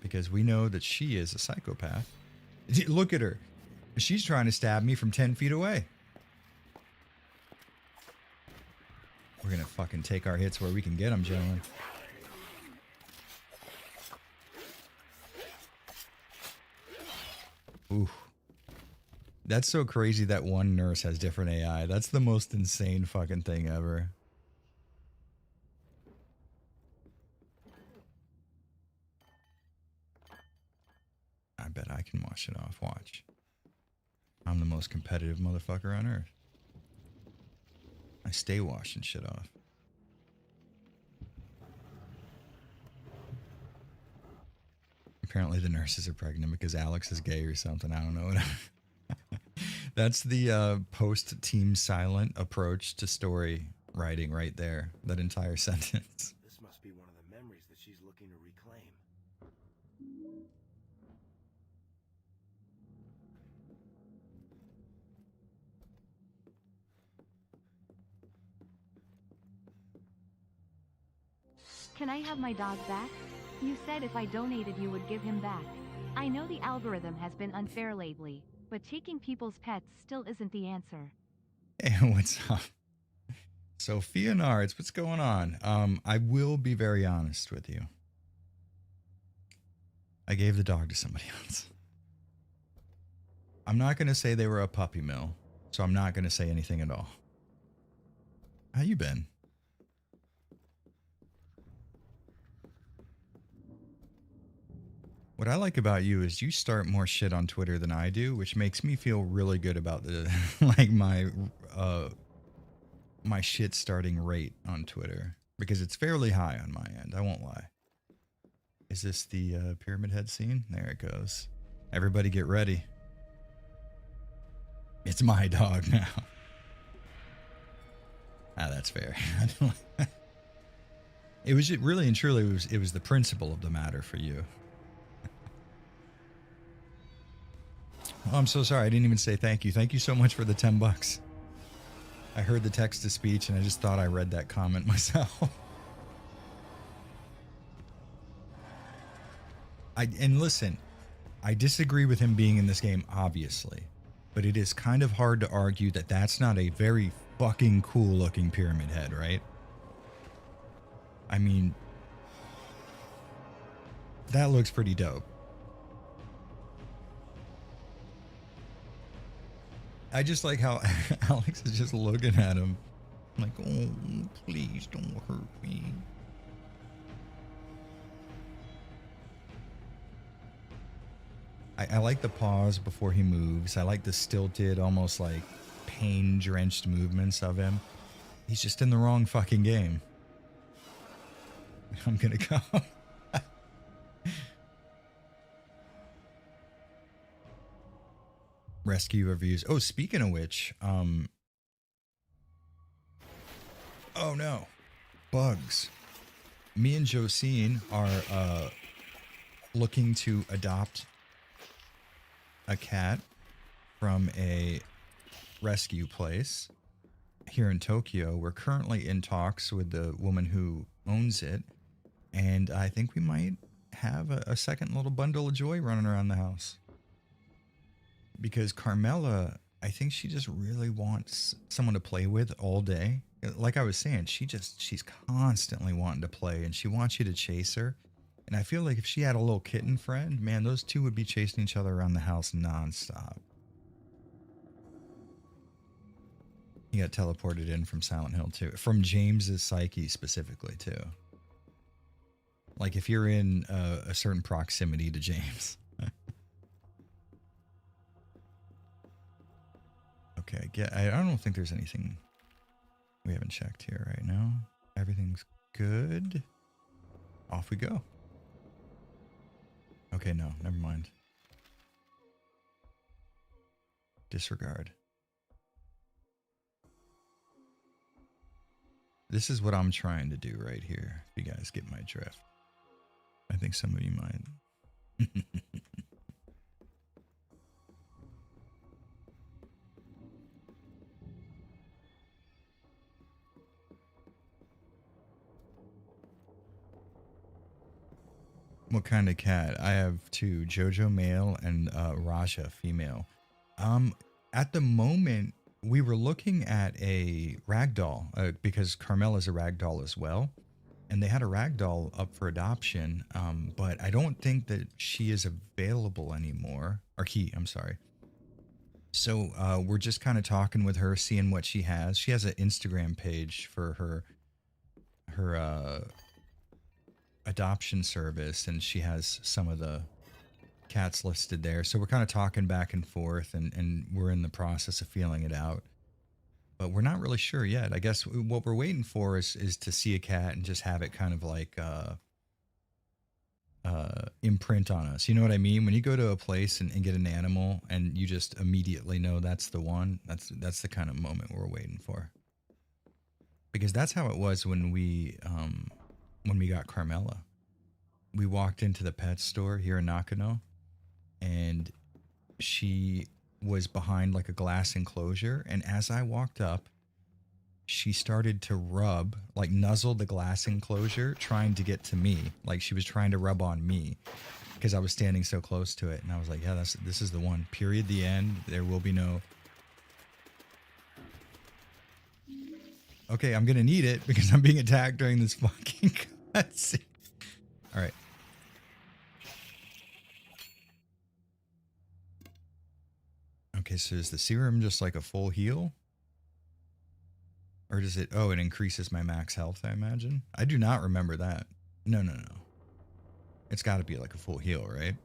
Speaker 1: because we know that she is a psychopath. Look at her. She's trying to stab me from 10 feet away. We're going to fucking take our hits where we can get them, gentlemen. Ooh. That's so crazy that one nurse has different AI. That's the most insane fucking thing ever. I bet I can wash it off. Watch. I'm the most competitive motherfucker on earth. I stay washing shit off. Apparently the nurses are pregnant because Alex is gay or something. I don't know. That's the post-team silent approach to story writing right there. That entire sentence.
Speaker 2: This must be one of the memories that she's looking to reclaim.
Speaker 3: Can I have my dog back? You said if I donated you would give him back. I know the algorithm has been unfair lately, but taking people's pets still isn't the answer.
Speaker 1: Hey, what's up? Sophia Nards, what's going on? I will be very honest with you. I gave the dog to somebody else. I'm not going to say they were a puppy mill, so I'm not going to say anything at all. How you been? What I like about you is you start more shit on Twitter than I do, which makes me feel really good about the like my shit starting rate on Twitter, because it's fairly high on my end. I won't lie. Is this the pyramid head scene? There it goes. Everybody get ready. It's my dog now. Ah, that's fair. It was really and truly it was the principle of the matter for you. Oh, I'm so sorry. I didn't even say thank you. Thank you so much for the $10. I heard the text to speech and I just thought I read that comment myself. And listen, I disagree with him being in this game, obviously, but it is kind of hard to argue that that's not a very fucking cool looking pyramid head, right? I mean, that looks pretty dope. I just like how Alex is just looking at him like, oh, please don't hurt me. I like the pause before he moves. I like the stilted, almost like pain-drenched movements of him. He's just in the wrong fucking game. I'm gonna go. rescue reviews. Oh, speaking of which, oh no, bugs. Me and Josine are looking to adopt a cat from a rescue place here in Tokyo. We're currently in talks with the woman who owns it, and I think we might have a second little bundle of joy running around the house. Because Carmela, I think she just really wants someone to play with all day. Like I was saying, she's constantly wanting to play, and she wants you to chase her. And I feel like if she had a little kitten friend, man, those two would be chasing each other around the house nonstop. He got teleported in from Silent Hill too, from James's psyche specifically too. Like if you're in a certain proximity to James. Okay, I don't think there's anything we haven't checked here right now. Everything's good. Off we go. Okay, no, never mind. Disregard. This is what I'm trying to do right here, if you guys get my drift. I think some of you might. What kind of cat? I have two, Jojo male and Raja female. At the moment, we were looking at a ragdoll because Carmela's a ragdoll as well, and they had a ragdoll up for adoption. But I don't think that she is available anymore. Or he, I'm sorry. So we're just kind of talking with her, seeing what she has. She has an Instagram page for her adoption service, and she has some of the cats listed there. So we're kind of talking back and forth, and we're in the process of feeling it out. But we're not really sure yet. I guess what we're waiting for is to see a cat and just have it kind of like imprint on us. You know what I mean? When you go to a place and get an animal and you just immediately know that's the one, that's the kind of moment we're waiting for. Because that's how it was when we got Carmela. We walked into the pet store here in Nakano, and she was behind like a glass enclosure, and as I walked up, she started to rub, like nuzzle the glass enclosure, trying to get to me. Like she was trying to rub on me because I was standing so close to it. And I was like, yeah, this is the one. Period. The end. There will be no... Okay, I'm going to need it because I'm being attacked during this fucking cutscene. All right. Okay, so is the serum just like a full heal? Or does it... Oh, it increases my max health, I imagine? I do not remember that. No. It's got to be like a full heal, right?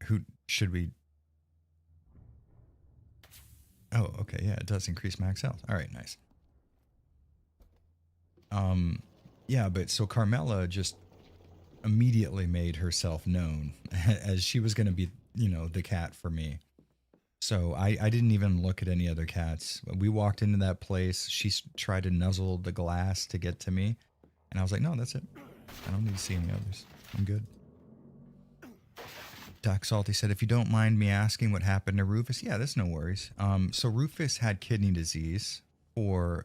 Speaker 1: Who should we... Oh, okay, yeah, it does increase max health. All right, nice. Yeah, but so Carmela just immediately made herself known as she was going to be, you know, the cat for me. So I didn't even look at any other cats. We walked into that place. She tried to nuzzle the glass to get to me. And I was like, no, that's it. I don't need to see any others. I'm good. Doc Salty said, if you don't mind me asking what happened to Rufus. Yeah, that's no worries. So Rufus had kidney disease for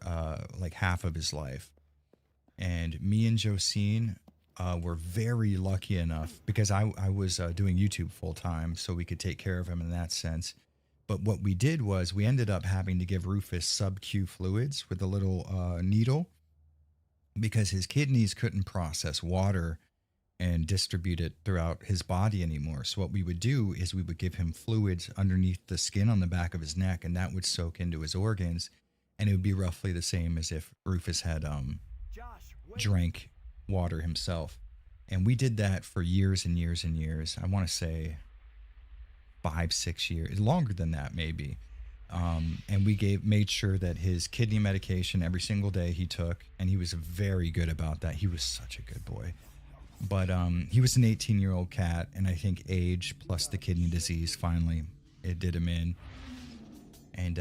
Speaker 1: like half of his life. And me and Josine were very lucky enough because I was doing YouTube full time, so we could take care of him in that sense. But what we did was we ended up having to give Rufus sub-Q fluids with a little needle because his kidneys couldn't process water and distribute it throughout his body anymore. So what we would do is we would give him fluids underneath the skin on the back of his neck, and that would soak into his organs, and it would be roughly the same as if Rufus had drank water himself. And we did that for years and years and years. I want to say 5-6 years, longer than that maybe. And we made sure that his kidney medication every single day he took, and he was very good about that. He was such a good boy. But he was an 18-year-old cat, and I think age plus the kidney disease finally it did him in. And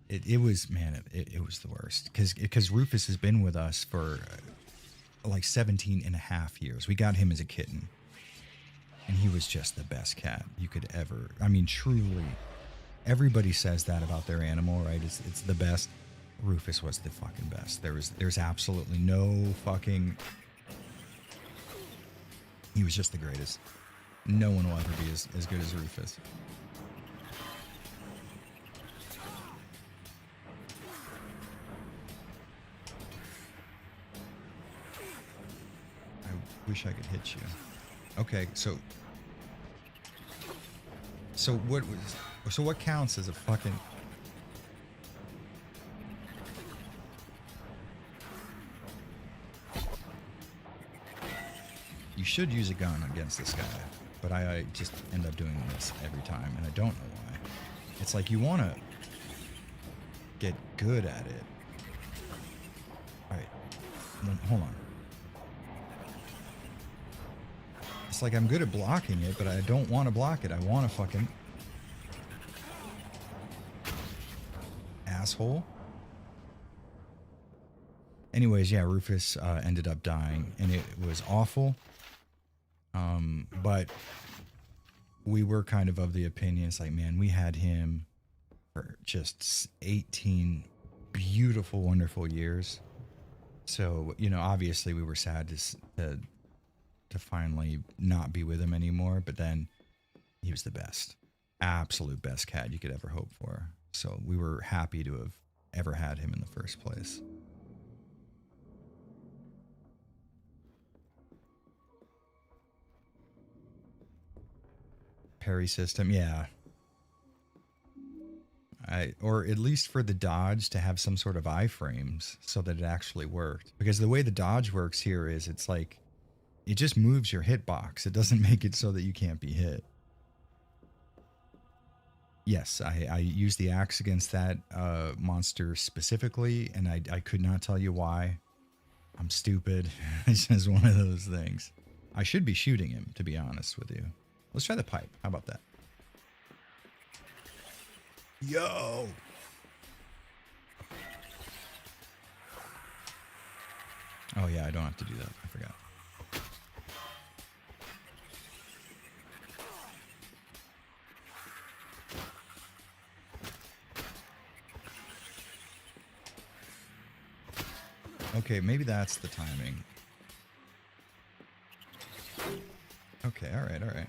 Speaker 1: it was, man, it was the worst because Rufus has been with us for like 17 and a half years. We got him as a kitten, and he was just the best cat you could ever. I mean, truly, everybody says that about their animal, right? It's the best. Rufus was the fucking best. There's absolutely no fucking. He was just the greatest. No one will ever be as good as Rufus. I wish I could hit you. Okay, so what counts as a fucking. You should use a gun against this guy, but I just end up doing this every time, and I don't know why. It's like you want to get good at it. All right, hold on. It's like I'm good at blocking it, but I don't want to block it. I want to fucking asshole. Anyways, yeah, Rufus ended up dying, and it was awful. But we were kind of the opinion, it's like, man, we had him for just 18 beautiful, wonderful years. So, you know, obviously we were sad to finally not be with him anymore, but then he was the best, absolute best cat you could ever hope for. So we were happy to have ever had him in the first place. Parry system, yeah. Or at least for the dodge to have some sort of iframes so that it actually worked. Because the way the dodge works here is it's like, it just moves your hitbox. It doesn't make it so that you can't be hit. Yes, I used the axe against that monster specifically, and I could not tell you why. I'm stupid. It's just one of those things. I should be shooting him, to be honest with you. Let's try the pipe. How about that? Yo! Oh yeah, I don't have to do that. I forgot. Okay, maybe that's the timing. Okay, all right.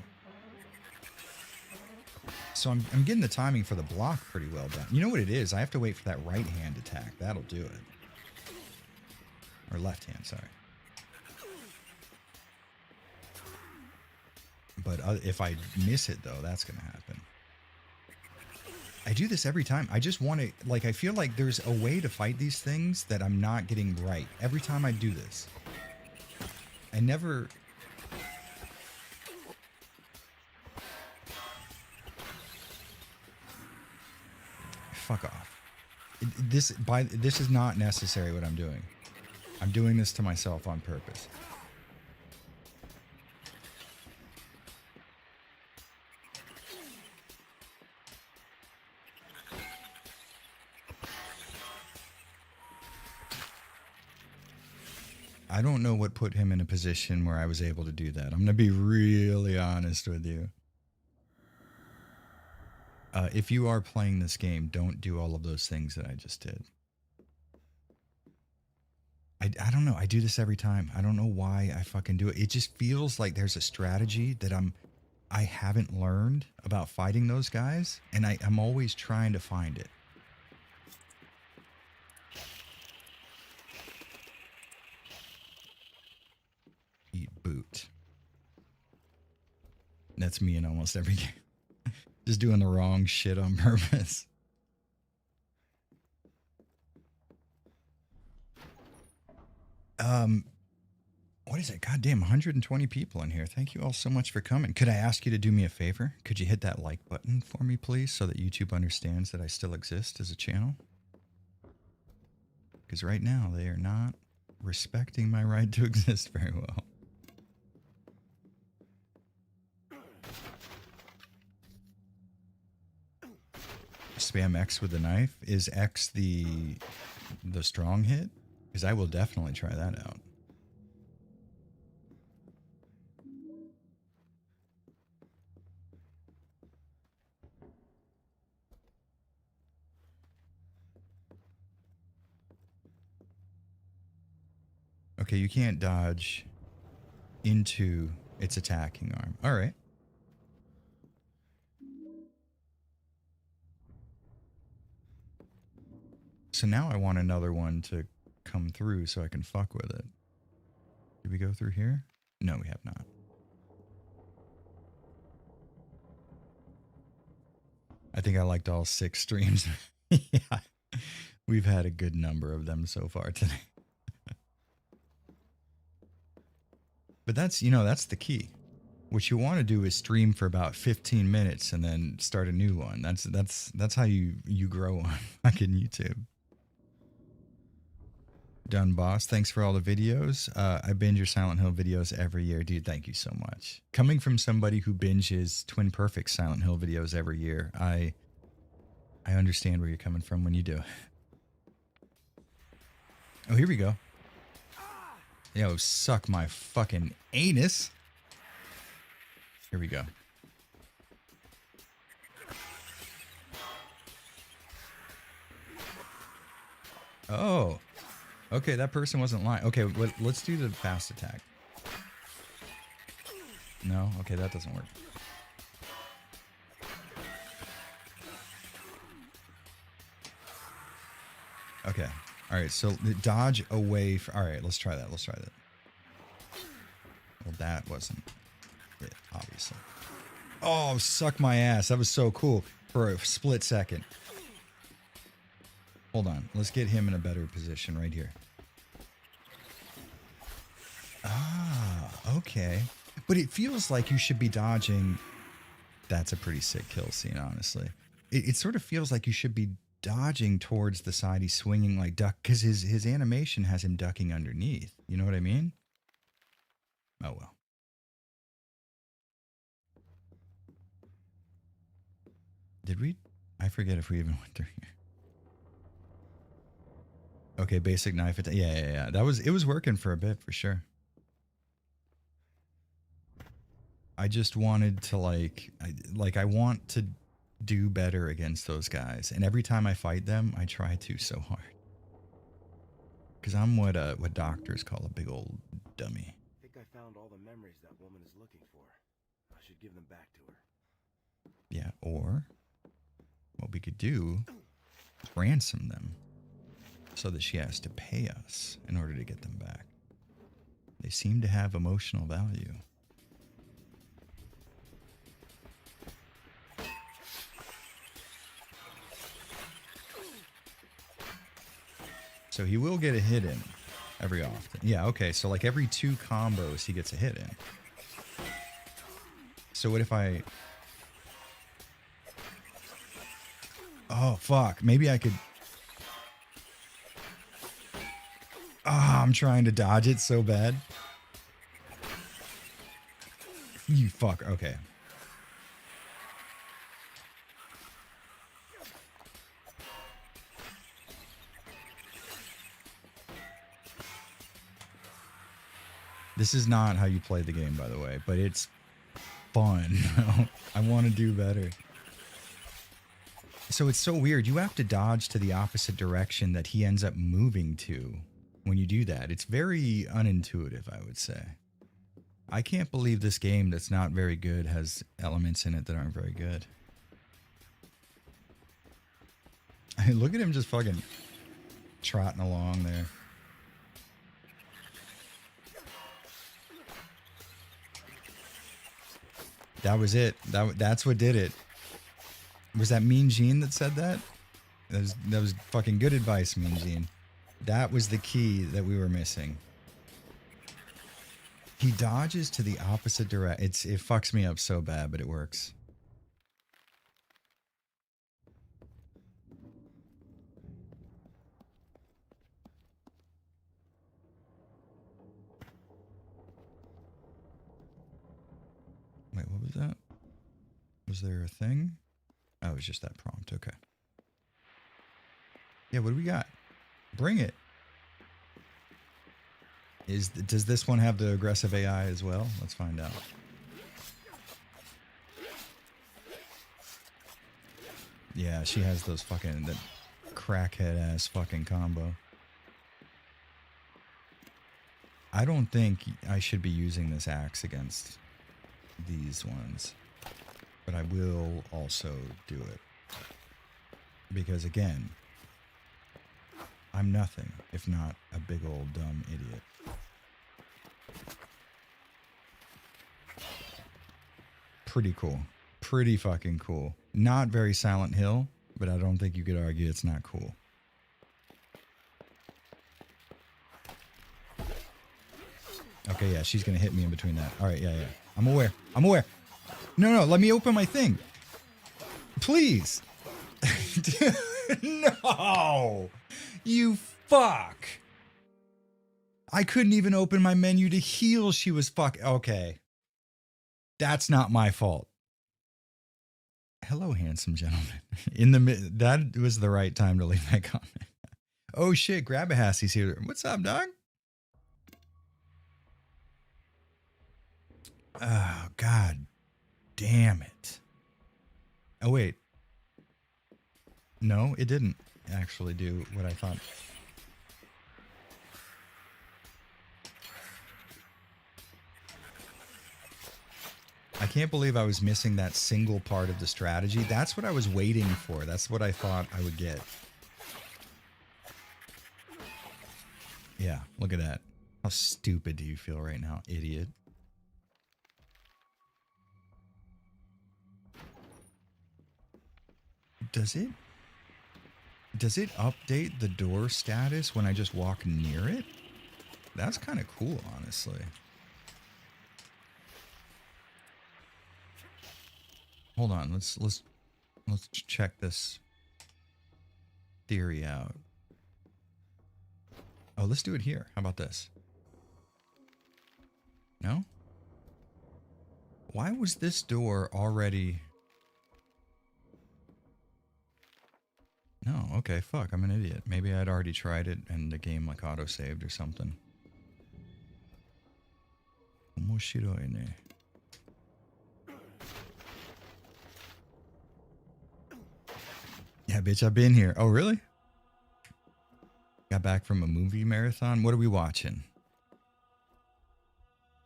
Speaker 1: So I'm getting the timing for the block pretty well done. You know what it is? I have to wait for that right hand attack. That'll do it. Or left hand, sorry. But if I miss it, though, that's going to happen. I do this every time. I just want to, like, I feel like there's a way to fight these things that I'm not getting right. Every time I do this. I never... Fuck off. This is not necessary what I'm doing. I'm doing this to myself on purpose. I don't know what put him in a position where I was able to do that. I'm going to be really honest with you. If you are playing this game, don't do all of those things that I just did. I don't know. I do this every time. I don't know why I fucking do it. It just feels like there's a strategy that I haven't learned about fighting those guys, and I'm always trying to find it. Eat boot. That's me in almost every game. Just doing the wrong shit on purpose. What is it? Goddamn, 120 people in here. Thank you all so much for coming. Could I ask you to do me a favor? Could you hit that like button for me, please, so that YouTube understands that I still exist as a channel? Because right now, they are not respecting my right to exist very well. spam X with the knife. Is X the strong hit? Because I will definitely try that out. Okay, you can't dodge into its attacking arm. All right. So now I want another one to come through so I can fuck with it. Did we go through here? No, we have not. I think I liked all 6 streams. Yeah. We've had a good number of them so far today. But that's, that's the key. What you want to do is stream for about 15 minutes and then start a new one. That's how you grow on fucking YouTube. Done, boss. Thanks for all the videos. I binge your Silent Hill videos every year, dude. Thank you so much. Coming from somebody who binges Twin Perfect Silent Hill videos every year, I understand where you're coming from when you do. Oh, here we go. Yo, suck my fucking anus. Here we go. Oh. Okay, that person wasn't lying. Okay, let's do the fast attack. No? Okay, that doesn't work. Okay. All right, so the dodge away. All right, let's try that. Let's try that. Well, that wasn't it, obviously. Oh, suck my ass. That was so cool for a split second. Hold on. Let's get him in a better position right here. Ah, okay. But it feels like you should be dodging. That's a pretty sick kill scene, honestly. It sort of feels like you should be dodging towards the side he's swinging like duck, because his animation has him ducking underneath. You know what I mean? Oh, well. Did we? I forget if we even went through here. Okay, basic knife attack. Yeah. It was working for a bit, for sure. I just wanted to I want to do better against those guys. And every time I fight them, I try to so hard. Because I'm what doctors call a big old dummy.
Speaker 2: I think I found all the memories that woman is looking for. I should give them back to her.
Speaker 1: Yeah, or what we could do is ransom them so that she has to pay us in order to get them back. They seem to have emotional value. So he will get a hit in every often. Yeah, okay. So like every 2 combos, he gets a hit in. So what if I... Oh, fuck. Maybe I could... Ah, I'm trying to dodge it so bad. You fuck. Okay. This is not how you play the game, by the way, but it's fun. I want to do better. So it's so weird. You have to dodge to the opposite direction that he ends up moving to when you do that. It's very unintuitive, I would say. I can't believe this game that's not very good has elements in it that aren't very good. I mean, look at him just fucking trotting along there. That was it. That's what did it. Was that Mean Gene that said that? That was fucking good advice, Mean Gene. That was the key that we were missing. He dodges to the opposite direction. It fucks me up so bad, but it works. Wait, what was that? Was there a thing? Oh, it was just that prompt. Okay. Yeah, what do we got? Bring it. Does this one have the aggressive AI as well? Let's find out. Yeah, she has those fucking the crackhead ass fucking combo. I don't think I should be using this axe against these ones, but I will also do it because again, I'm nothing if not a big old dumb idiot. Pretty cool. Pretty fucking cool. Not very Silent Hill, but I don't think you could argue it's not cool. Okay, yeah, she's gonna hit me in between that. All right, yeah. I'm aware. No, let me open my thing. Please. No. You fuck. I couldn't even open my menu to heal. She was okay. That's not my fault. Hello, handsome gentleman. That was the right time to leave that comment. Oh shit, Grabahassy's here. What's up, dog? Oh god damn it. Oh wait. No, it didn't actually do what I thought. I can't believe I was missing that single part of the strategy. That's what I was waiting for. That's what I thought I would get. Yeah, look at that. How stupid do you feel right now, idiot? Does it update the door status when I just walk near it? That's kind of cool, honestly. Hold on, let's check this theory out. Oh, let's do it here. How about this? No? Why was this door already... No, okay, fuck, I'm an idiot. Maybe I'd already tried it and the game like auto-saved or something. Omoshiroi ne. Yeah, bitch, I've been here. Oh, really? Got back from a movie marathon. What are we watching?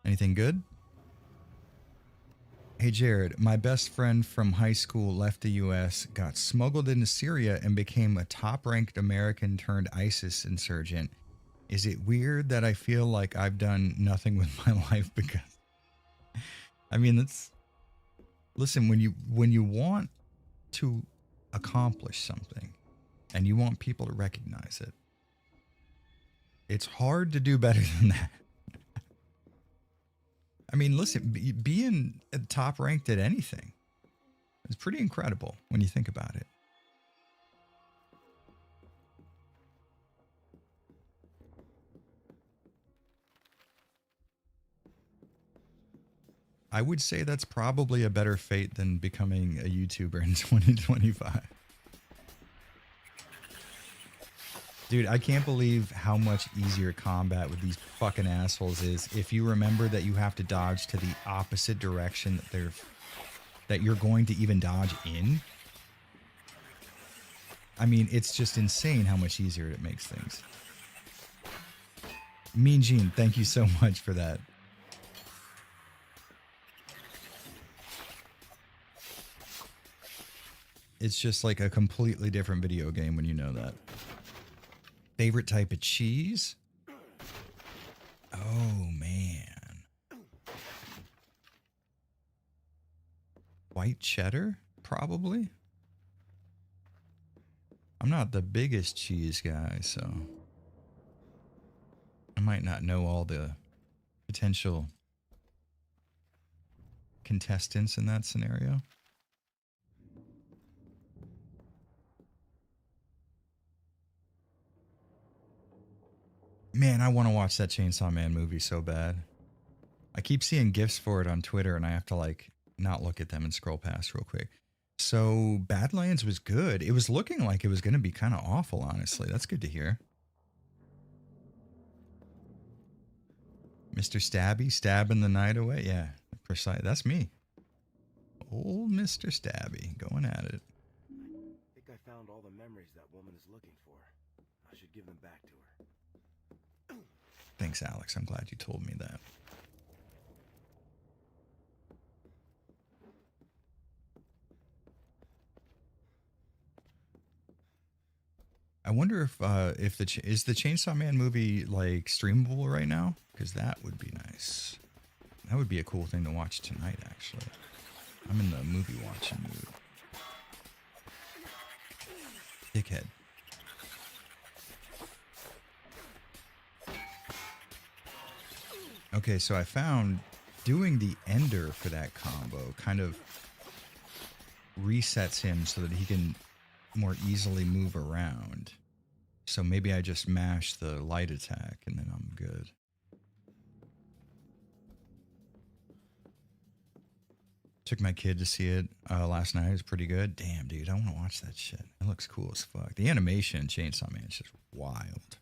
Speaker 1: Anything good? Hey, Jared, my best friend from high school left the U.S., got smuggled into Syria, and became a top-ranked American turned ISIS insurgent. Is it weird that I feel like I've done nothing with my life because... I mean, that's... Listen, when you want to accomplish something and you want people to recognize it, it's hard to do better than that. I mean, listen, being top ranked at anything is pretty incredible when you think about it. I would say that's probably a better fate than becoming a YouTuber in 2025. Dude, I can't believe how much easier combat with these fucking assholes is if you remember that you have to dodge to the opposite direction that you're going to even dodge in. I mean, it's just insane how much easier it makes things. Mean Gene, thank you so much for that. It's just like a completely different video game when you know that. Favorite type of cheese? Oh, man. White cheddar? Probably. I'm not the biggest cheese guy, so I might not know all the potential contestants in that scenario. Man, I want to watch that Chainsaw Man movie so bad. I keep seeing GIFs for it on Twitter, and I have to, like, not look at them and scroll past real quick. So Badlands was good. It was looking like it was going to be kind of awful, honestly. That's good to hear. Mr. Stabby, stabbing the night away. Yeah, precise. That's me. Old Mr. Stabby, going at it.
Speaker 2: I think I found all the memories that woman is looking for. I should give them back to her.
Speaker 1: Thanks, Alex. I'm glad you told me that. I wonder if is the Chainsaw Man movie like streamable right now? Because that would be nice. That would be a cool thing to watch tonight. Actually, I'm in the movie watching mood. Dickhead. Okay, so I found doing the ender for that combo kind of resets him so that he can more easily move around. So maybe I just mash the light attack and then I'm good. Took my kid to see it last night. It was pretty good. Damn, dude, I want to watch that shit. It looks cool as fuck. The animation in Chainsaw Man is just wild.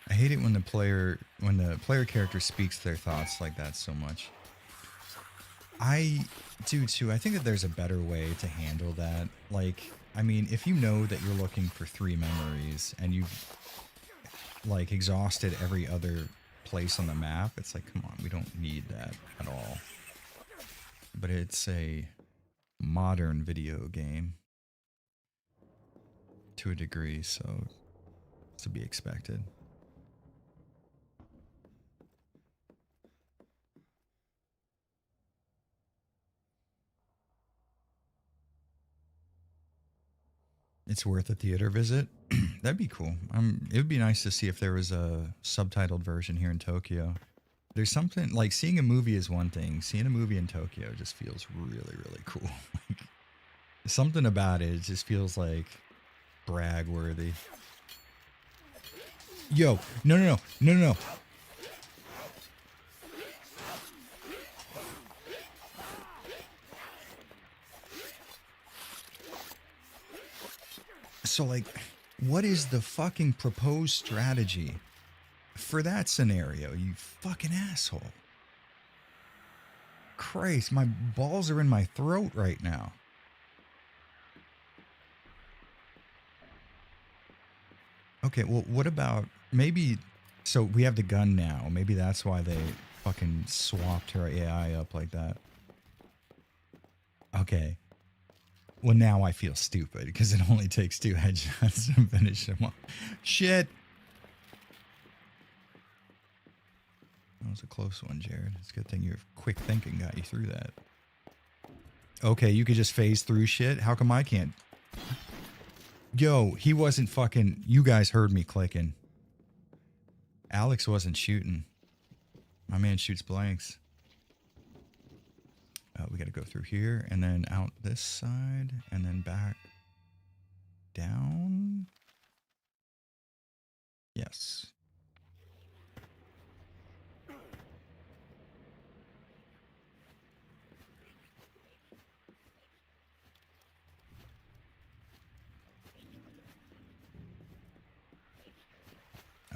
Speaker 1: I hate it when the player character speaks their thoughts like that so much. I do too. I think that there's a better way to handle that. Like, I mean, if you know that you're looking for 3 memories and you've like exhausted every other place on the map, it's like, come on, we don't need that at all. But it's a modern video game to a degree, so it's to be expected. It's worth a theater visit. That'd be cool. It would be nice to see if there was a subtitled version here in Tokyo. There's something like seeing a movie is one thing. Seeing a movie in Tokyo just feels really, really cool. Something about it just feels like brag worthy. Yo, no. So, like, what is the fucking proposed strategy for that scenario, you fucking asshole? Christ, my balls are in my throat right now. Okay, well, what about maybe... So, we have the gun now. Maybe that's why they fucking swapped her AI up like that. Okay. Well, now I feel stupid because it only takes 2 headshots to finish him off. Shit. That was a close one, Jared. It's a good thing your quick thinking got you through that. Okay, you could just phase through shit. How come I can't? Yo, he wasn't fucking... You guys heard me clicking. Alex wasn't shooting. My man shoots blanks. We got to go through here and then out this side and then back down. Yes.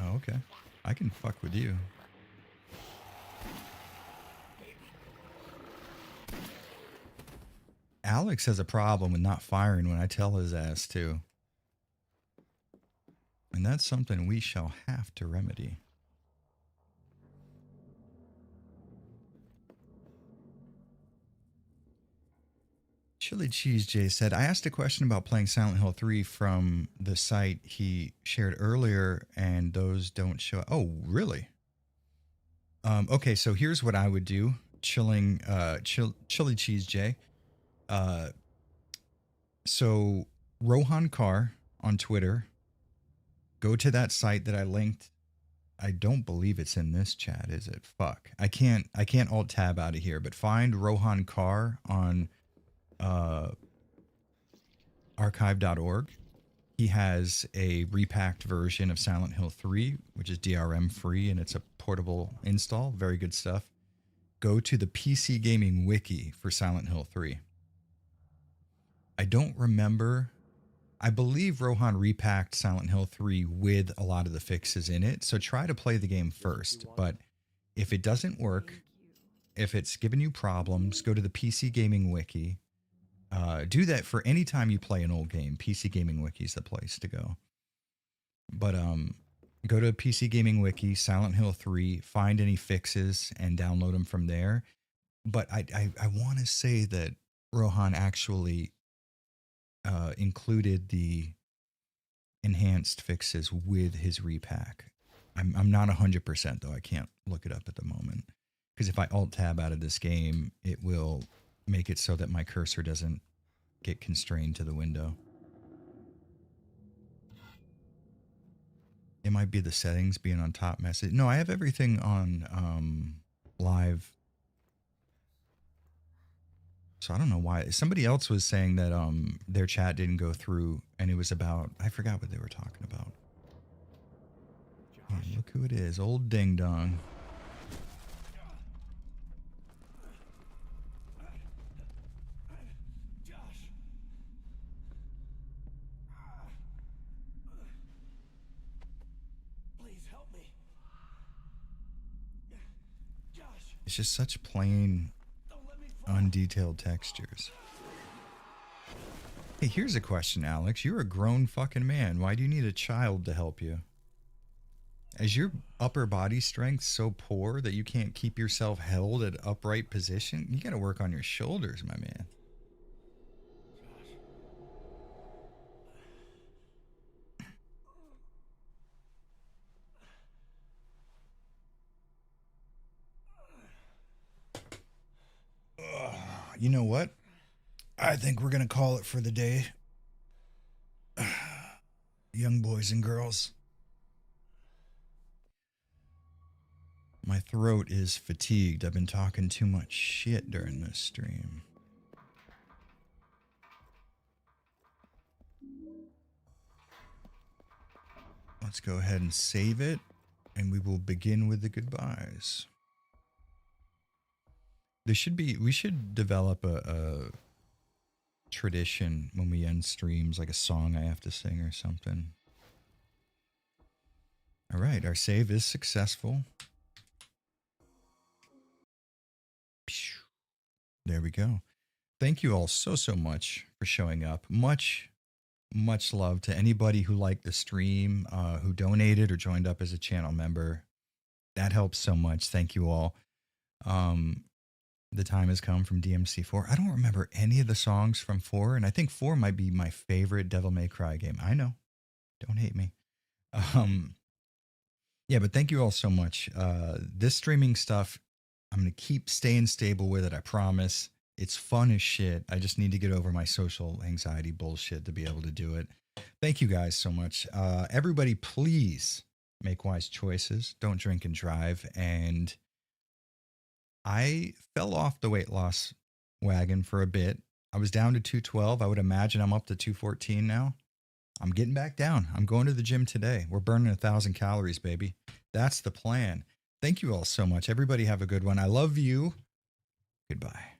Speaker 1: Oh, okay. I can fuck with you. Alex has a problem with not firing when I tell his ass to. And that's something we shall have to remedy. Chili Cheese J said, I asked a question about playing Silent Hill 3 from the site he shared earlier, and those don't show. Oh, really? Okay, so here's what I would do. Chili Cheese J. So Rohan Carr on Twitter, go to that site that I linked. I don't believe it's in this chat, is it? Fuck. I can't alt tab out of here, but find Rohan Carr on archive.org He has a repacked version of Silent Hill 3, which is DRM free, and it's a portable install. Very good stuff. Go to the PC Gaming Wiki for Silent Hill 3. I don't remember. I believe Rohan repacked Silent Hill 3 with a lot of the fixes in it, so try to play the game first. But if it doesn't work, if it's giving you problems, go to the PC Gaming Wiki. Do that for any time you play an old game. PC Gaming Wiki is the place to go. But go to PC Gaming Wiki, Silent Hill 3, find any fixes and download them from there. But I want to say that Rohan actually included the enhanced fixes with his repack. I'm not 100% though. I can't look it up at the moment. Because if I alt-tab out of this game, it will make it so that my cursor doesn't get constrained to the window. It might be the settings being on top message. No, I have everything on live. So I don't know why. Somebody else was saying that their chat didn't go through, and it was about, I forgot what they were talking about. Oh, look who it is, old Ding Dong. It's just such plain, undetailed textures. Hey, here's a question, Alex. You're a grown fucking man. Why do you need a child to help you? Is your upper body strength so poor that you can't keep yourself held at upright position? You gotta work on your shoulders, my man. You know what? I think we're going to call it for the day. Young boys and girls. My throat is fatigued. I've been talking too much shit during this stream. Let's go ahead and save it, and we will begin with the goodbyes. We should develop a tradition when we end streams, like a song I have to sing or something. All right, our save is successful. There we go. Thank you all so much for showing up. Much love to anybody who liked the stream, who donated or joined up as a channel member. That helps so much. Thank you all. The time has come from DMC4. I don't remember any of the songs from 4, and I think 4 might be my favorite Devil May Cry game. I know. Don't hate me. Yeah, but thank you all so much. This streaming stuff, I'm going to keep staying stable with it, I promise. It's fun as shit. I just need to get over my social anxiety bullshit to be able to do it. Thank you guys so much. Everybody, please make wise choices. Don't drink and drive. And I fell off the weight loss wagon for a bit. I was down to 212. I would imagine I'm up to 214 now. I'm getting back down. I'm going to the gym today. We're burning 1,000 calories, baby. That's the plan. Thank you all so much. Everybody have a good one. I love you. Goodbye.